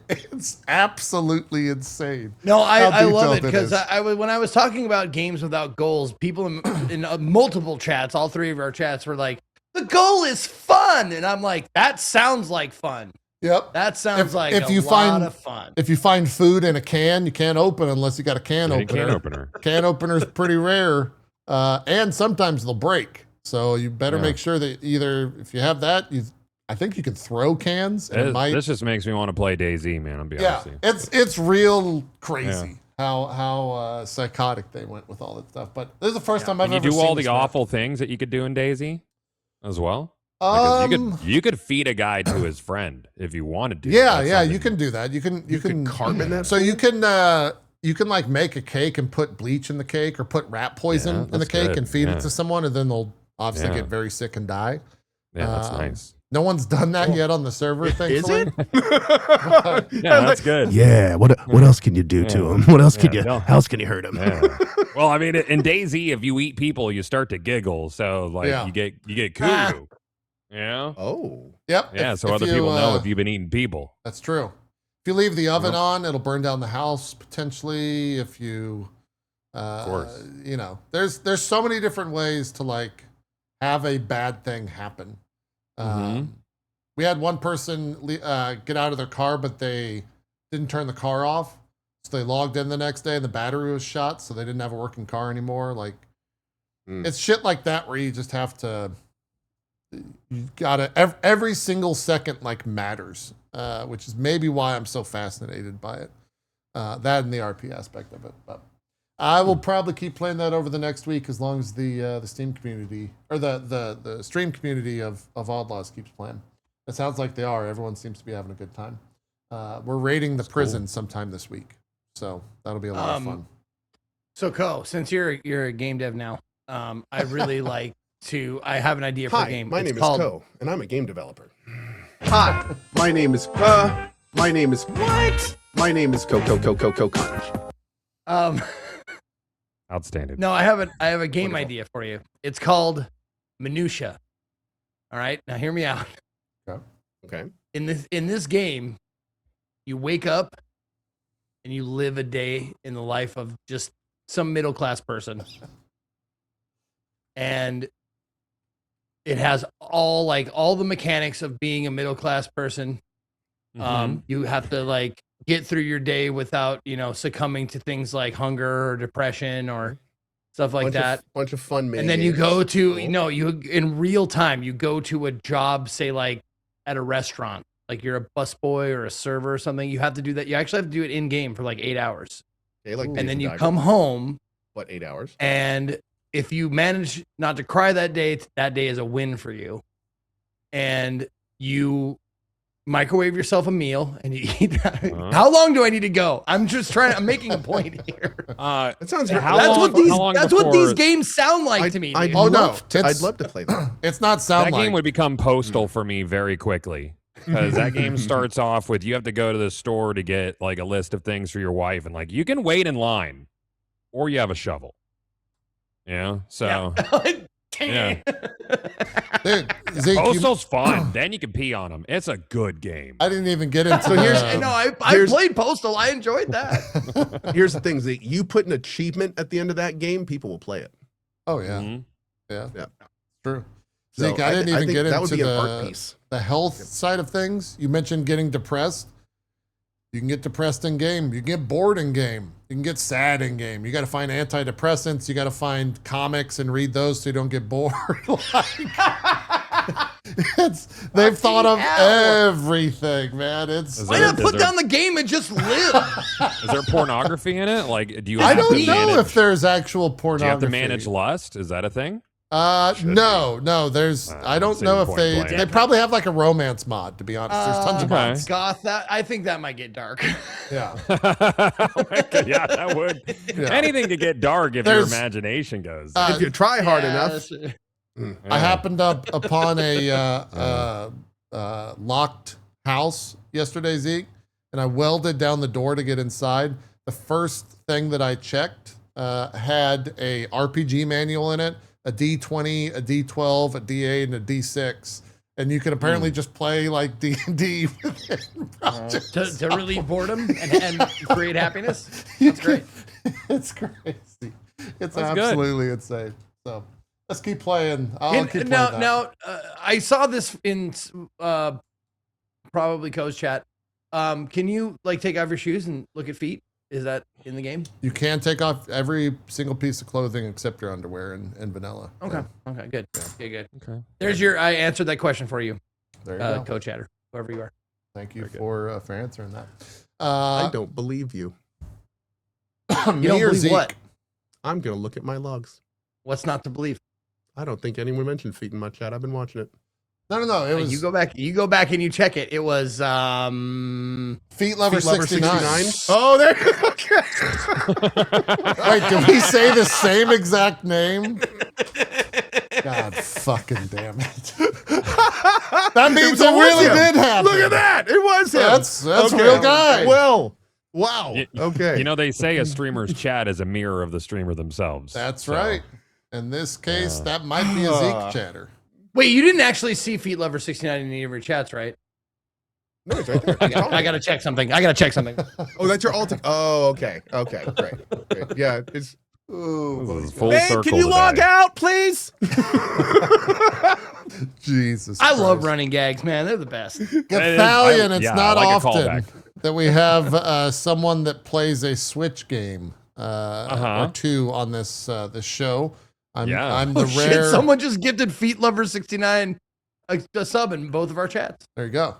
It's absolutely insane. No, I love it detailed because is. when I was talking about games without goals, people in multiple chats, all three of our chats were like, the goal is fun. And I'm like, that sounds like fun. Yep. That sounds like if a you lot find, of fun. If you find food in a can, you can't open unless you got a can Need a opener. can opener. Can opener's pretty rare. And sometimes they'll break. So you better make sure that either if you have that, I think you can throw cans. And This just makes me want to play DayZ, man. I'll be honest with you. it's real crazy how psychotic they went with all that stuff. But this is the first time I've Can ever you do seen all the this map. awful things that you could do in DayZ as well? Like, you could feed a guy to his friend if you wanted to. Yeah, That's you something- can do that. You can Carbon that. So you can like make a cake and put bleach in the cake or put rat poison in the that's cake good. and feed Yeah. it to someone, and then they'll obviously Yeah. get very sick and die. Yeah, that's nice. No one's done that yet on the server, thankfully. Yeah, that's good. Yeah. What else can you do to him? What else can you? no. How else can you hurt him? Yeah. Well, I mean, in DayZ, if you eat people, you start to giggle. So, like, you get cuckoo. Yeah. Oh. Yep. Yeah. if- So if other you, people know if you've been eating people. That's true. If you leave the oven on, it'll burn down the house potentially. If you, Of course. you know, there's so many different ways to like have a bad thing happen. We had one person get out of their car, but they didn't turn the car off. So they logged in the next day and the battery was shot. So they didn't have a working car anymore. Like it's shit like that where you just have to, you gotta, every single second like matters, which is maybe why I'm so fascinated by it. That and the RP aspect of it. But I will probably keep playing that over the next week as long as the Steam community or the stream community of Oddlaws keeps playing. It sounds like they are. Everyone seems to be having a good time. We're raiding the prison sometime this week, so that'll be a lot of fun. So, Cohh, since you're a game dev now, I really like to. I have an idea for a Hi, game. my It's name is called- Cohh, and I'm a game developer. Hi, my name is what? My name is Cohh. Outstanding. No, I have a game idea for you. It's called Minutia. All right, now hear me out. Okay. In this game, you wake up and you live a day in the life of just some middle class person, and it has all the mechanics of being a middle class person. You have to like get through your day without succumbing to things like hunger or depression or stuff like that. Bunch of fun mini And then you games. go to Cool. you in real time you go to a job, say like at a restaurant, like you're a busboy or a server or something. You have to do that. You actually have to do it in game for like 8 hours, Okay, like and Days then of you Dagger. come home. What, 8 hours? And if you manage not to cry that day is a win for you. And you microwave yourself a meal and you eat that. How long do I need to go? I'm making a point here. That sounds That's what these games sound like to me. I'd dude. Oh, no, love to play that. It's not sound That like. game would become postal for me very quickly. Because that game starts off with you have to go to the store to get like a list of things for your wife, and like you can wait in line, or you have a shovel. Yeah, so yeah. Dude, Zeke, Postal's fun. Then you can pee on them. It's a good game. I didn't even get into. So here's I played Postal. I enjoyed that. Here's the thing, Zeke. You put an achievement at the end of that game, people will play it. Oh yeah, Mhm. yeah, Yeah. True. So Zeke, I didn't even think get that would into be an art piece. the health side of things. You mentioned getting depressed. You can get depressed in game. You can get bored in game. You can get sad in game. You got to find antidepressants. You got to find comics and read those so you don't get bored. They've thought of everything, man. Why not put down the game and just live? Is there pornography in it? Like, do you? I Have don't to know manage, if there's actual pornography. Do you have to manage lust? Is that a thing? No. There's. I don't know if they probably have like a romance mod. To be honest, there's tons of mods. Goth. I think that might get dark. Yeah. Oh my God, yeah, that would. Yeah. Anything to get dark if your imagination goes. If you try hard enough. I happened upon a locked house yesterday, Zeke, and I welded down the door to get inside. The first thing that I checked had a RPG manual in it, a D20, a D12, a D8, and a D6. And you can apparently just play like D&D within projects. To relieve boredom and create happiness. That's great. It's crazy. It's That's absolutely insane. So let's keep playing. I'll keep playing that. Now, I saw this in probably Cohh's chat. Can you like take off your shoes and look at feet? Is that in the game? You can take off every single piece of clothing except your underwear and vanilla. Okay. Yeah. Okay. Good. Okay. Good. Okay. There's your. I answered that question for you, There you go. co-chatter, whoever you are. Thank you for answering that. I don't believe you. Me You don't or believe Zeke? what? I'm going to look at my logs. What's not to believe? I don't think anyone mentioned feet in my chat. I've been watching it. No. It was You go back and you check it. It was Feet Lover 69. Oh, there. Wait, did we say the same exact name? God fucking damn it. That means it really did happen. Look at that. It was him. That's real guy. Well, wow. Okay. You know, they say a streamer's chat is a mirror of the streamer themselves. That's so. right. In this case, that might be a Zeke chatter. Wait, you didn't actually see Feet Lover 69 in any of your chats, right? No, it's right there. I gotta check something. Oh, that's your alt. Oh, okay. Okay, great. Yeah, it's. This is full Hey, circle can you log today. out, please? Jesus. I love Christ. running gags, man. They're the best. Gothalion, it's not like a often callback. that we have someone that plays a Switch game or two on this this show. I'm the rare. Shit, someone just gifted Feet Lover 69 a sub in both of our chats. There you go.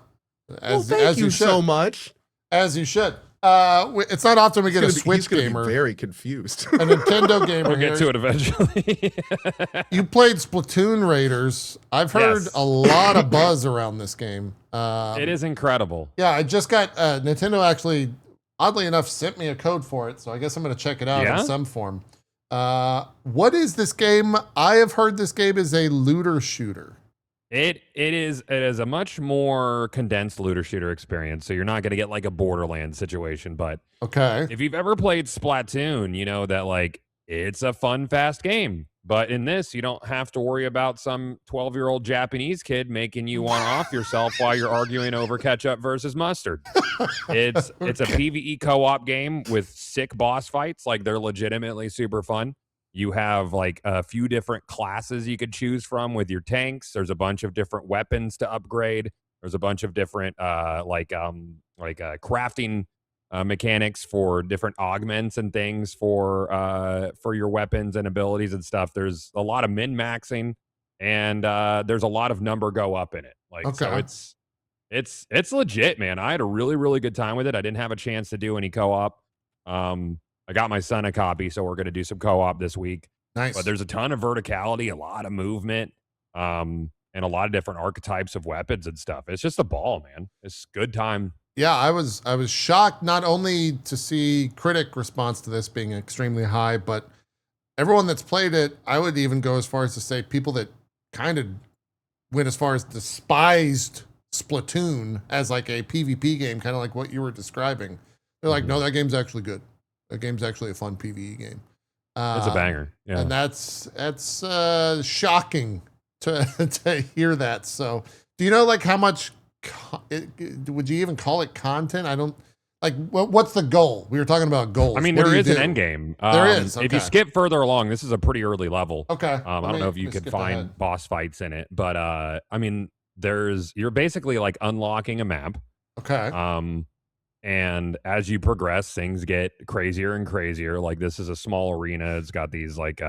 Well, thank you so much. As you should. It's not often we get a Switch He's gamer. be very confused. A Nintendo gamer. We'll get to it eventually. You played Splatoon Raiders. I've heard a lot of buzz around this game. It is incredible. Yeah, I just got Nintendo actually, oddly enough, sent me a code for it, so I guess I'm going to check it out in some form. What is this game? I have heard this game is a looter shooter. It is a much more condensed looter shooter experience. So you're not going to get like a Borderlands situation, but if you've ever played Splatoon, you know that like it's a fun, fast game. But in this, you don't have to worry about some 12-year-old Japanese kid making you want to off yourself while you're arguing over ketchup versus mustard. It's a PvE co-op game with sick boss fights. Like they're legitimately super fun. You have like a few different classes you could choose from with your tanks. There's a bunch of different weapons to upgrade. There's a bunch of different crafting mechanics for different augments and things for your weapons and abilities and stuff. There's a lot of min-maxing and there's a lot of number go up in it. Like so it's legit, man. I had a really, really good time with it. I didn't have a chance to do any co-op. I got my son a copy, so we're going to do some co-op this week. Nice. But there's a ton of verticality, a lot of movement, and a lot of different archetypes of weapons and stuff. It's just a ball, man. It's good time. Yeah, I was shocked not only to see critic response to this being extremely high, but everyone that's played it, I would even go as far as to say people that kind of went as far as despised Splatoon as like a PvP game, kind of like what you were describing. They're like, no, that game's actually good. That game's actually a fun PvE game. It's a banger. Yeah. And that's shocking to hear that. So, do you know like how much would you even call it content? I don't like. What's the goal? We were talking about goals. I mean, What there do you is an do? end game. There is. If you Okay. skip further along, this is a pretty early level. Okay. I don't know if you could find boss fights in it, but I mean, you're basically like unlocking a map. Okay. And as you progress, things get crazier and crazier. Like this is a small arena. It's got these like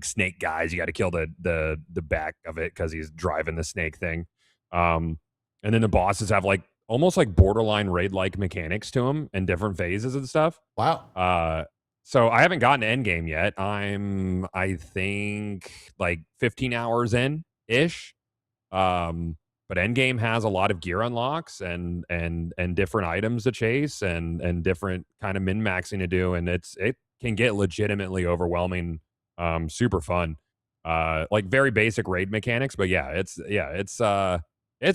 snake guys. You got to kill the back of it because he's driving the snake thing. And then the bosses have like almost like borderline raid-like mechanics to them and different phases and stuff. Wow. So I haven't gotten to end game yet. I think like 15 hours in ish. But Endgame has a lot of gear unlocks and different items to chase and different kind of min-maxing to do, and it can get legitimately overwhelming, super fun. Like very basic raid mechanics, but it's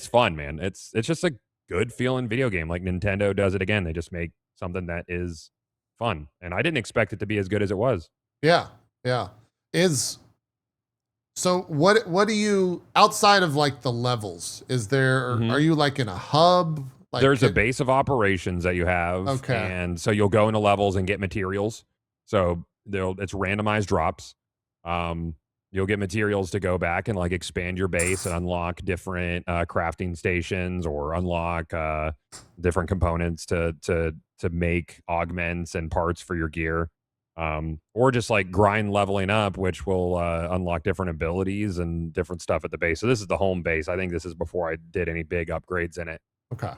fun, man. It's just a good feeling video game. Like Nintendo does it again. They just make something that is fun, and I didn't expect it to be as good as it was. Yeah. So what do you, outside of like the levels, is there, are you like in a hub? Like There's a base of operations that you have. Okay. And so you'll go into levels and get materials. So it's randomized drops. You'll get materials to go back and like expand your base and unlock different crafting stations or unlock different components to make augments and parts for your gear. Or just like grind leveling up, which will unlock different abilities and different stuff at the base. So this is the home base. I think this is before I did any big upgrades in it. Okay.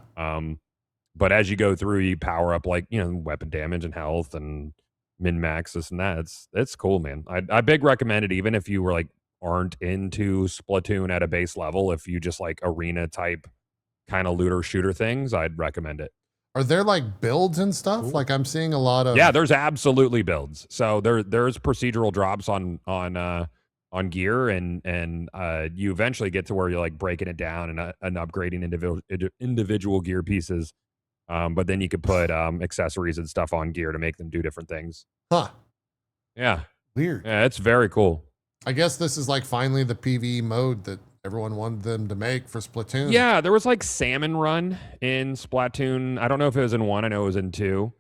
But as you go through, you power up like, weapon damage and health and min-max this and that. It's cool, man. I big recommend it, even if you were like aren't into Splatoon at a base level. If you just like arena type kind of looter shooter things, I'd recommend it. Are there like builds and stuff? Ooh. Like I'm seeing a lot of. Yeah, there's absolutely builds. So there's procedural drops on gear, and you eventually get to where you're like breaking it down and upgrading individual gear pieces. But then you could put accessories and stuff on gear to make them do different things. Huh. Yeah. Weird. Yeah, it's very cool. I guess this is like finally the PvE mode that everyone wanted them to make for Splatoon. Yeah, there was like Salmon Run in Splatoon. I don't know if it was in 1. I know it was in 2.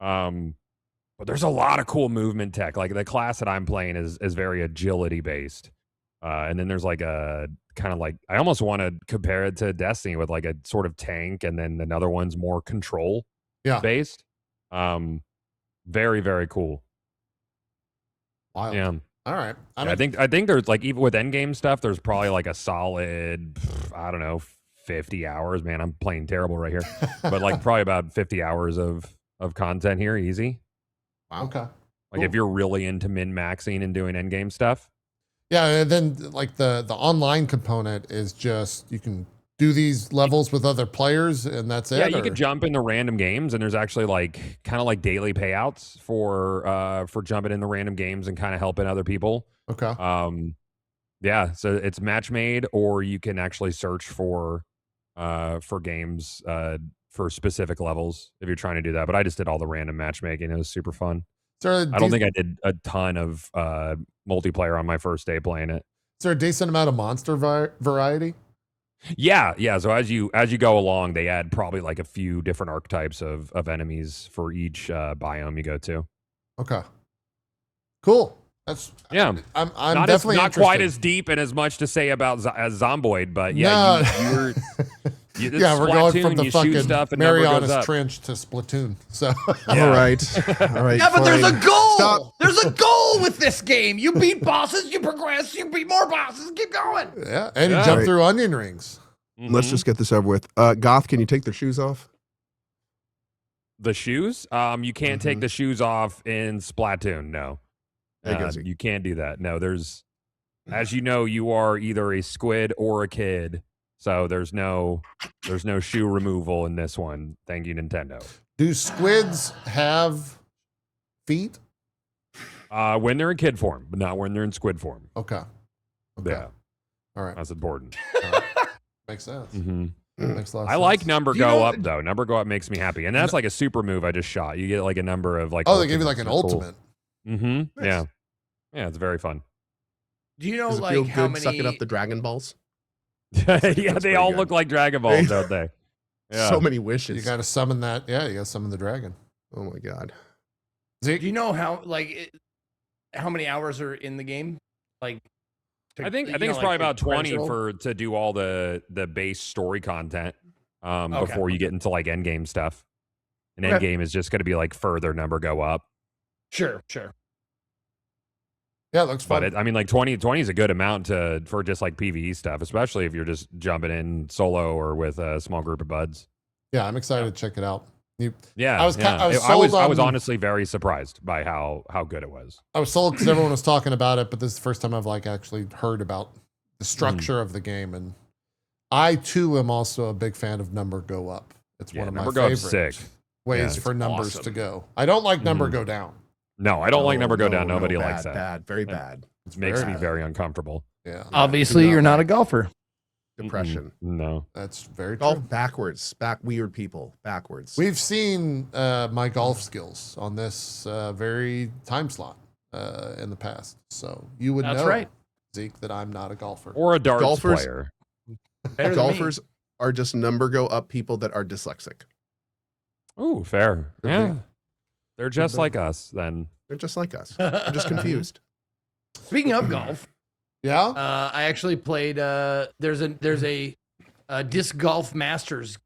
But there's a lot of cool movement tech. Like the class that I'm playing is very agility based. And then there's like a kind of like, I almost want to compare it to Destiny with like a sort of tank, and then another one's more control based. Very, very cool. Wild. Yeah. All right. I think there's like, even with endgame stuff, there's probably like a solid, I don't know, 50 hours. Man, I'm playing terrible right here. But like probably about 50 hours of content here, easy. Wow. Okay. Like if you're really into min-maxing and doing endgame stuff. Yeah, and then like the online component is just you can do these levels with other players and that's it. Yeah, you could jump into random games, and there's actually like kind of like daily payouts for jumping in the random games and kind of helping other people. Okay. Yeah, so it's match made, or you can actually search for games for specific levels if you're trying to do that. But I just did all the random matchmaking. It was super fun. I don't think I did a ton of multiplayer on my first day playing it. Is there a decent amount of monster variety? Yeah. So as you go along, they add probably like a few different archetypes of enemies for each biome you go to. Okay. Cool. That's yeah. I'm not definitely not interested. quite as deep and as much to say about as Zomboid, but yeah, No. yeah, we're going from the you fucking shoot stuff and number goes Marianas up. Trench to Splatoon. So Yeah. All right. Yeah, but there's a fine. goal. Stop. There's a goal with this game. You beat bosses, you progress, you beat more bosses, keep going. yeah, and you Yeah. jump Right. through onion rings. Let's just get this over with. Goth, can you take their shoes off? The shoes. You can't take the shoes off in Splatoon. No, Hey, Guzzy. you can't do that. No, there's, as you know, you are either a squid or a kid, so there's no shoe removal in this one. Thank you, Nintendo. Do squids have feet? When they're in kid form, but not when they're in squid form. Okay. Okay. Yeah, All right. that's important. All right. Makes sense. Makes a lot of I like sense. number Do you go know- up though. Number go up makes me happy, and that's like a super move I just shot. You get like a number of like. Oh, they gave you like an ultimate. Mm-hmm. Nice. Yeah, yeah, it's very fun. Do you know Does it like feel how good sucking up many? the Dragon Balls? yeah, that's they pretty all good. look like Dragon Balls, don't they? Yeah. So many wishes. You got to summon that. Yeah, you got to summon the dragon. Oh my god. Zeke? Do you know how how many hours are in the game? Like, I think you it's know, probably like, about the 20 roll? to do all the base story content Okay. before you get into like end game stuff. And Okay. end game is just going to be like further number go up. Sure. Yeah, it looks fun. But I mean, like 20 is a good amount for just like PvE stuff, especially if you're just jumping in solo or with a small group of buds. Yeah, I'm excited to check it out. Yeah, I was yeah. I was I was sold on- honestly very surprised by how good it was. I was sold because everyone was talking about it, but this is the first time I've like actually heard about the structure of the game. And I too am also a big fan of number go up. It's Yeah, one of my number go up's favorite sick. ways Yeah, for it's numbers awesome. to go. I don't like number Mhm. go down. No, I don't like No, number go no, down. no, Nobody bad, likes that. Bad, very bad. It's Makes very me bad. very uncomfortable. Yeah. Obviously, Do you're not not a like- golfer. Depression. No. That's very Golf true. backwards. Weird people. Backwards. We've seen my golf skills on this very time slot in the past. So you would That's know, right. Zeke, that I'm not a golfer. Or a darts Golfers- player. Better than me. Golfers are just number go up people that are dyslexic. Ooh, fair. Could Yeah. be. They're just be. like us then. They're just like us. They're just confused. Speaking of golf, Yeah? I actually played. There's a disc golf masters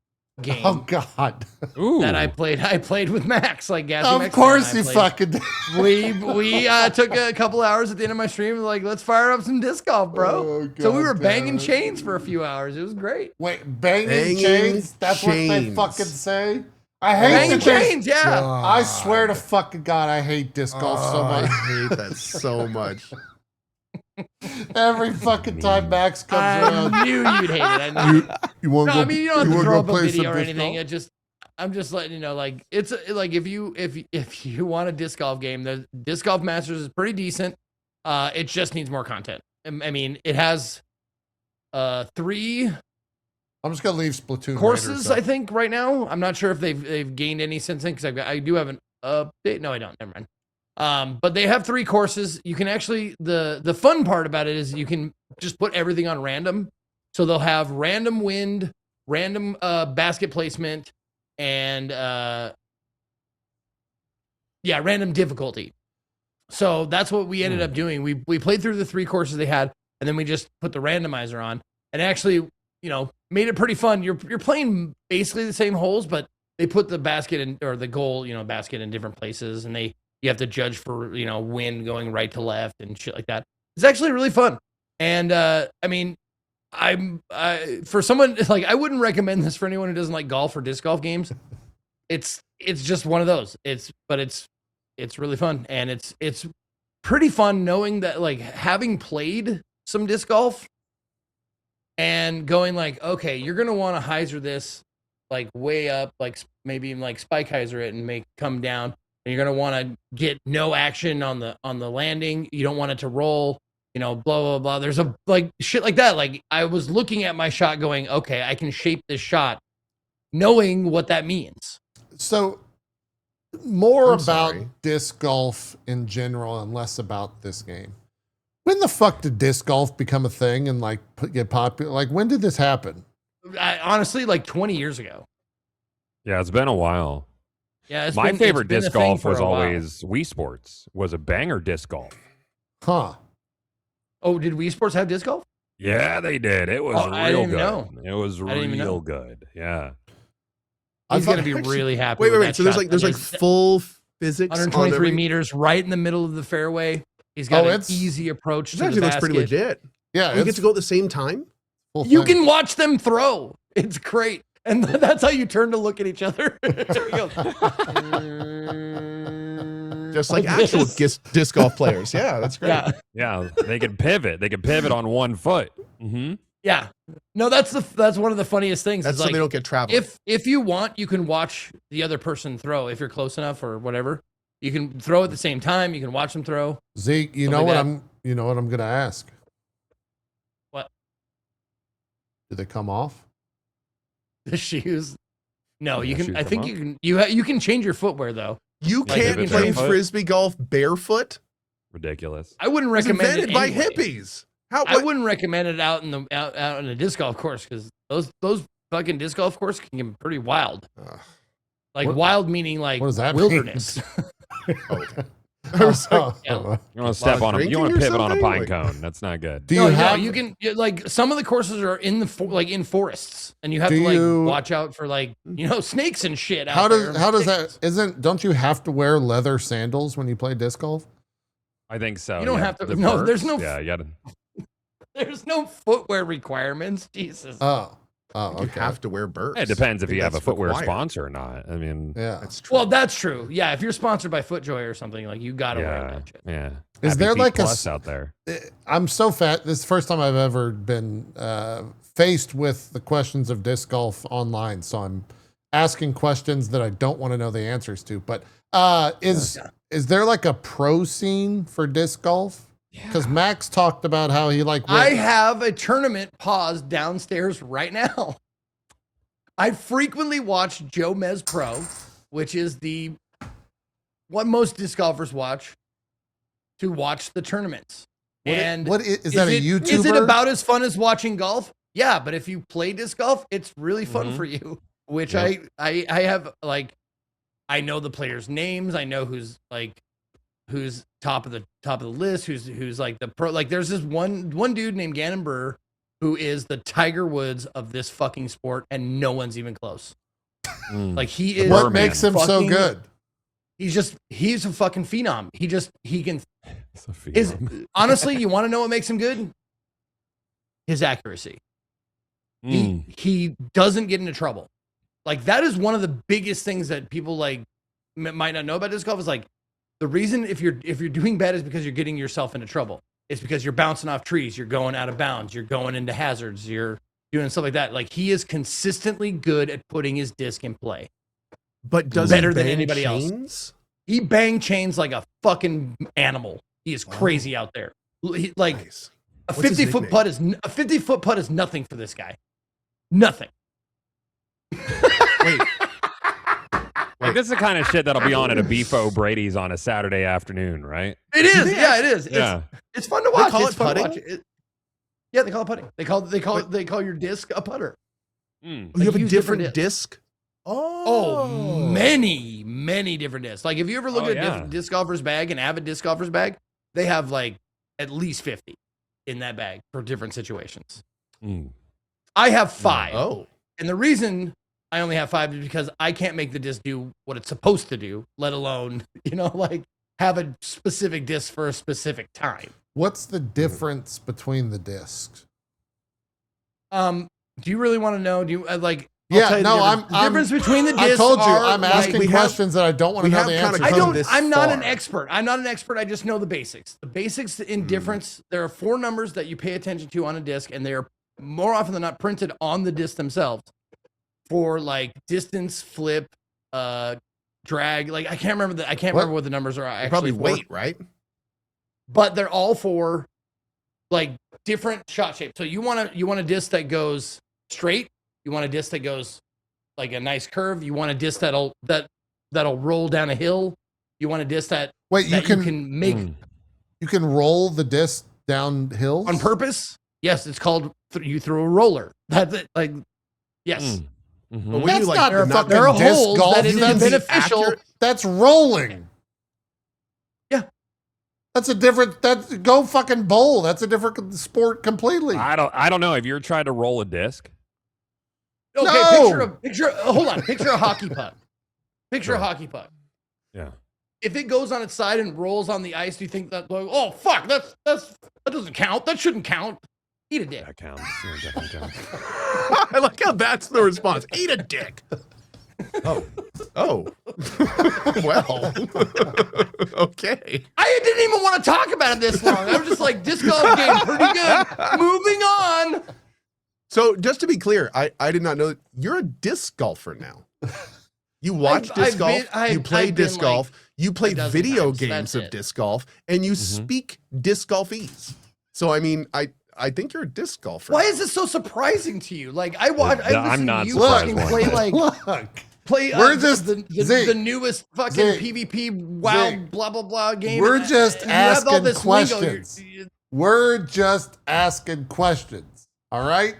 game Oh, God. Ooh. that I played. I played with Max, like Gassy Of Max course and I you played. fucking did. We took a couple hours at the end of my stream, like let's fire up some disc golf, bro. Oh, So we God were damn banging it. chains for a few hours. It was great. Wait, banging Banging chains? That's what they chains. fucking say? I hate Banging that they- chains, yeah. I swear to fucking God, I hate disc golf so I much. hate that so much. Every fucking time Max comes I around. knew you'd hate it. I knew. You want No, I mean you don't have to throw up a play video some or disc anything. golf? I'm just letting you know, like it's like if you want a disc golf game, the Disc Golf Masters is pretty decent. It just needs more content. I mean, it has 3 I'm just gonna leave Splatoon courses, Raiders I up. think, right now. I'm not sure if they've gained any since then because I do have an update. No, I don't. Never mind. But they have 3 courses. You can actually the fun part about it is you can just put everything on random. So they'll have random wind, random basket placement, and random difficulty. So that's what we ended up doing. We played through the 3 courses they had, and then we just put the randomizer on, and actually, made it pretty fun. You're playing basically the same holes, but they put the basket in or the goal, basket in different places, and you have to judge for wind going right to left and shit like that. It's actually really fun, and I mean, for someone like I wouldn't recommend this for anyone who doesn't like golf or disc golf games. It's just one of those. It's really fun, and it's pretty fun knowing that, like, having played some disc golf and going like, okay, you're gonna want to hyzer this like way up, like maybe even like spike hyzer it and make come down, and you're gonna want to get no action on the landing. You don't want it to roll, blah blah blah. There's a like shit like that. Like I was looking at my shot, going, okay, I can shape this shot, knowing what that means. So more I'm about sorry. disc golf in general and less about this game. When the fuck did disc golf become a thing and like get popular? Like when did this happen? Honestly, like 20 years ago. Yeah, it's been a while. Yeah, My it's favorite been a disc thing golf for was a while. always Wii Sports. Was a banger disc golf. Huh. Oh, did Wii Sports have disc golf? Yeah, they did. It was Oh, I real didn't good. even know. It was I didn't even know. real good. Yeah. He's thought- gonna be really happy. Wait, with wait, that wait. So there's shot. like full physics. on 123 every- meters right in the middle of the fairway. He's got Oh, an it's- easy approach This to the actually looks basket. pretty legit. Yeah, We get it's to go at the same time. full You thing. can watch them throw. It's great. And that's how you turn to look at each other. You go, Just like Like actual this. disc golf players. Yeah, that's great. yeah. Yeah. They could pivot. They could pivot on one foot. Mm-hmm. Yeah. No, that's one of the funniest things. That's is so like, they don't get traveling. if you want, you can watch the other person throw if you're close enough or whatever. You can throw at the same time. You can watch them throw. Zeke, you Something know what like I'm gonna ask. What? Do they come off? The shoes. No, you Yeah, can. shoes I them think up. you can. You can change your footwear though. You Like, can't if it's play barefoot? frisbee golf barefoot. Ridiculous. I wouldn't It was recommend it invented by anyway. hippies. How? I What? wouldn't recommend it out in the out on a disc golf course because those fucking disc golf courses can get pretty wild. Ugh. Like What- wild meaning like what does that mean? wilderness. Okay. I was like, Yeah. You want to step on them. You drinking want or to pivot on a something? pine Like- cone. That's not good. Do you No, have? you can like some of the courses are in the like in forests, and you have Do to like you- watch out for like snakes and shit. How out does there. how does that? Don't you have to wear leather sandals when you play disc golf? I think so. You don't yeah. have to- The no, there's perks, no- Yeah, you gotta. There's no footwear requirements. Jesus. Oh, You okay. have to wear burps. It depends I if think you have a that's footwear required. sponsor or not. I mean, Yeah. That's true. Well, that's true. Yeah, if you're sponsored by FootJoy or something, like you gotta wear yeah, that shit. yeah. Is Happy there Feet like a plus s- out there? I'm so fat. This is the first time I've ever been faced with the questions of disc golf online. So I'm asking questions that I don't want to know the answers to. But is there like a pro scene for disc golf? Because Max talked about how he like. I have a tournament paused downstairs right now. I frequently watch Joe Mez Pro, which is what most disc golfers watch to watch the tournaments. And what is that? A YouTuber? Is it about as fun as watching golf? Yeah, but if you play disc golf, it's really fun Mhm. for you. Which Yep. I have like, I know the players' names. I know who's top of the list. Who's like the pro. Like there's this one dude named Gannon Burr who is the Tiger Woods of this fucking sport, and no one's even close. Mm. Like he is. What makes him so fucking- good? He's a fucking phenom. He can. It's a Is phenom. honestly, you want to know what makes him good? His accuracy. Mm. He doesn't get into trouble. Like that is one of the biggest things that people like might not know about disc golf is like the reason if you're doing bad is because you're getting yourself into trouble. It's because you're bouncing off trees, you're going out of bounds, you're going into hazards, you're doing stuff like that. Like he is consistently good at putting his disc in play. But does better he than bang anybody else. chains? He bang chains like a fucking animal. He is crazy out there. Like Nice. a What's his 50-foot nickname? putt is a 50-foot putt is nothing for this guy. Nothing. Wait, Like, this is the kind of shit that'll be on at a Beefo Brady's on a Saturday afternoon, right? It is. Yeah, it is. Yeah. It's fun to watch. call It's it fun to putting? watch. Yeah, they call it putting. They call your disc a putter. Mm. you have a use different different disc? Oh, many different discs. Like if you ever look Oh, at a yeah. different disc golfer's bag, an avid disc golfer's bag, they have like at least 50 in that bag for different situations. Mm. I have 5. Oh. And the reason I only have 5 is because I can't make the disc do what it's supposed to do, let alone, like have a specific disc for a specific time. What's the difference between the discs? Do you really want to know? Do you like? Yeah, tell you the no, difference. The difference between the discs. I told you, are, I'm asking we have- questions that I don't want to we know have the kinda answers. I come to. don't. this I'm not an far. expert. I'm not an expert. I just know the basics. The basics in difference. There are 4 numbers that you pay attention to on a disc, and they are more often than not printed on the disc themselves for like distance, flip, drag. Like I can't remember remember what the numbers are actually. Probably for, weight, right? but they're all for like different shot shapes. So you want a disc that goes straight. You want a disc that goes like a nice curve. You want a disc that'll roll down a hill. You want a disc that Wait, that you can make you can roll the disc downhill on purpose. Yes, it's called you throw a roller. That's it. Like yes, Mm. Mhm. But when That's you like not there are, fucking there are disc holes golf. that it is That's beneficial. accurate. That's rolling. Yeah. That's a different. That's go fucking bowl. That's a different sport completely. I don't know. Have you ever tried to roll a disc? Okay, No! picture. Hold on. Picture a hockey puck. Picture a hockey puck. Yeah. If it goes on its side and rolls on the ice, do you think that? Like, oh fuck, that doesn't count. That shouldn't count. Eat a dick. That counts. Yeah, definitely counts. I like how that's the response. Eat a dick. Oh. Well. Okay. I didn't even want to talk about it this long. I was just like, disc golf game, pretty good. Moving on. So just to be clear, I did not know you're a disc golfer now. You watch disc golf, you play I've been, disc golf, you play a dozen video times, games that's of it. disc golf, and you speak disc golfese. So I mean, I think you're a disc golfer. Why is this so surprising to you? Like I watch, I I'm listen not to you surprised fucking one play bit. like Look, play We're just- the Zeke, newest fucking Zeke, PvP WoW Zeke, blah blah blah game. we're and- just and you have all asking this lingo. questions. we're just asking questions. All right.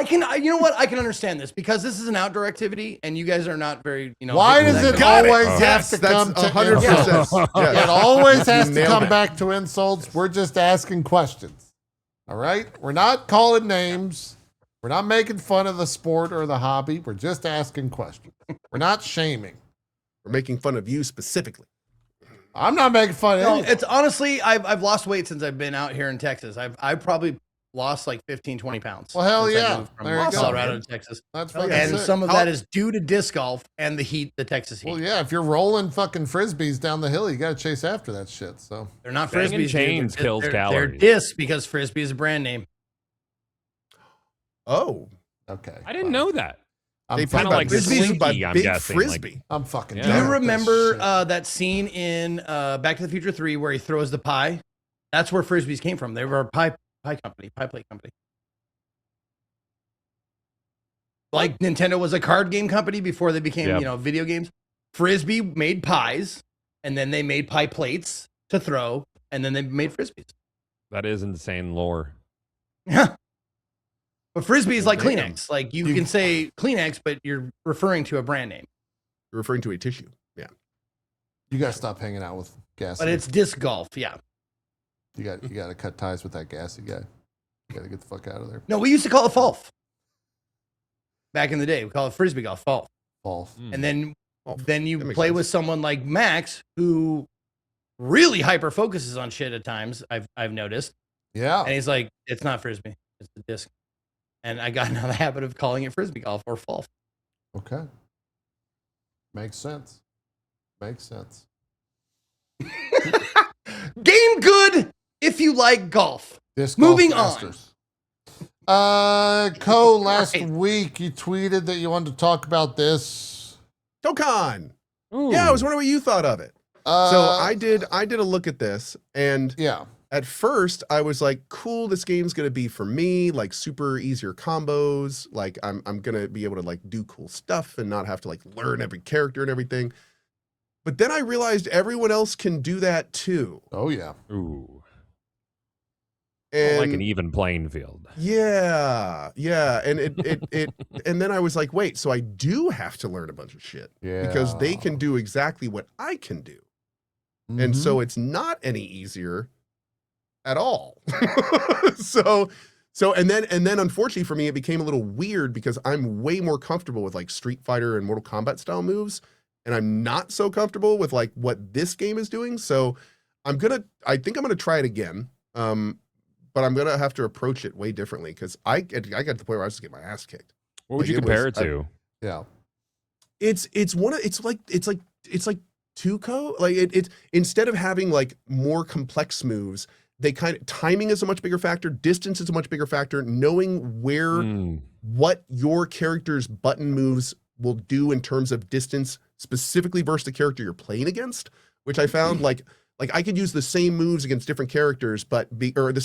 You know what? I can understand this because this is an outdoor activity, and you guys are not very, Why hip does to it that Got it. always Oh. have Yes, to that's come to 100%. insults? Yes. It always has You to nailed come it. back to insults. We're just asking questions. All right? We're not calling names. We're not making fun of the sport or the hobby. We're just asking questions. We're not shaming. We're making fun of you specifically. I'm not making fun of No, anyone. it's honestly, I've lost weight since I've been out here in Texas. I've probably lost like 15, 20 pounds. Well, hell since I yeah. moved from There you go, Colorado man. to Texas. That's Oh, yeah. fucking And sick. some of How- that is due to disc golf and the heat, the Texas heat. Well, yeah, if you're rolling fucking frisbees down the hill, you got to chase after that shit. So, They're not Banging frisbees. dude. chains They're- kills they're calories. discs because frisbee is a brand name. Oh, okay. I didn't know that. I'm they kinda play like by Slinky, Slinky, I'm big guessing, like- frisbee. I'm fucking Yeah. Do done you with this remember shit. that scene in Back to the Future 3 where he throws the pie? That's where frisbees came from. They were a pie company, pie plate company. Like Nintendo was a card game company before they became, Yep. video games. Frisbee made pies, and then they made pie plates to throw, and then they made frisbees. That is insane lore. But frisbee is like Damn. Kleenex. Like you can say Kleenex, but you're referring to a brand name. You're referring to a tissue. Yeah. You got to stop hanging out with gassy. But it's disc golf, yeah. You got to cut ties with that gassy guy. You got to get the fuck out of there. No, we used to call it Falf. Back in the day, we call it frisbee golf, Falf. False. And then Oh, then you that makes play sense. with someone like Max who really hyper focuses on shit at times. I've noticed, Yeah. and he's like, "It's not frisbee, it's the disc." And I got into the habit of calling it frisbee golf or Falf. Okay. Makes sense. Makes sense. Game good if you like golf. Disc Moving Golf on. Masters. Cohh, last Right. week you tweeted that you wanted to talk about this. Tokon. Ooh. Yeah, I was wondering what you thought of it. So I did a look at this, and Yeah. at first I was like, cool, this game's gonna be for me, like super easier combos. Like I'm gonna be able to like do cool stuff and not have to like learn every character and everything. But then I realized everyone else can do that too. Oh, yeah. Ooh. And Like an even playing field. yeah, and it and then I was like, wait, so I do have to learn a bunch of shit Yeah. because they can do exactly what I can do. Mm-hmm. And so it's not any easier at all. so and then unfortunately for me, it became a little weird because I'm way more comfortable with like Street Fighter and Mortal Kombat style moves, and I'm not so comfortable with like what this game is doing. So I think I'm gonna try it again. But I'm gonna have to approach it way differently because I got to the point where I was just getting my ass kicked. What would Like, you it compare was- it to? Yeah. It's like Tuco. Like it's instead of having like more complex moves, they kind of timing is a much bigger factor, distance is a much bigger factor, knowing where what your character's button moves will do in terms of distance, specifically versus the character you're playing against, which I found like I could use the same moves against different characters, or the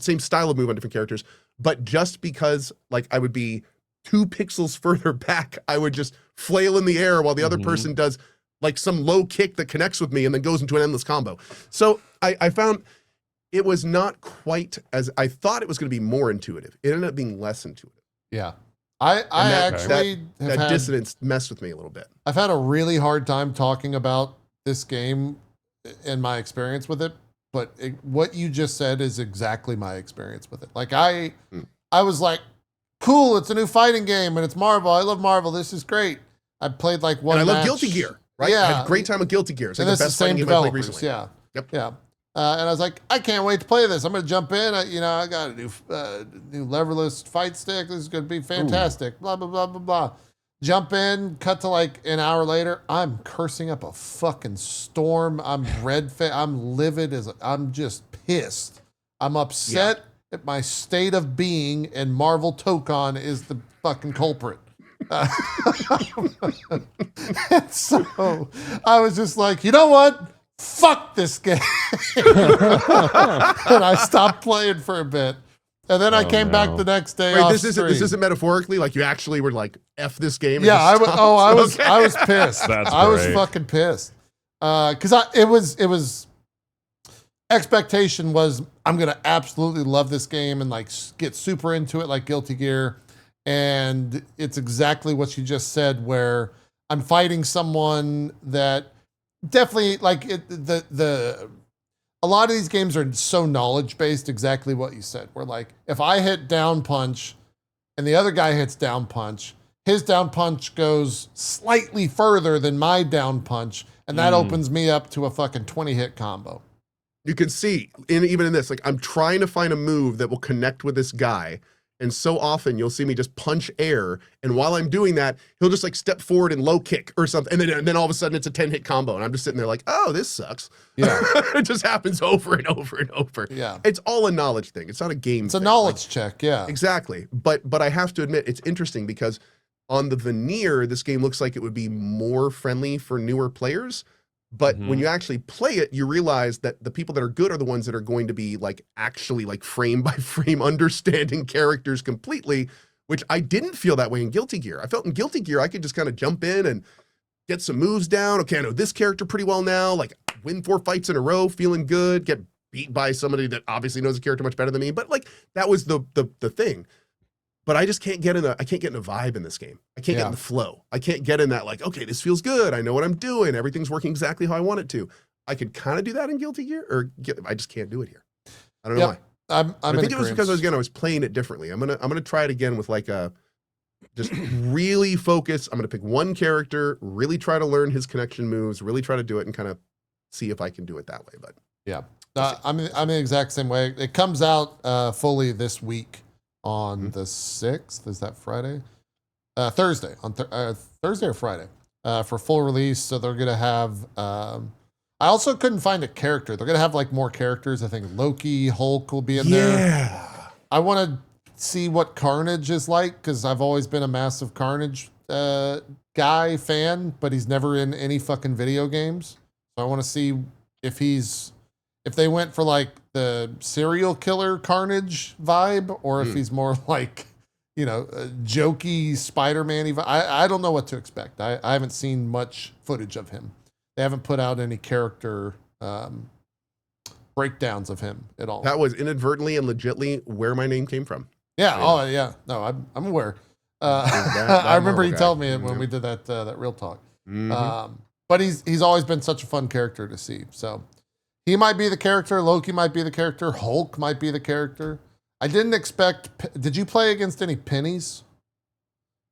same style of move on different characters, but just because like I would be 2 pixels further back, I would just flail in the air while the other person does like some low kick that connects with me and then goes into an endless combo. So I found it was not quite as I thought it was going to be more intuitive. It ended up being less intuitive. Yeah. I actually have That had, dissonance messed with me a little bit. I've had a really hard time talking about this game and my experience with it, but what you just said is exactly my experience with it. Like I was like, cool, it's a new fighting game and it's Marvel. I love Marvel. This is great. I played like one And I love match. Guilty Gear, right? Yeah. I had a great time with Guilty Gear. It's like And the this is best the same fighting game I played developers. recently. Yeah. Yep. Yeah. And I was like, I can't wait to play this. I'm going to jump in. I got a new leverless fight stick. This is going to be fantastic. Blah, blah, blah, blah, blah. Jump in, cut to like an hour later. I'm cursing up a fucking storm. I'm I'm livid I'm just pissed. I'm upset at my state of being, and Marvel Tokon is the fucking culprit. And so I was just like, you know what? fuck this game. And I stopped playing for a bit. And then I came back the next day. Wait, off this isn't metaphorically, like you actually were like, F this game. And yeah, just I was stopped? I was pissed. That's I was great. fucking pissed. Because it was expectation was I'm gonna absolutely love this game and like get super into it like Guilty Gear. And it's exactly what you just said, where I'm fighting someone that definitely like a lot of these games are so knowledge based, exactly what you said. Where like if I hit down punch and the other guy hits down punch, his down punch goes slightly further than my down punch, and that opens me up to a fucking 20 hit combo. You can see even in this, like I'm trying to find a move that will connect with this guy. And so often you'll see me just punch air. And while I'm doing that, he'll just like step forward and low kick or something. And then all of a sudden it's a 10 hit combo. And I'm just sitting there like, oh, this sucks. Yeah. It just happens over and over and over. Yeah. It's all a knowledge thing. It's not a game It's a thing. knowledge check. Yeah. Exactly. But I have to admit, it's interesting because on the veneer, this game looks like it would be more friendly for newer players. But when you actually play it, you realize that the people that are good are the ones that are going to be like actually like frame by frame understanding characters completely, which I didn't feel that way in Guilty Gear. I felt in Guilty Gear, I could just kind of jump in and get some moves down. Okay, I know this character pretty well now, like win 4 fights in a row, feeling good, get beat by somebody that obviously knows the character much better than me. But like that was the thing. But I just can't get in a vibe in this game. I can't get in the flow. I can't get in that like, okay, this feels good. I know what I'm doing. Everything's working exactly how I want it to. I could kind of do that in Guilty Gear, or I just can't do it here. I don't know why. I think it was because I was playing it differently. I'm gonna try it again with like just really focus. I'm gonna pick one character, really try to learn his connection moves, really try to do it, and kind of see if I can do it that way. But yeah, I'm the exact same way. It comes out fully this week. On the 6th, is that Friday? Thursday, on Thursday or Friday, for full release. So they're gonna have. I also couldn't find a character. They're gonna have like more characters. I think Loki, Hulk will be in there. Yeah. I want to see what Carnage is like because I've always been a massive Carnage guy fan, but he's never in any fucking video games. So I want to see if they went for like the serial killer Carnage vibe, or if he's more like, you know, a jokey Spider-Man. I don't know what to expect. I haven't seen much footage of him. They haven't put out any character breakdowns of him at all. That was inadvertently and legitly where my name came from. Yeah. Oh yeah. No, I'm aware. I remember you telling me it when we did that real talk. But he's always been such a fun character to see. So. He might be the character. Loki might be the character. Hulk might be the character. I didn't expect. Did you play against any Pennies?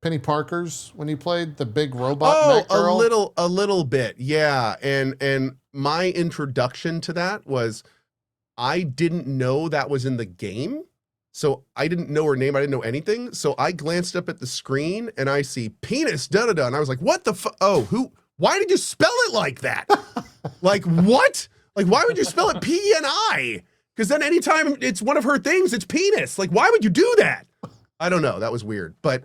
Penny Parkers when you played the big robot mech girl? a little bit, yeah. And my introduction to that was I didn't know that was in the game, so I didn't know her name. I didn't know anything. So I glanced up at the screen and I see penis da-da-da, and I was like, "What the fuck? Oh, who? Why did you spell it like that? Like what?" Like, why would you spell it P-N-I? Because then anytime it's one of her things, it's penis. Like, why would you do that? I don't know. That was weird. But,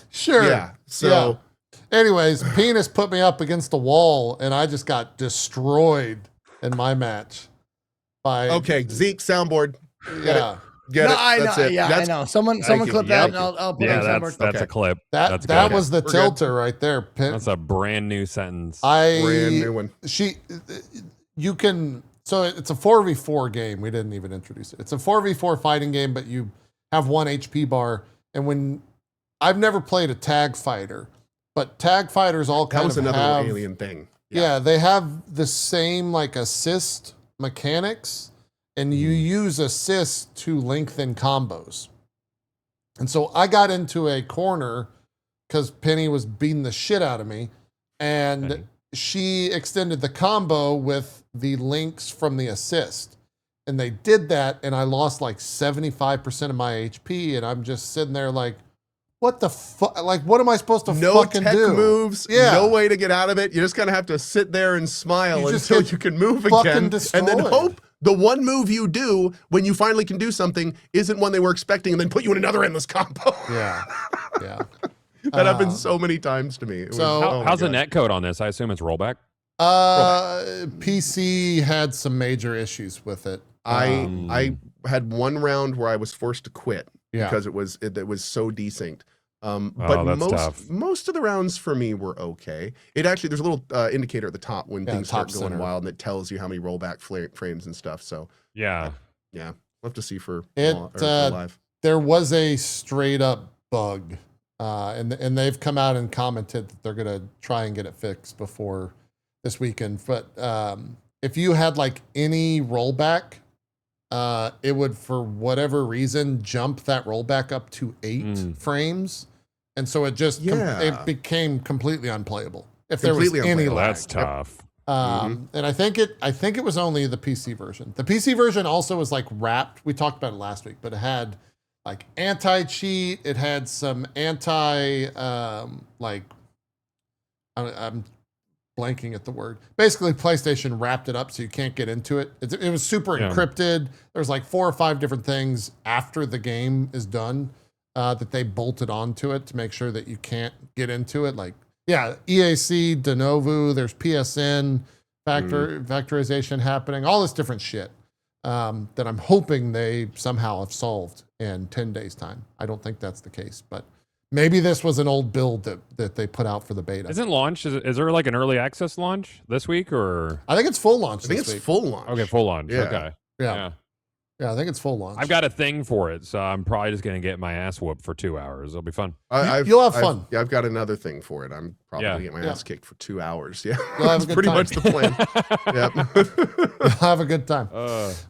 sure. Yeah. So. Yeah. Anyways, penis put me up against the wall, and I just got destroyed in my match. Okay, Zeke, soundboard. Yeah. Get no, it. I know. That's it. I know. Someone clip that, and I'll put it on soundboard. That's Okay. a clip. That good. was the We're tilter right there. That's a brand new sentence. Brand new one. You can, so it's a 4v4 game. We didn't even introduce it. It's a 4v4 fighting game, but you have 1 HP bar. And I've never played a tag fighter, but tag fighters all kind of have. That was another alien thing. Yeah, they have the same like assist mechanics, and you use assist to lengthen combos. And so I got into a corner because Penny was beating the shit out of me, and she extended the combo with the links from the assist. And they did that, and I lost like 75% of my HP, and I'm just sitting there like, what the fuck? Like, what am I supposed to fucking do? No tech moves, Yeah. no way to get out of it. You just kind of have to sit there and smile until you can move fucking again. destroyed. And then hope the one move you do when you finally can do something isn't one they were expecting, and then put you in another endless combo. Yeah. Yeah. That happened so many times to me. It So- was, oh my How's the God. netcode on this? I assume it's rollback. PC had some major issues with it. I had one round where I was forced to quit Yeah. because it was so desynced. Oh, But that's tough. most of the rounds for me were okay. It actually, there's a little indicator at the top when Yeah, things start top going center. wild, and it tells you how many rollback frames and stuff. So Yeah. yeah, we'll have to see for It, for live. There was a straight up bug, and they've come out and commented that they're gonna try and get it fixed before this weekend. But if you had like any rollback, it would, for whatever reason, jump that rollback up to 8 frames, and so it just it became completely unplayable. If there was Completely any unplayable. lag. That's tough. And I think it was only the PC version. The PC version also was like wrapped. We talked about it last week, but it had like anti-cheat. It had some like I'm blanking at the word. Basically, PlayStation wrapped it up so you can't get into it. It was super encrypted. There's like 4 or 5 different things after the game is done that they bolted onto it to make sure that you can't get into it. Like, yeah, EAC, Denuvo, there's PSN, factorization happening, all this different shit that I'm hoping they somehow have solved in 10 days' time. I don't think that's the case, but maybe this was an old build that they put out for the beta. Isn't launch? Is there like an early access launch this week or? I think it's full launch. I think this it's week. full launch. Okay, full launch. Yeah. Okay. Yeah, I think it's full launch. I've got a thing for it, so I'm probably just gonna get my ass whooped for 2 hours. It'll be fun. You'll have fun. I've got another thing for it. I'm probably Yeah. gonna get my ass kicked for 2 hours. Yeah, You'll have a that's good pretty time. much the plan. Yep. You'll have a good time.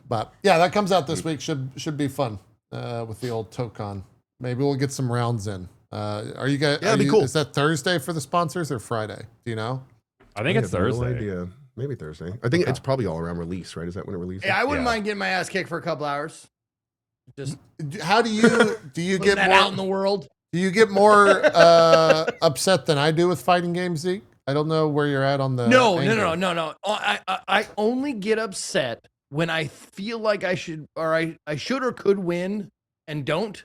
But yeah, that comes out this week. Should be fun with the old Tokon. Maybe we'll get some rounds in. Are you guys? Yeah, it'd be cool. Is that Thursday for the sponsors or Friday? Do you know? I think it's have Thursday. No idea. Maybe Thursday. I think it's probably all around release, right? Is that when it releases? Yeah, I wouldn't mind getting my ass kicked for a couple hours. Just How do you get that more out in the world? Do you get more upset than I do with fighting games, Zeke? I don't know where you're at on the No. I only get upset when I feel like I should or could win and don't.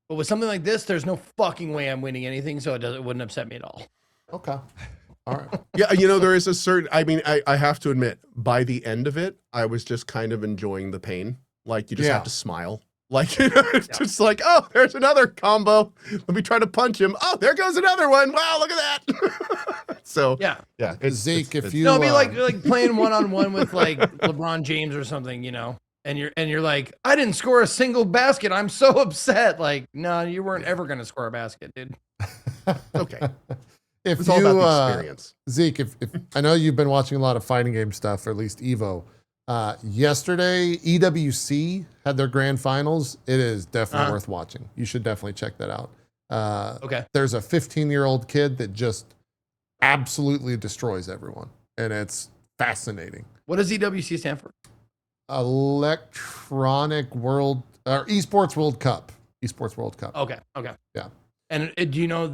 But with something like this, there's no fucking way I'm winning anything, so it wouldn't upset me at all. Okay. All right. Yeah, there is a certain, I have to admit, by the end of it, I was just kind of enjoying the pain. Like, you just have to smile. Like, it's just like, oh, there's another combo. Let me try to punch him. Oh, there goes another one. Wow, look at that. So, yeah. Zeke, if you... No, it'd be like playing one-on-one with, like, LeBron James or something, and you're like, I didn't score a single basket. I'm so upset. Like, no, you weren't ever going to score a basket, dude. Okay. It's all about the experience. Zeke, if I know you've been watching a lot of fighting game stuff, or at least Evo. Yesterday, EWC had their grand finals. It is definitely worth watching. You should definitely check that out. Okay. There's a 15-year-old kid that just absolutely destroys everyone, and it's fascinating. What does EWC stand for? Electronic World or Esports World Cup. Esports World Cup. Okay. Yeah. And do you know,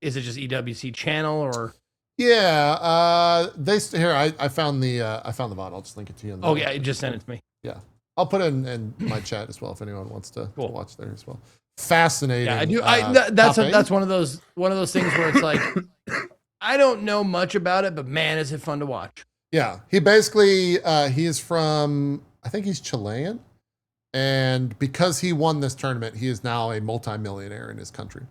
is it just EWC channel or? Yeah. I found the VOD. I'll just link it to you. Oh yeah, just send it to me. Yeah. I'll put it in my chat as well if anyone wants to watch there as well. Fascinating. Yeah, I do. That's one of those things where it's like, I don't know much about it, but man, is it fun to watch. Yeah. He basically he is from, I think he's Chilean, and because he won this tournament, he is now a multimillionaire in his country.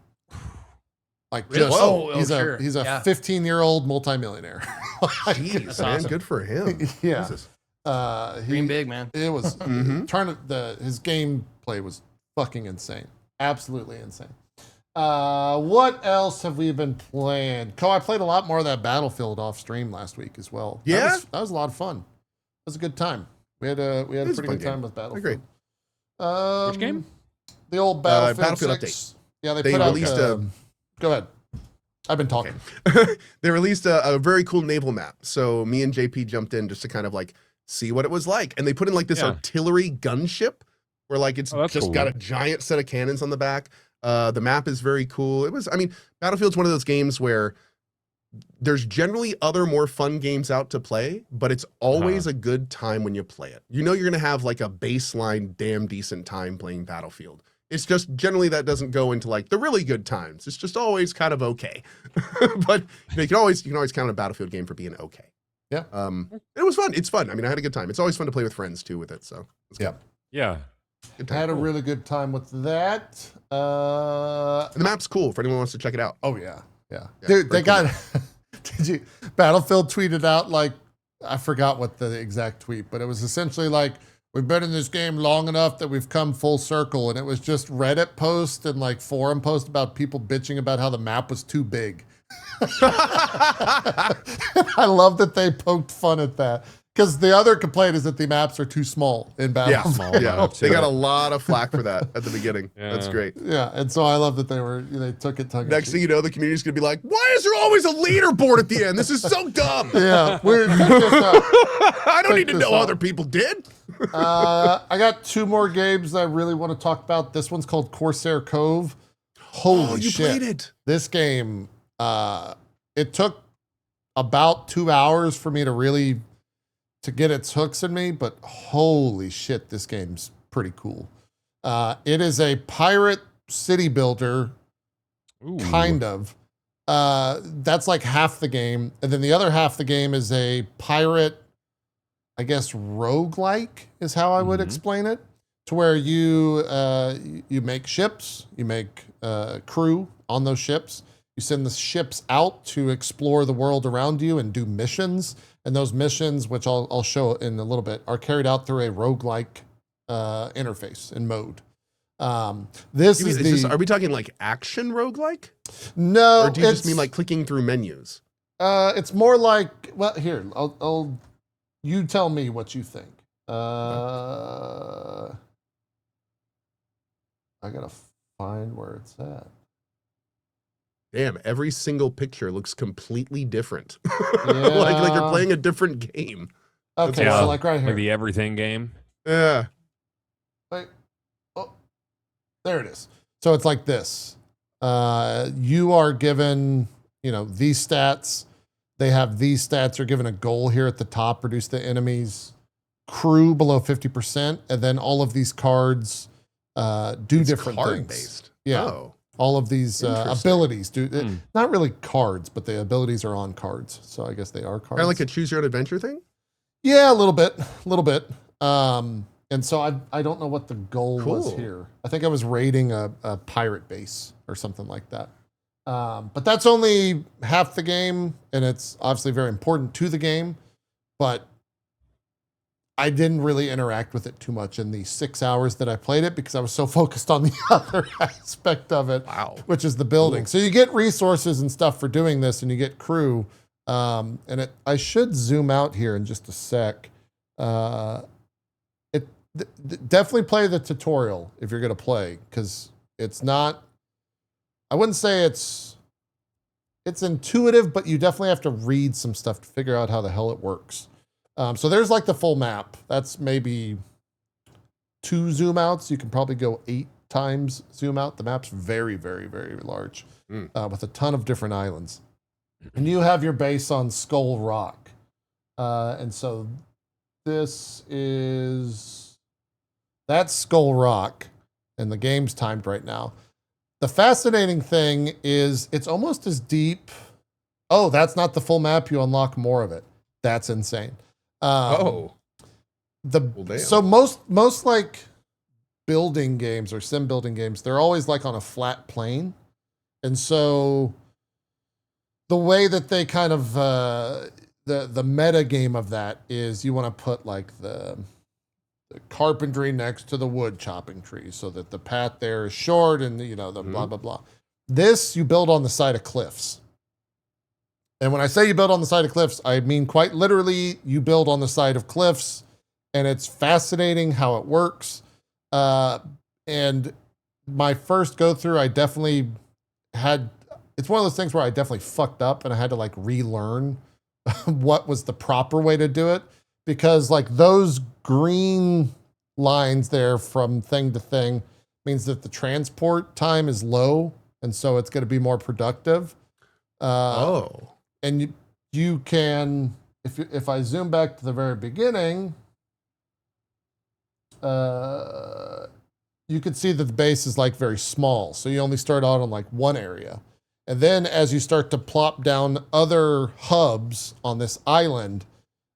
Like, just he's a 15-year-old multimillionaire. Jeez, man, awesome. Good for him. Yeah. Dream big, man. It was his gameplay was fucking insane. Absolutely insane. What else have we been playing? Cohh, I played a lot more of that Battlefield off stream last week as well. Yeah, that was a lot of fun. It was a good time. We had a pretty good time with Battlefield. Which game? The old Battlefield 6. Update. Yeah, they put released out. Go ahead. I've been talking. Okay. They released a very cool naval map. So me and JP jumped in just to kind of like see what it was like, and they put in like this artillery gunship where like it's just got a giant set of cannons on the back. The map is very cool. Battlefield's one of those games where there's generally other more fun games out to play, but it's always a good time when you play it. You're going to have like a baseline damn decent time playing Battlefield. It's just generally that doesn't go into like the really good times. It's just always kind of okay. But you can always count a Battlefield game for being okay. Yeah. It was fun. It's fun. I mean, I had a good time. It's always fun to play with friends too with it. So it's good. Yeah. Good I time. had a really good time with that. And the map's cool if anyone wants to check it out. Oh yeah. Yeah, Dude, they very got did you Battlefield tweeted out like I forgot what the exact tweet, but it was essentially like we've been in this game long enough that we've come full circle, and it was just Reddit post and like forum post about people bitching about how the map was too big. I love that they poked fun at that. Because the other complaint is that the maps are too small in Battlefield. Yeah, they got a lot of flack for that at the beginning. That's great. Yeah, and so I love that they took it tongue in Next cheek. thing you know, the community's gonna be like, "Why is there always a leaderboard at the end? This is so dumb." Yeah, we're check this out. I don't Check need to this know out. other people did. I got 2 more games that I really want to talk about. This one's called Corsair Cove. Holy Oh, you shit. played it. This game, it took about 2 hours for me to get its hooks in me, but holy shit, this game's pretty cool. It is a pirate city builder, kind of. That's like half the game. And then the other half of the game is a pirate, I guess, roguelike is how I would explain it. To where you make ships, you make crew on those ships. You send the ships out to explore the world around you and do missions. And those missions, which I'll show in a little bit, are carried out through a roguelike interface and mode. Are we talking like action roguelike? No, Or do you just mean like clicking through menus? It's more like, well, here, you tell me what you think. I gotta find where it's at. Damn, every single picture looks completely different. Yeah. like you're playing a different game. Okay, Yeah, so like right here. Like the everything game. Yeah. Wait. Oh, there it is. So it's like this. You are given, these stats. They have these stats. You're given a goal here at the top, reduce the enemy's crew below 50%. And then all of these cards do different card things. Based. Yeah. Oh. All of these Interesting. abilities do not really cards, but the abilities are on cards. So I guess they are cards. Kind of like a choose your own adventure thing? Yeah, a little bit. And so I don't know what the goal was Cool. here. I think I was raiding a pirate base or something like that. But that's only half the game, and it's obviously very important to the game. But I didn't really interact with it too much in the 6 hours that I played it because I was so focused on the other aspect of it, Wow. which is the building. So you get resources and stuff for doing this, and you get crew. I should zoom out here in just a sec. Definitely play the tutorial if you're going to play, because it's not, I wouldn't say it's intuitive, but you definitely have to read some stuff to figure out how the hell it works. So there's like the full map. That's maybe 2 zoom outs. You can probably go 8 times zoom out. The map's very, very, very large with a ton of different islands. And you have your base on Skull Rock. And so that's Skull Rock, and the game's timed right now. The fascinating thing is it's almost as deep. Oh, that's not the full map. You unlock more of it. That's insane. Damn. So most like building games or sim building games, they're always like on a flat plane. And so the way that they kind of the meta game of that is you want to put like the carpentry next to the wood chopping tree so that the path there is short and blah blah blah. This you build on the side of cliffs. And when I say you build on the side of cliffs, I mean quite literally you build on the side of cliffs, and it's fascinating how it works. And my first go through, I definitely it's one of those things where I definitely fucked up and I had to like relearn what was the proper way to do it, because like those green lines there from thing to thing means that the transport time is low, and so it's going to be more productive. And you can, if I zoom back to the very beginning, you can see that the base is like very small. So you only start out on like one area. And then as you start to plop down other hubs on this island,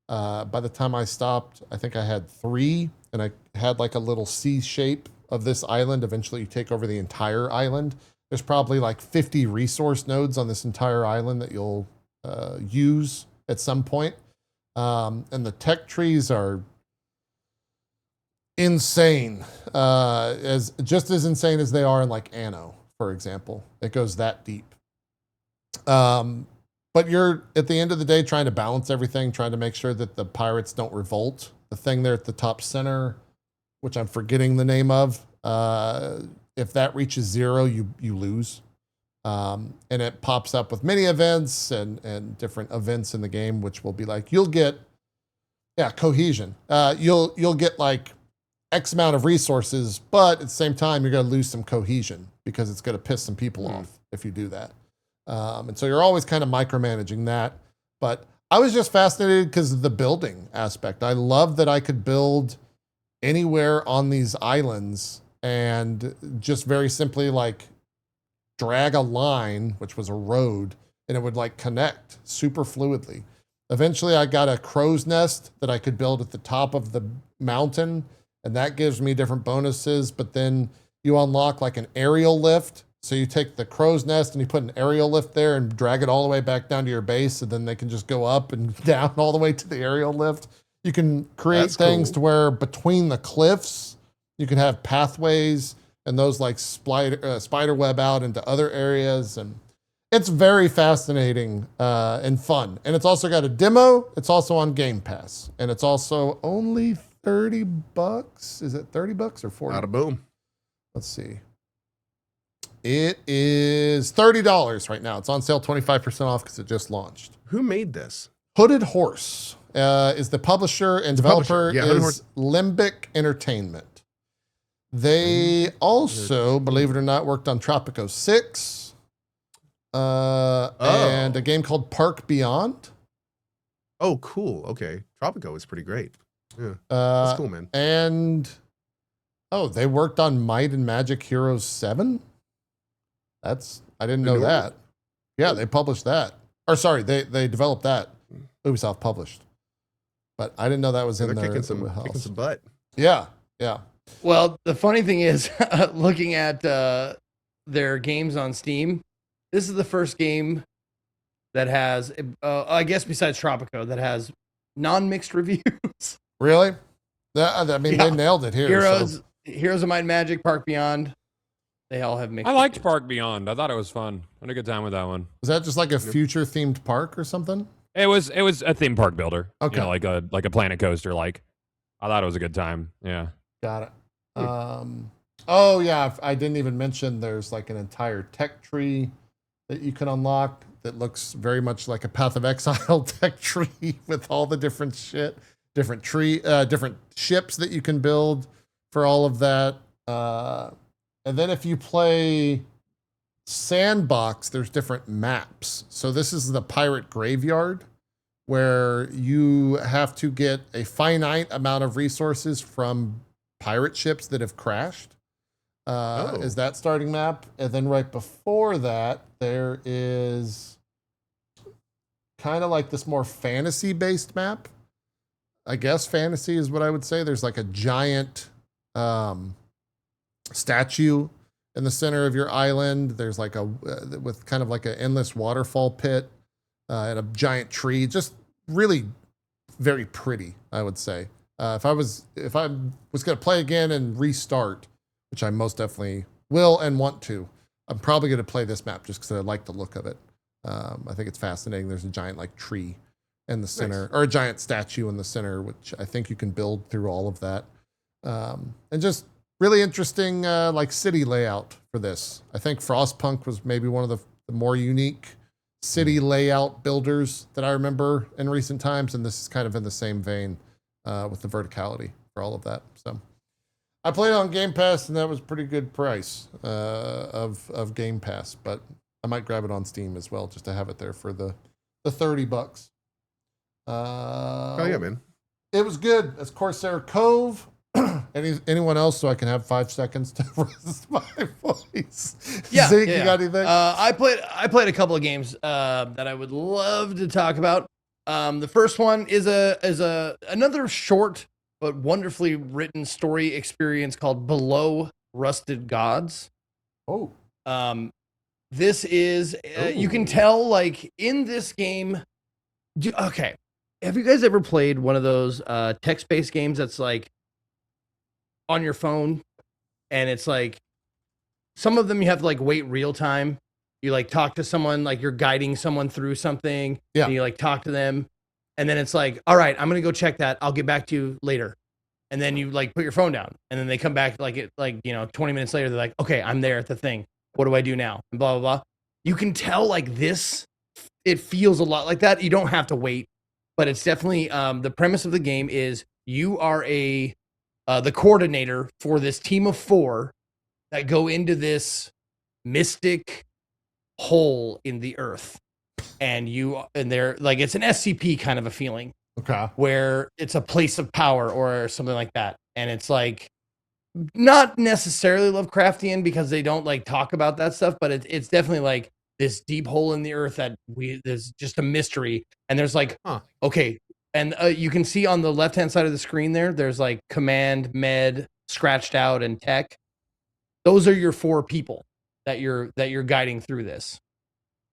By the time I stopped, I think I had 3, and I had like a little C shape of this island. Eventually you take over the entire island. There's probably like 50 resource nodes on this entire island that you'll use at some point. And the tech trees are insane, just as insane as they are in like Anno, for example. It goes that deep. But you're at the end of the day trying to balance everything, trying to make sure that the pirates don't revolt. The thing there at the top center, which I'm forgetting the name of, if that reaches 0, you lose. And it pops up with mini events and different events in the game, which will be like, you'll get, cohesion. You'll get like X amount of resources, but at the same time, you're going to lose some cohesion because it's going to piss some people off if you do that. And so you're always kind of micromanaging that. But I was just fascinated because of the building aspect. I love that I could build anywhere on these islands and just very simply like drag a line, which was a road, and it would like connect super fluidly. Eventually I got a crow's nest that I could build at the top of the mountain, and that gives me different bonuses. But then you unlock like an aerial lift. So you take the crow's nest and you put an aerial lift there and drag it all the way back down to your base, and then they can just go up and down all the way to the aerial lift. You can create things to where between the cliffs, you can have pathways, and those like spider web out into other areas. And it's very fascinating and fun. And it's also got a demo. It's also on Game Pass, and it's also only $30. Is it $30 or $40? Out of boom. Let's see. It is $30 right now. It's on sale 25% off because it just launched. Who made this? Hooded Horse is the publisher, and developer is Limbic Entertainment. They also, believe it or not, worked on Tropico 6 and a game called Park Beyond. Oh, cool. Okay. Tropico is pretty great. Yeah. That's cool, man. And, they worked on Might and Magic Heroes 7? I didn't know that. Yeah, they published that. Or sorry, they developed that. Ubisoft published. But I didn't know that was in there. Kicking some butt. Yeah. Well, the funny thing is, looking at their games on Steam, this is the first game that has, I guess besides Tropico, that has non-mixed reviews. Really? They nailed it here. Heroes of Might and Magic, Park Beyond. They all have mixed. I liked Park Beyond. I thought it was fun. I had a good time with that one. Was that just like a future themed park or something? It was a theme park builder. Okay. You know, like a planet coaster. Like, I thought it was a good time. Yeah. Got it. I didn't even mention there's like an entire tech tree that you can unlock that looks very much like a Path of Exile tech tree with all the different different ships that you can build for all of that. And then if you play Sandbox, there's different maps. So this is the pirate graveyard, where you have to get a finite amount of resources from pirate ships that have crashed. Is that starting map. And then right before that, there is kind of like this more fantasy-based map. I guess fantasy is what I would say. There's like a giant statue in the center of your island. There's like with kind of like an endless waterfall pit and a giant tree. Just really very pretty, I would say. If I was going to play again and restart, which I most definitely will and want to, I'm probably going to play this map just because I like the look of it. I think it's fascinating. There's a giant like tree in the center, or a giant statue in the center, which I think you can build through all of that. And just really interesting like city layout for this. I think Frostpunk was maybe one of the more unique city layout builders that I remember in recent times, and this is kind of in the same vein with the verticality for all of that. So I played it on Game Pass, and that was a pretty good price of Game Pass, but I might grab it on Steam as well just to have it there for the $30. Oh yeah, man. It was good. It's Corsair Cove. Anyone else, so I can have 5 seconds to rest my voice? Yeah, Zeke, you got anything? I played a couple of games that I would love to talk about. The first one is another short but wonderfully written story experience called Below Rusted Gods. Oh. This is you can tell like in this game. Okay, have you guys ever played one of those text-based games that's like on your phone, and it's like some of them you have to like wait real time. You like talk to someone, like you're guiding someone through something. Yeah. And you like talk to them, and then it's like, all right, I'm gonna go check that. I'll get back to you later. And then you like put your phone down, and then they come back like 20 minutes later. They're like, okay, I'm there at the thing. What do I do now? And blah blah blah. You can tell like this. It feels a lot like that. You don't have to wait, but it's definitely the premise of the game is you are the coordinator for this team of 4 that go into this mystic hole in the earth, and they're like, it's an SCP kind of a feeling. Okay. Where it's a place of power or something like that, and it's like not necessarily Lovecraftian because they don't like talk about that stuff, but it's definitely like this deep hole in the earth that there's just a mystery, and there's like okay, and you can see on the left hand side of the screen there's like command, med, scratched out, and tech. Those are your 4 people that you're guiding through this,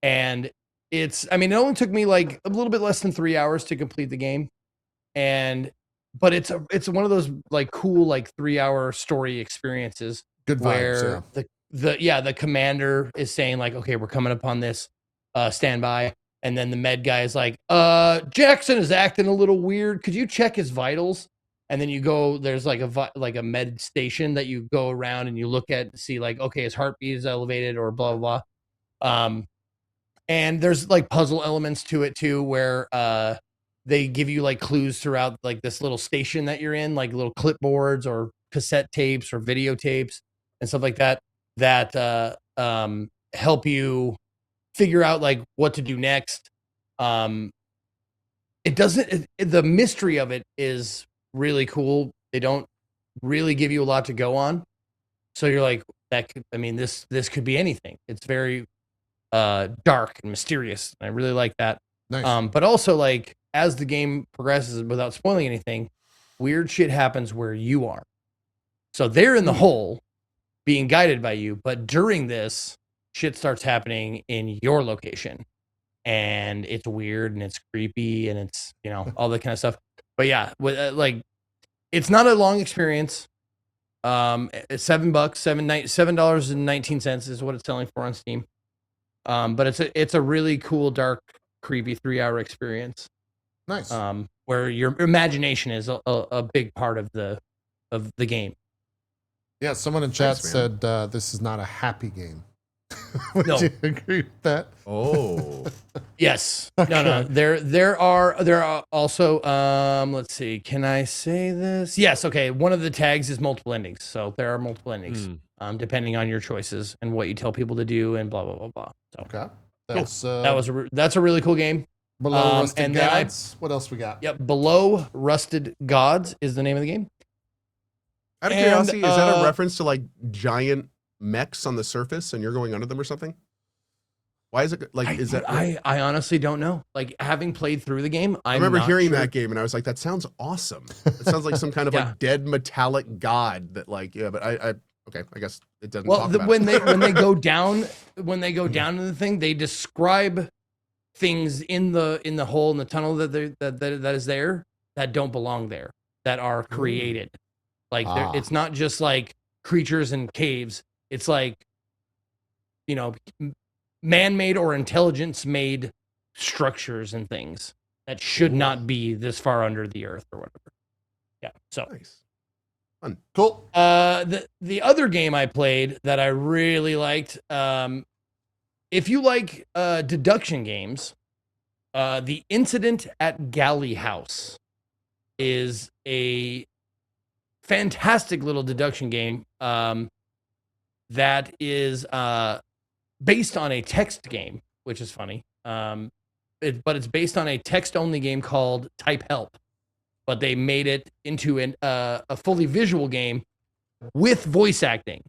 and it only took me like a little bit less than 3 hours to complete the game, but it's one of those like cool like 3-hour story experiences. Good vibes, where the commander is saying like, okay, we're coming upon this, standby, and then the med guy is like, Jackson is acting a little weird. Could you check his vitals? And then you go, there's like a med station that you go around and you look at to see like, okay, his heartbeat is elevated or blah blah blah. And there's like puzzle elements to it too, where they give you like clues throughout like this little station that you're in, like little clipboards or cassette tapes or videotapes and stuff like that help you figure out like what to do next. The mystery of it is really cool. They don't really give you a lot to go on, so you're like, this could be anything. It's very dark and mysterious. I really like that. Nice. But also like as the game progresses, without spoiling anything, weird shit happens where you are. So they're in the hole being guided by you, but during this, shit starts happening in your location. And it's weird and it's creepy and it's, all that kind of stuff. But yeah, it's not a long experience. It's $7, $7.19 is what it's selling for on Steam. But it's a really cool, dark, creepy 3-hour experience. Nice. Where your imagination is a big part of the game. Yeah, someone in chat said this is not a happy game. Would No. you agree with that? Oh. Yes. No. There are also let's see. Can I say this? Yes. Okay. One of the tags is multiple endings. So there are multiple endings, depending on your choices and what you tell people to do and blah blah blah blah. So Okay. that's a really cool game. Below Rusted and Gods. What else we got? Yep. Below Rusted Gods is the name of the game. Out of curiosity, is that a reference to like giant mechs on the surface and you're going under them or something? Why is it like, I honestly don't know. Like having played through the game, I remember hearing that game and I was like, that sounds awesome. It sounds like some kind of like dead metallic god that like, but I guess it doesn't talk about when they go down, in the thing, they describe things in the hole in the tunnel that is there that don't belong there, that are created. Like it's not just like creatures and caves. It's like, man-made or intelligence-made structures and things that should not be this far under the earth or whatever. Yeah. So nice. Fun. Cool. The other game I played that I really liked, if you like deduction games, The Incident at Galley House is a fantastic little deduction game that is based on a text game, which is funny. But it's based on a text-only game called Type Help. But they made it into a fully visual game with voice acting.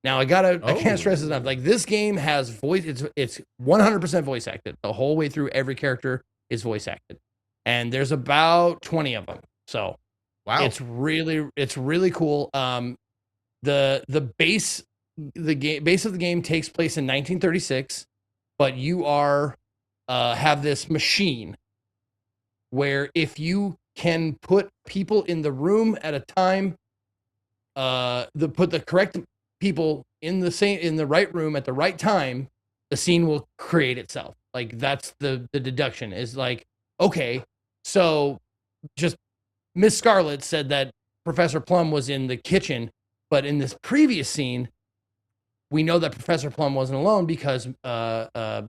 Now I can't stress this enough. Like this game has voice. It's 100% voice acted. The whole way through, every character is voice acted. and there's about 20 of them. So Wow. it's really cool. The base of the game takes place in 1936, but you have this machine where if you can put people in the room at a time, put the correct people in the right room at the right time, the scene will create itself. Like that's the deduction is like, okay, so just Miss Scarlet said that Professor Plum was in the kitchen, but in this previous scene, we know that Professor Plum wasn't alone because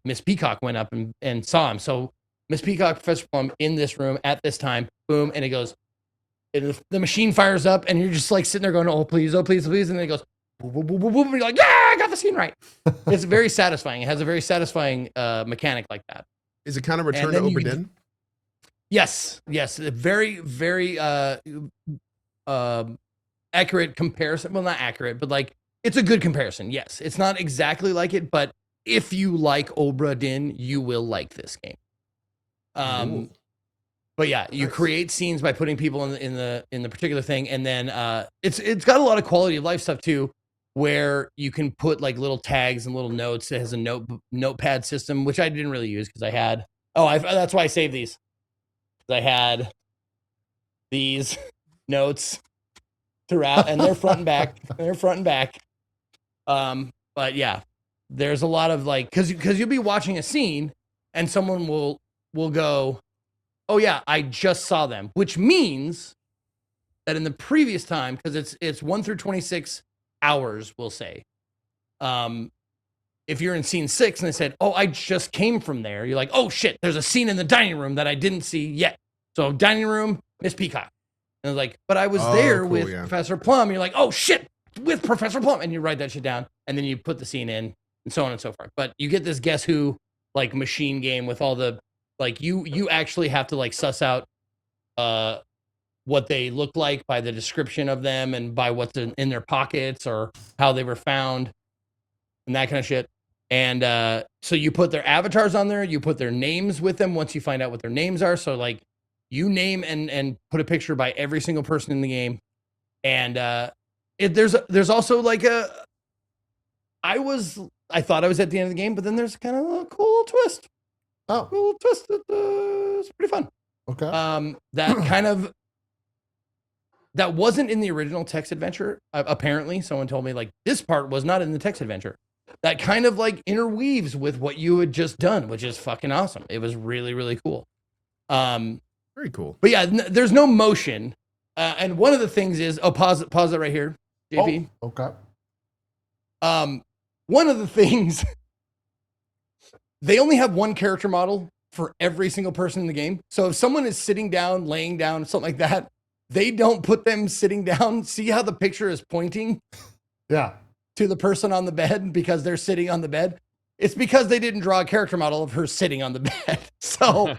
Miss Peacock went up and saw him. So Miss Peacock, Professor Plum in this room at this time, boom, and it goes, and the machine fires up, and you're just like sitting there going, oh, please, please. And then it goes, boom, boom, boom, boom, boom, and you're like, yeah, I got the scene right. It's very satisfying. It has a very satisfying mechanic like that. Is it kind of Return to Obra Dinn? Yes. Very, very accurate comparison. Well, not accurate, but like it's a good comparison. Yes, it's not exactly like it, but if you like Obra Dinn, you will like this game. But yeah, you create scenes by putting people in the particular thing, and then it's got a lot of quality of life stuff too, where you can put like little tags and little notes. It has a notepad system, which I didn't really use because I had. That's why I saved these. I had these notes throughout, and they're front and back. But yeah, there's a lot of like, because you'll be watching a scene, and someone will go, oh yeah, I just saw them, which means that in the previous time, because it's 1 through 26 hours, we'll say. If you're in scene 6 and they said, oh, I just came from there, you're like, oh shit, there's a scene in the dining room that I didn't see yet. So dining room, Miss Peacock. And I was like, but I was there with Professor Plum. You're like, oh shit, with Professor Plum. And you write that shit down, and then you put the scene in, and so on and so forth. But you get this Guess Who like machine game with all the, like you actually have to like suss out what they look like by the description of them and by what's in their pockets or how they were found and that kind of shit. And so you put their avatars on there, you put their names with them once you find out what their names are. So like you name and put a picture by every single person in the game. And there's also like I thought I was at the end of the game, but then there's kind of a cool little twist. Oh, Cool little twist. It's pretty fun. okay. That wasn't in the original text adventure. Apparently, someone told me like this part was not in the text adventure. That kind of like interweaves with what you had just done, which is fucking awesome. It was really, really cool. Very cool. But yeah, there's no motion. And one of the things is, pause it right here, JP. Oh, okay. One of the things, they only have one character model for every single person in the game. So if someone is sitting down, laying down, something like that, they don't put them sitting down. See how the picture is pointing? Yeah. To the person on the bed because they're sitting on the bed. It's because they didn't draw a character model of her sitting on the bed. So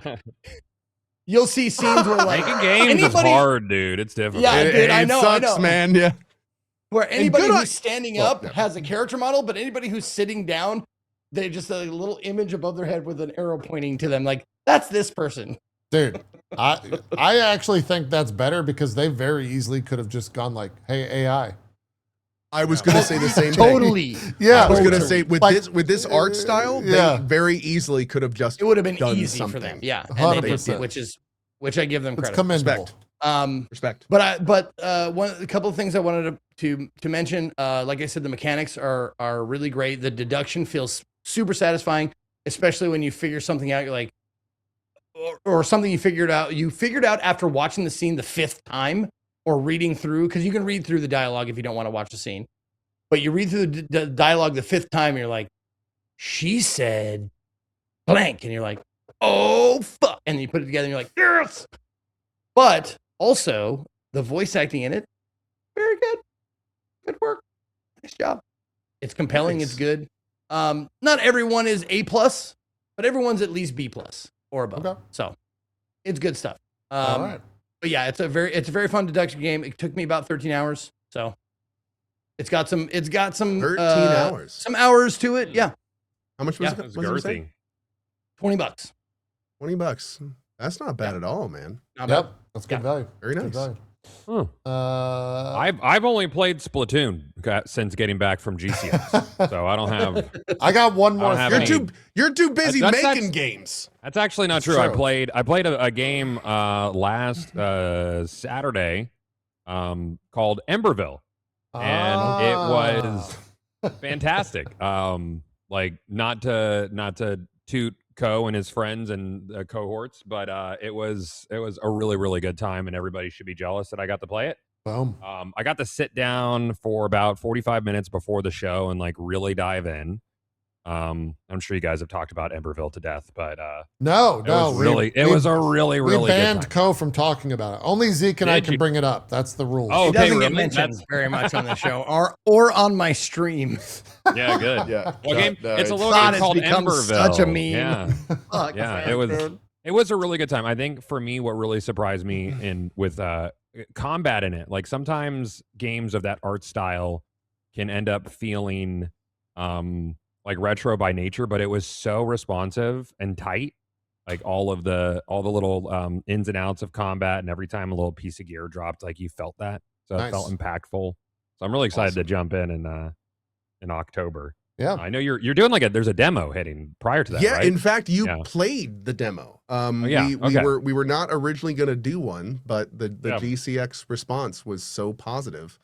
you'll see scenes where like making games is hard, dude. It's difficult. Yeah, dude, I know, sucks, man. Yeah. Where anybody who's standing up has a character model, but anybody who's sitting down, they just a little image above their head with an arrow pointing to them. Like that's this person. Dude, I actually think that's better because they very easily could have just gone like, hey, AI. I was going to say the same totally. thing. Yeah. I was going to say with this art style, yeah, they very easily could have just it would have been done easy something. for them. Yeah. And they did, which I give them credit. It's commendable. Respect. But a couple of things I wanted to mention, like I said, the mechanics are really great. The deduction feels super satisfying, especially when you figure something out. You're like, or something you figured out after watching the scene the 5th time or reading through, because you can read through the dialogue if you don't want to watch the scene, but you read through the dialogue the 5th time and you're like, she said blank, and you're like, oh fuck, and you put it together and you're like, yes. But also the voice acting in it, very good work, nice job. It's compelling. Nice. It's good. Not everyone is A+, but everyone's at least B+ or above. Okay. So it's good stuff. All right. But yeah, it's a very fun deduction game. It took me about 13 hours. So it's got some 13 hours. Some hours to it. Yeah. How much was it? It's girthy. $20. $20. That's not bad at all, man. Not Yep, bad. that's good Yeah. value. Very That's good nice. value. Huh. I've only played Splatoon since getting back from GCX, so I don't have. I got one more. don't have thing. You're too busy That's- making games. That's actually not true. I played a game last Saturday called Emberville, and it was fantastic. Like not to toot Cohh and his friends and cohorts, but it was a really, really good time, and everybody should be jealous that I got to play it. Boom. I got to sit down for about 45 minutes before the show and like really dive in. I'm sure you guys have talked about Emberville to death, but No, it was a really, we really banned good time. Cohh from talking about it. Only Zeke and I Did can you? bring it up. That's the rule. Oh, It okay, doesn't get really? mentioned That's- very much on the show or on my stream. Yeah, good. Yeah. Well, game, it's a little God, game it's called become Emberville. such a meme. Yeah, Fuck, yeah. man. It was a really good time. I think for me, what really surprised me with combat in it, like sometimes games of that art style can end up feeling like retro by nature, but it was so responsive and tight. Like all the little ins and outs of combat, and every time a little piece of gear dropped, like you felt that. So Nice. it felt impactful. So I'm really excited to jump in October. Yeah. I know you're doing there's a demo hitting prior to that, Yeah, right? in fact, you Yeah. played the demo. yeah, we okay. were not originally going to do one, but the Yeah. GCX response was so positive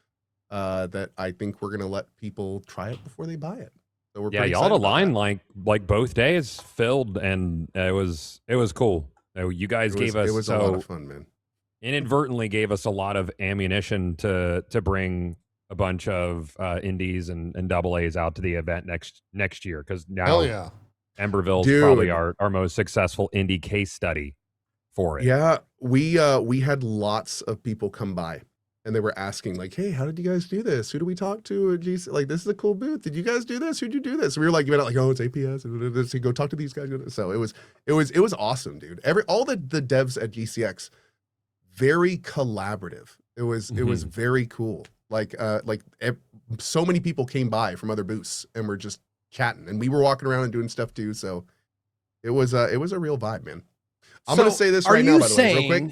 that I think we're going to let people try it before they buy it. So we're Yeah, pretty y'all had a excited about line that. like both days filled, and it was cool. You guys gave us It was a lot of fun, man. inadvertently gave us a lot of ammunition to bring a bunch of indies and double A's out to the event next year, because now Hell yeah. Emberville's Dude. probably our most successful indie case study for it. Yeah, we had lots of people come by, and they were asking like, "Hey, how did you guys do this? Who do we talk to?" Like, this is a cool booth. Did you guys do this? Who'd you do this? We were like, "Oh, it's APS." So go talk to these guys. So it was awesome, dude. All the devs at GCX, very collaborative. It was very cool. So many people came by from other booths and were just chatting, and we were walking around and doing stuff too. So it was a real vibe, man. I'm gonna say this right now, by the way, real quick.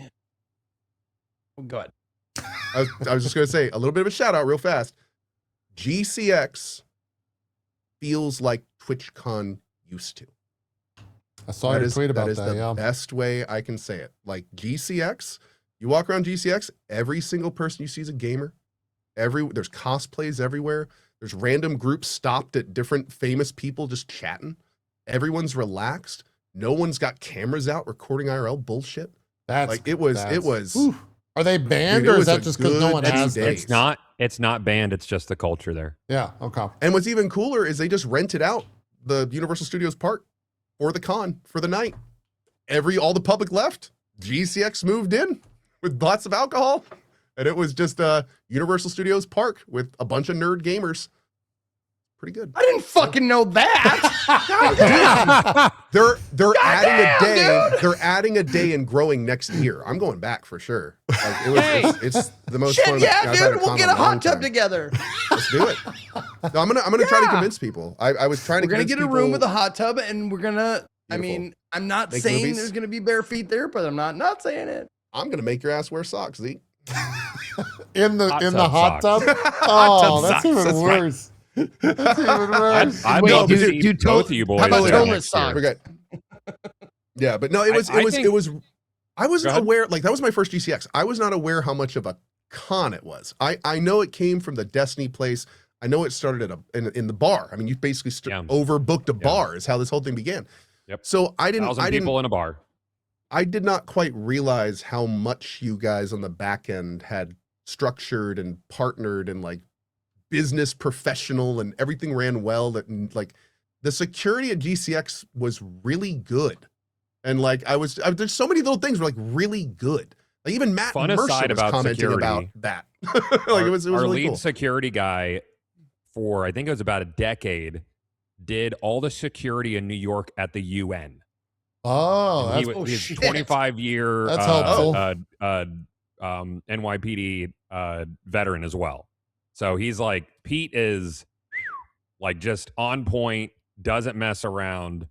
Go ahead. I was just gonna say a little bit of a shout out real fast. GCX feels like TwitchCon used to. I saw your tweet about that. Is that. the Yeah. best way I can say it. Like GCX, you walk around GCX, every single person you see is a gamer. There's cosplays everywhere. There's random groups stopped at different famous people just chatting. Everyone's relaxed. No one's got cameras out recording IRL bullshit. That's Like it was. Whew. Are they banned, Dude, it or is was that a just because no good one few has days. them? It's not banned. It's just the culture there. Yeah. Okay. And what's even cooler is they just rented out the Universal Studios Park for the con for the night. All the public left. GCX moved in with lots of alcohol, and it was just Universal Studios Park with a bunch of nerd gamers. Pretty good. I didn't fucking know that. They're adding a Goddamn, day. dude! They're adding a day and growing next year. I'm going back for sure. Like, it's the most fun. Shit, yeah, I've had dude. a We'll con get in a a long hot tub time. together. Let's do it. No, I'm gonna try to Yeah. convince people. I was trying We're to gonna convince get a people, room with a hot tub, and we're gonna. I Beautiful. mean, I'm not Make saying movies. there's gonna be bare feet there, but I'm not saying it. I'm gonna make your ass wear socks, Zeke. In the Hot in the tub hot socks. tub. Oh, tub that's socks, even that's right. worse. That's even worse. I'd Wait, love to dude, see both of toe- you boys how about there toeless next year. socks? We're good. Yeah, but no, I think- I wasn't Go ahead. aware, like that was my first GCX. I was not aware how much of a con it was. I know it came from the Destiny place. I know it started at in the bar. I mean, you basically Yeah. overbooked a bar is how this whole thing began. Yep. So I 1,000 people in a bar. I did not quite realize how much you guys on the back end had structured and partnered and like business professional, and everything ran well. That like the security at GCX was really good. And like there's so many little things were like really good. Like even Matt Fun Mercer aside was about commenting security. about that. Like it was our really lead cool. security guy for I think it was about a decade did all the security in New York at the UN. Oh, And that's he's shit. 25-year That's helpful. NYPD veteran as well. So he's like, Pete is like just on point, doesn't mess around.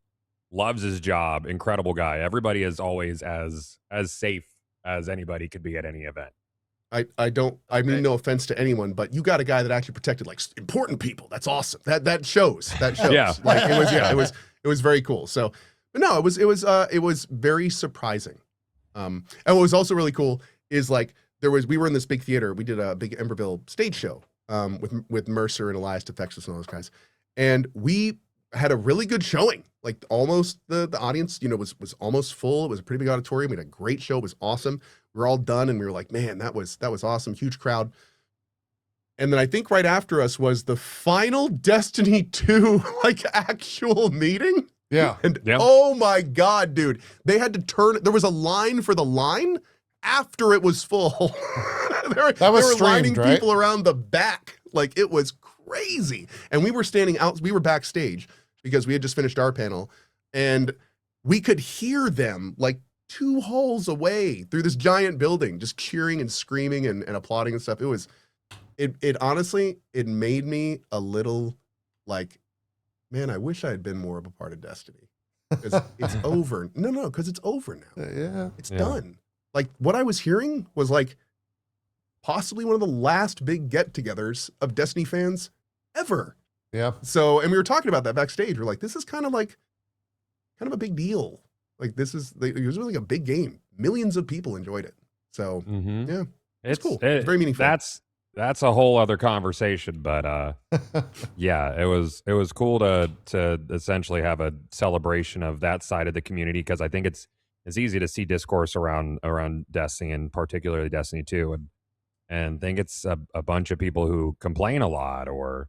loves his job, incredible guy. Everybody is always as safe as anybody could be at any event. I mean no offense to anyone, but you got a guy that actually protected like important people. That's awesome. That shows. Yeah. Like it was very cool. So, but no, it was very surprising. And what was also really cool is like we were in this big theater. We did a big Emberville stage show with Mercer and Elias Defexus and all those guys, and we had a really good showing. Like almost the audience, was almost full. It was a pretty big auditorium. We had a great show. It was awesome. We were all done and we were like, man, that was awesome. Huge crowd. And then I think right after us was the final Destiny 2 like actual meeting. Yeah. And oh my God, dude, they had to turn. There was a line for the line after it was full. they were lining people around the back. Like it was crazy. And we were standing out. We were backstage because we had just finished our panel and we could hear them like 2 halls away through this giant building, just cheering and screaming and applauding and stuff. It honestly, it made me a little like, man, I wish I had been more of a part of Destiny. Because it's over. No, because it's over now. Yeah. It's done. Like what I was hearing was like possibly one of the last big get-togethers of Destiny fans ever. Yeah. So, and we were talking about that backstage. We're like, this is kind of a big deal. Like it was really a big game. Millions of people enjoyed it. So yeah, it's cool. It's very meaningful. That's a whole other conversation, but yeah, it was cool to essentially have a celebration of that side of the community, because I think it's easy to see discourse around Destiny and particularly Destiny 2 and think it's a bunch of people who complain a lot, or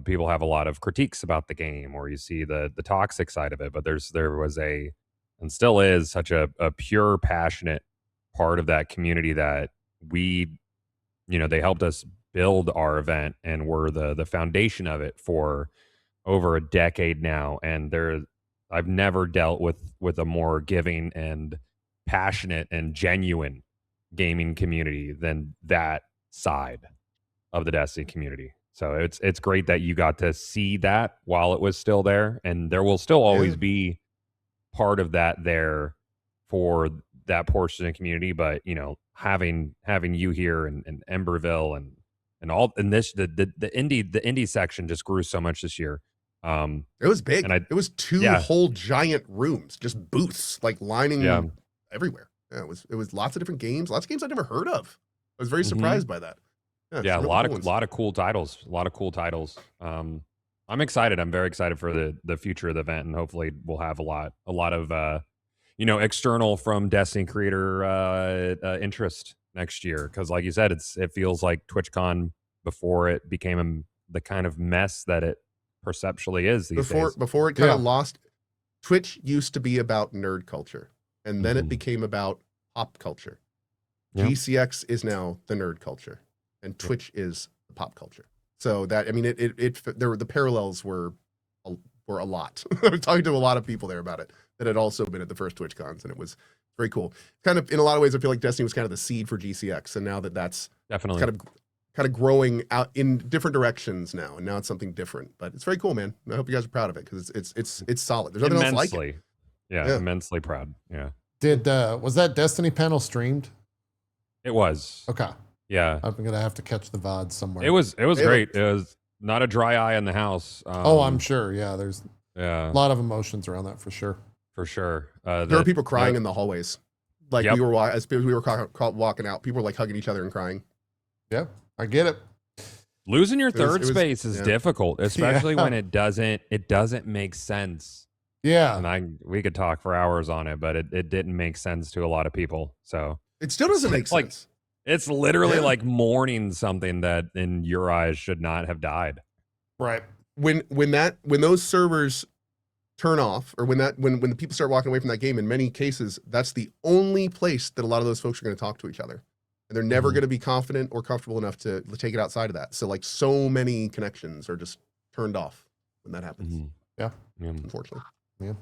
people have a lot of critiques about the game, or you see the toxic side of it. But there was and still is such a pure, passionate part of that community that they helped us build our event and were the foundation of it for over a decade now. And I've never dealt with a more giving and passionate and genuine gaming community than that side of the Destiny community. So it's great that you got to see that while it was still there, and there will still always be part of that there for that portion of the community. But having you here and Emberville and this the indie section just grew so much this year. It was big. And it was 2 whole giant rooms, just booths like lining everywhere. Yeah, it was lots of different games, lots of games I'd never heard of. I was very surprised by that. Yeah, a lot of cool titles. I'm excited. I'm very excited for the future of the event, and hopefully we'll have a lot of external from Destiny creator interest next year, because like you said, it feels like TwitchCon before it became the kind of mess that it perceptually is these days. Before it kind of lost. Twitch used to be about nerd culture, and then it became about pop culture. GCX is now the nerd culture, and Twitch is the pop culture. So that, I mean, the parallels were a lot. I was talking to a lot of people there about it that had also been at the first TwitchCons, and it was very cool. Kind of in a lot of ways, I feel like Destiny was kind of the seed for GCX, and now that's definitely kind of growing out in different directions now, and now it's something different. But it's very cool, man. I hope you guys are proud of it, because it's solid. There's nothing else like it. Yeah, immensely proud. Yeah. Was that Destiny panel streamed? It was. Okay. Yeah. I'm gonna have to catch the VOD somewhere. It was great. It was not a dry eye in the house. I'm sure. Yeah, there's a lot of emotions around that for sure. For sure. There were people crying in the hallways. Like we were walking out, people were like hugging each other and crying. Yeah, I get it. Losing your third space is difficult, especially when it doesn't make sense. Yeah. And we could talk for hours on it, but it didn't make sense to a lot of people. So it still doesn't make sense. It's literally like mourning something that in your eyes should not have died. Right. When those servers turn off, or when the people start walking away from that game, in many cases, that's the only place that a lot of those folks are going to talk to each other. And they're never going to be confident or comfortable enough to take it outside of that. So like so many connections are just turned off when that happens. Yeah. Unfortunately. Yeah.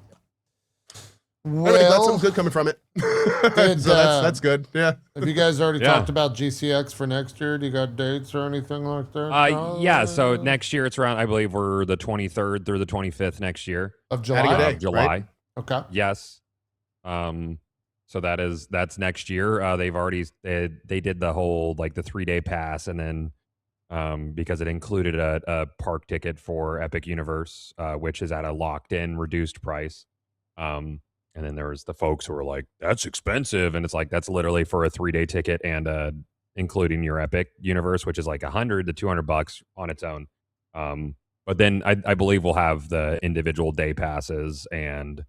Well, anyway, glad something good coming from it. So that's good. Yeah. Have you guys already Yeah. talked about GCX for next year? Do you got dates or anything like that? Yeah, so next year it's around, I believe we're the 23rd through the 25th next year. Of Adding a July? day. Of July. Right? Okay. Yes. So that's next year. They've already they did the whole like the 3-day pass, and then because it included a park ticket for Epic Universe, which is at a locked in reduced price. And then there was the folks who were like, that's expensive, and it's like that's literally for a 3-day ticket and including your Epic Universe, which is like $100 to $200 on its own. But then I believe we'll have the individual day passes and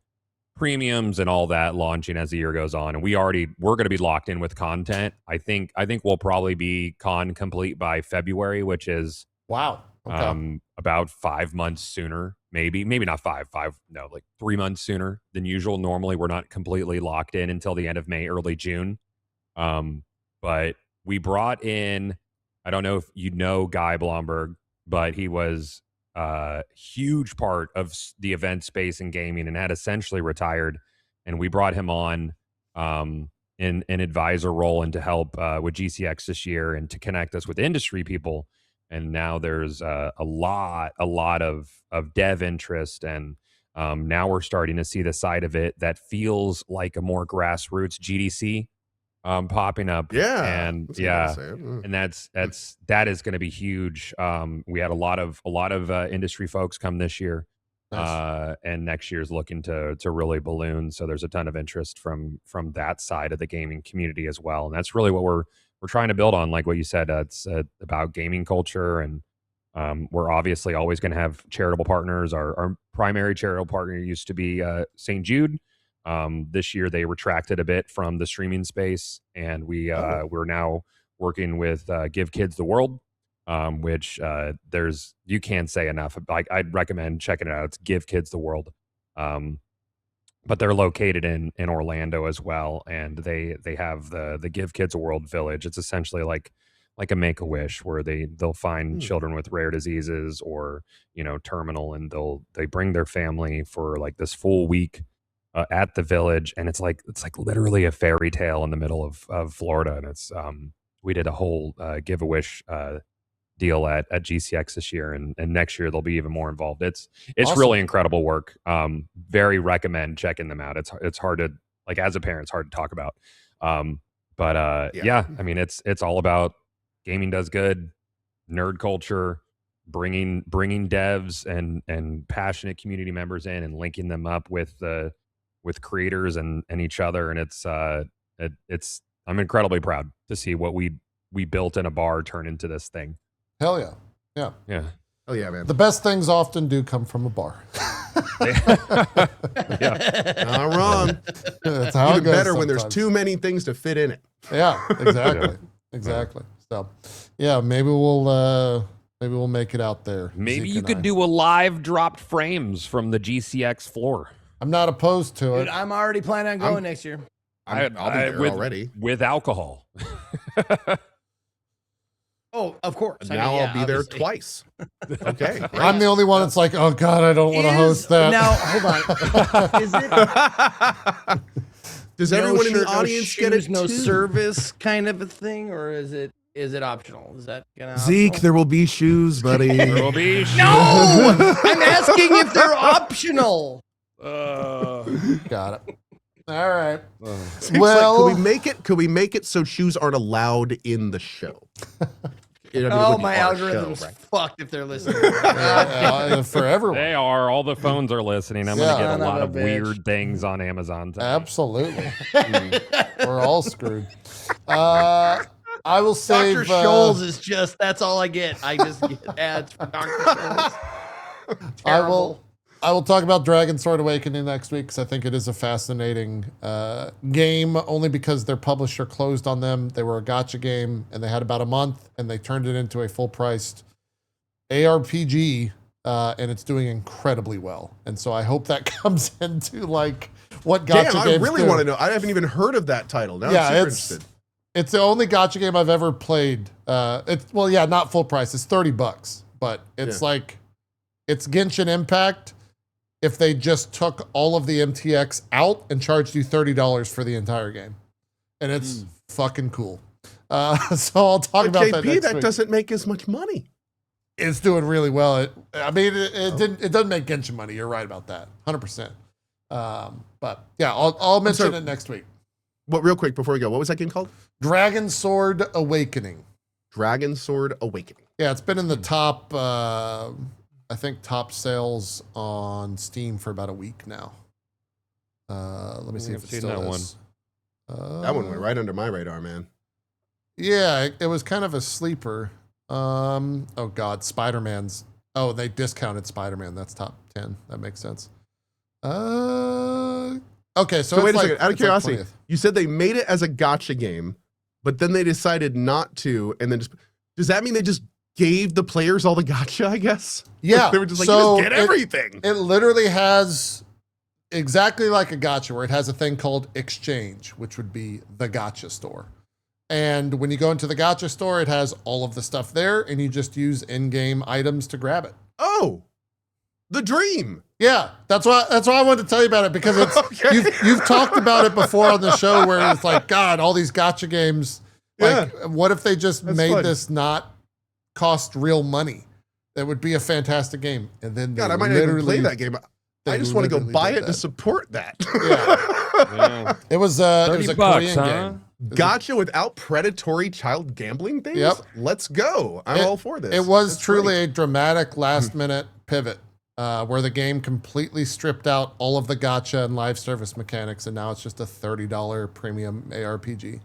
premiums and all that launching as the year goes on, and we're going to be locked in with content. I think we'll probably be con complete by February, which is Wow. Okay. about 5 months sooner, maybe not like 3 months sooner than usual. Normally we're not completely locked in until the end of May, early June. But we brought in, I don't know if you know Guy Blomberg, but he was a huge part of the event space and gaming and had essentially retired. And we brought him on in an advisor role and to help with GCX this year and to connect us with industry people. And now there's a lot of dev interest, and now we're starting to see the side of it that feels like a more grassroots GDC popping up. Yeah. And and that is going to be huge. We had a lot of industry folks come this year, Nice. and next year's looking to really balloon. So there's a ton of interest from that side of the gaming community as well, and that's really what we're trying to build on. Like what you said, it's about gaming culture, and we're obviously always going to have charitable partners. Our primary charitable partner used to be St. Jude. This year they retracted a bit from the streaming space, and we're now working with Give Kids the World, which you can't say enough. Like, I'd recommend checking it out. It's Give Kids the World. But they're located in Orlando as well, and they have the Give Kids a World Village. It's essentially like a Make-A-Wish, where they'll find children with rare diseases or terminal, and they bring their family for like this full week at the village, and it's like literally a fairy tale in the middle of Florida. And it's we did a whole Give-A-Wish deal at GCX this year, and next year they'll be even more involved. It's Awesome. really incredible work. Very recommend checking them out. It's hard to, like, as a parent, it's hard to talk about. Yeah, I mean, it's all about gaming does good, nerd culture, bringing devs and passionate community members in and linking them up with creators and each other. And it's I'm incredibly proud to see what we built in a bar turn into this thing. Hell yeah. Yeah. Yeah. Oh yeah, man. The best things often do come from a bar. Yeah. Not wrong. That's how Even it goes better when there's sometimes. too many things to fit in it. Yeah, exactly. Exactly. So, yeah, maybe we'll make it out there. Maybe Zeke you and could I. do a live dropped frames from the GCX floor. I'm not opposed to Dude, it. I'm already planning on going next year. I'll be there already. with alcohol. Oh, of course. I mean, Now yeah, I'll be there obviously. twice. Okay. Great. I'm the only one that's like, oh God, I don't want to host that. Now, hold on. Is it Does no everyone in the shirt, no audience get it shoes, no too? service kind of a thing, or is it optional? Is that gonna Zeke, optional? there will be shoes, buddy. There will be No, I'm asking if they're optional. Got it. All right. Seems like, Well- could we make it so shoes aren't allowed in the show? You know what I mean? Oh, When my you are algorithm's show, right? fucked if they're listening. For everyone. They are. All the phones are listening. I'm Yeah. going to get Son a of lot a of bitch. weird things on Amazon today. Absolutely. We're all screwed. I will save. Dr. Scholl's is just, that's all I get. I just get ads for Dr. Scholl's. I will talk about Dragonsword Awakening next week because I think it is a fascinating game, only because their publisher closed on them. They were a gacha game, and they had about a month, and they turned it into a full-priced ARPG, and it's doing incredibly well. And so I hope that comes into like what gacha Damn, games I really do. want to know. I haven't even heard of that title. Now Yeah, I'm super it's- interested. It's the only gacha game I've ever played. Not full price. It's $30, but it's Yeah. like it's Genshin Impact, if they just took all of the MTX out and charged you $30 for the entire game. And it's fucking cool. So I'll talk about that next that week. doesn't make as much money. It's doing really well. It doesn't make Genshin money. You're right about that. 100%. But yeah, I'll mention it next week. What, real quick before we go, what was that game called? Dragonsword Awakening. Dragonsword Awakening. Yeah, it's been in the top, I think top sales on Steam for about a week now. Let me see if it's still that is. That one went right under my radar, man. Yeah, it was kind of a sleeper. Oh God, Spider-Man's. Oh, they discounted Spider-Man. That's top 10. That makes sense. Okay, so wait it's a second. Out of it's like curiosity, 20th. you said they made it as a gotcha game, but then they decided not to, and then does that mean they just gave the players all the gotcha, I guess? Yeah. They were just like, so you just get everything. It literally has exactly like a gotcha, where it has a thing called exchange, which would be the gotcha store. And when you go into the gotcha store, it has all of the stuff there, and you just use in-game items to grab it. Oh, the dream. Yeah, that's why I wanted to tell you about it, because it's Okay. you've talked about it before on the show, where it's like, God, all these gotcha games. Like, what if they just That's made fun. this not cost real money? That would be a fantastic game. And then God, I might not even play that game. I just want to go literally buy did it to that. support that. Yeah. It was a Korean game. Gotcha without predatory child gambling things? Yep. Let's go. I'm all for this. It was That's truly great. a dramatic last-minute pivot, where the game completely stripped out all of the gotcha and live service mechanics, and now it's just a $30 premium ARPG.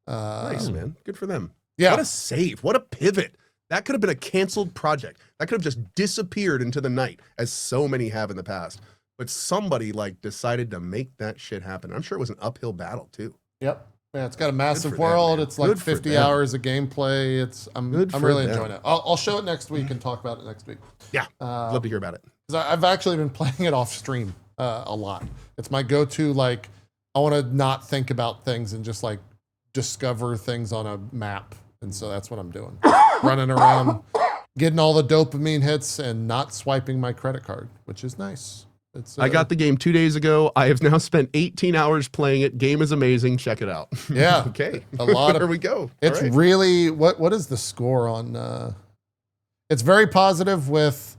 Nice, man. Good for them. Yeah. What a save. What a pivot. That could have been a canceled project. That could have just disappeared into the night, as so many have in the past. But somebody decided to make that shit happen. I'm sure it was an uphill battle too. Yep. Yeah, it's got a massive for them, world. man. It's like Good for 50 them. hours of gameplay. I'm Good for really them. enjoying it. I'll show it next week and talk about it next week. Yeah. Love to hear about it. 'Cause I've actually been playing it off stream a lot. It's my go-to. Like, I want to not think about things and just like discover things on a map. And so that's what I'm doing. Running around, getting all the dopamine hits and not swiping my credit card, which is nice. It's, I got the game 2 days ago. I have now spent 18 hours playing it. Game is amazing. Check it out. Yeah. Okay. A lot of There we go. It's All right. really what is the score on it's very positive with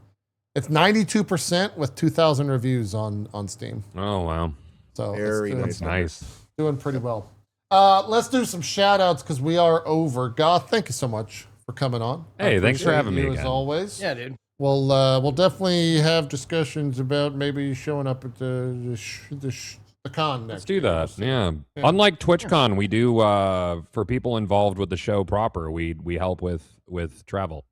it's 92% with 2,000 reviews on Steam. Oh wow, So Very it's nice. nice. doing pretty well. Let's do some shout outs because we are over. Goth, thank you so much for coming on. Hey, thanks for Appreciate having me you again. as always. Yeah, dude. We'll definitely have discussions about maybe showing up at the con next. Let's do that. year. Yeah. Unlike TwitchCon, we do for people involved with the show proper. We help with travel.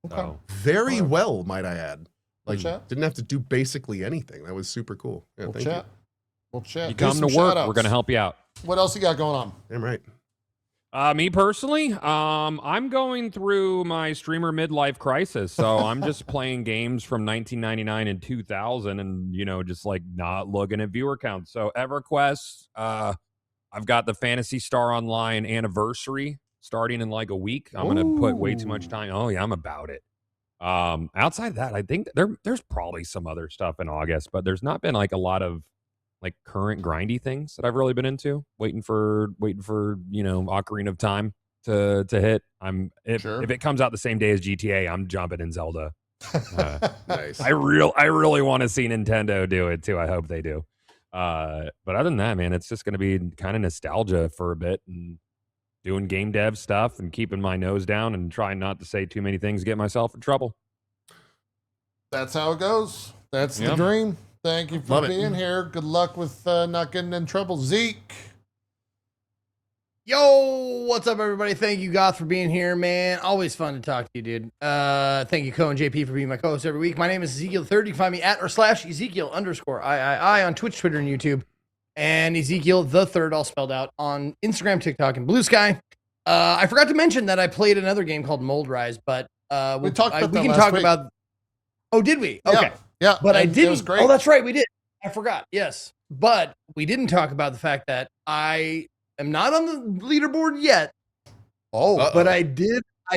Okay. So, Very well, might I add. We'll Like, chat. didn't have to do basically anything. That was super cool. Yeah, We'll thank chat. We'll chat. you Do come to some work, shout-outs. we're gonna help you out. What else you got going on? you. Damn right. Me personally, I'm going through my streamer midlife crisis. So I'm just playing games from 1999 and 2000 and, just like not looking at viewer counts. So EverQuest, I've got the Phantasy Star Online anniversary starting in like a week. I'm going to put way too much time. Oh yeah, I'm about it. Outside of that, I think there's probably some other stuff in August, but there's not been like a lot of like current grindy things that I've really been into. Waiting for Ocarina of Time to hit. If it comes out the same day as GTA, I'm jumping in Zelda. Nice. I really want to see Nintendo do it too. I hope they do. But other than that, man, it's just going to be kind of nostalgia for a bit and doing game dev stuff and keeping my nose down and trying not to say too many things to get myself in trouble. That's how it goes. That's the Yeah. dream. Thank you for Love it. being here. Good luck with not getting in trouble. Zeke. Yo, what's up, everybody? Thank you, Goth, for being here, man. Always fun to talk to you, dude. Thank you, Cohh and JP, for being my co-host every week. My name is Ezekiel3rd. You can find me at /Ezekiel_III on Twitch, Twitter, and YouTube. And Ezekiel the Third, all spelled out, on Instagram, TikTok, and Blue Sky. I forgot to mention that I played another game called Mold Rise, but We talked about we that can last talk week. about. Oh, did we? Okay. Yeah. But I and didn't. It was great. Oh, that's right. We did. I forgot. Yes. But we didn't talk about the fact that I am not on the leaderboard yet, but I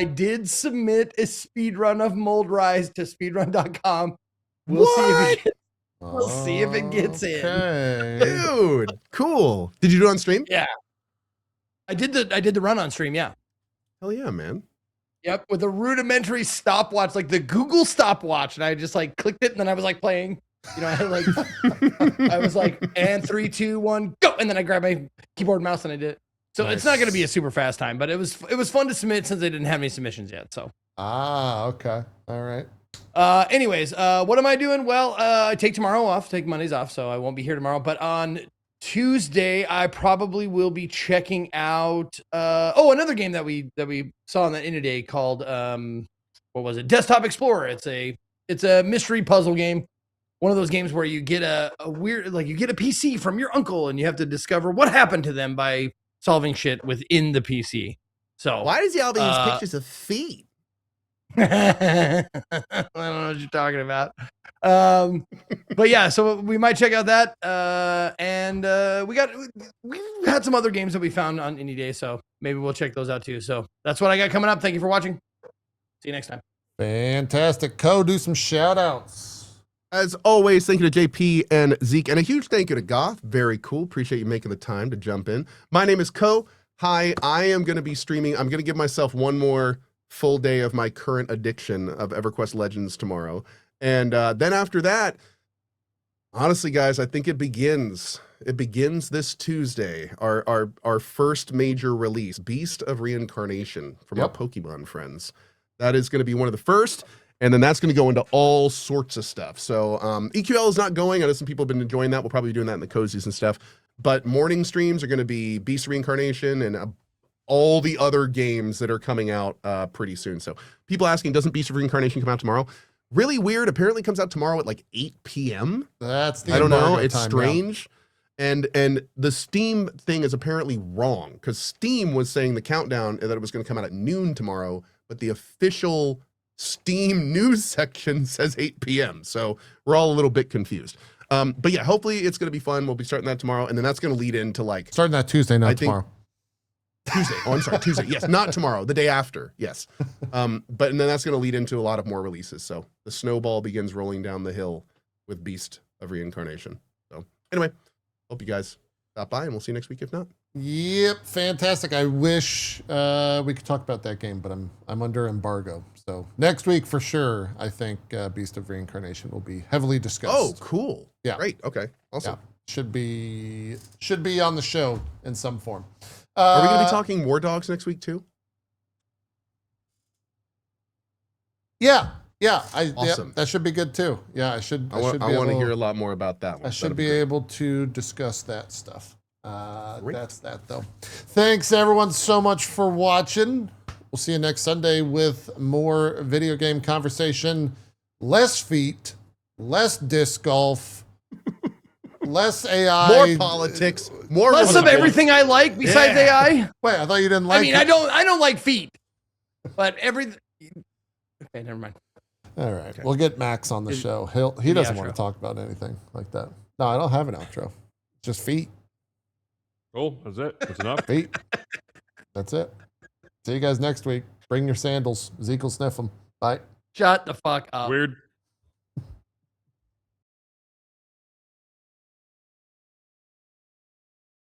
did submit a speed run of Mold Rise to speedrun.com. We'll see if it gets, We'll see if it gets in. Okay. Dude, cool. Did you do it on stream? Yeah. I did the run on stream, yeah. Hell yeah, man. Yep, with a rudimentary stopwatch, like the Google stopwatch, and I just like clicked it, and then I was like playing. You know, I had like, I was like, and 3, 2, 1, go, and then I grabbed my keyboard and mouse and I did it. So Nice. it's not going to be a super fast time, but it was fun to submit since they didn't have any submissions yet. So. Okay. All right. Anyways, what am I doing? Well, I take tomorrow off, take Mondays off, so I won't be here tomorrow. But on Tuesday, I probably will be checking out. Another game that we saw on that day called what was it? Desktop Explorer. It's a mystery puzzle game. One of those games where you get a weird, like you get a PC from your uncle and you have to discover what happened to them by solving shit within the PC. So Why does he have these pictures of feet? I don't know what you're talking about. But yeah, so we might check out that. And we had some other games that we found on Indie Day, so maybe we'll check those out too. So that's what I got coming up. Thank you for watching. See you next time. Fantastic. Cohh, do some shout outs. As always, thank you to JP and Zeke, and a huge thank you to Goth. Very cool. Appreciate you making the time to jump in. My name is Cohh. Hi, I am going to be streaming. I'm going to give myself one more full day of my current addiction of EverQuest Legends tomorrow. And then after that, honestly, guys, I think it begins. It begins this Tuesday, our first major release, Beast of Reincarnation from our Pokemon friends. That is going to be one of the first. And then that's going to go into all sorts of stuff. So EQL is not going. I know some people have been enjoying that. We'll probably be doing that in the cozies and stuff. But morning streams are going to be Beast Reincarnation and all the other games that are coming out pretty soon. So people asking, doesn't Beast of Reincarnation come out tomorrow? Really weird. Apparently it comes out tomorrow at like 8 p.m. That's the I don't know. embargo It's time, strange. And the Steam thing is apparently wrong because Steam was saying the countdown that it was going to come out at noon tomorrow, but the official Steam news section says 8 p.m. So we're all a little bit confused. But yeah, hopefully it's going to be fun. We'll be starting that tomorrow. And then that's going to lead into like Starting that Tuesday, not I think- tomorrow. Tuesday. Oh, I'm sorry. Tuesday. Yes. Not tomorrow, the day after. Yes. And then that's going to lead into a lot of more releases. So the snowball begins rolling down the hill with Beast of Reincarnation. So anyway, hope you guys stop by and we'll see you next week if not. Yep, fantastic. I wish we could talk about that game, but I'm under embargo. So next week for sure, I think Beast of Reincarnation will be heavily discussed. Oh, cool. Yeah. Great. Okay. Awesome. Yeah. Should be on the show in some form. Are we going to be talking War Dogs next week too? Yeah. Awesome. That should be good too. Yeah, I should. I want to hear a lot more about that one. I should be able to discuss that stuff. Great. That's that though. Thanks everyone so much for watching. We'll see you next Sunday with more video game conversation, less feet, less disc golf, less AI, more politics, more Less of everything I like besides AI. Wait, I thought you didn't like. I mean, it. I don't like feet, but everything. Okay, never mind. All right, we'll get Max on the show. He doesn't want to talk about anything like that. No, I don't have an outro. Just feet. Cool. That's it. That's enough. Feet. That's it. See you guys next week. Bring your sandals. Zeke will sniff them. Bye. Shut the fuck up. Weird.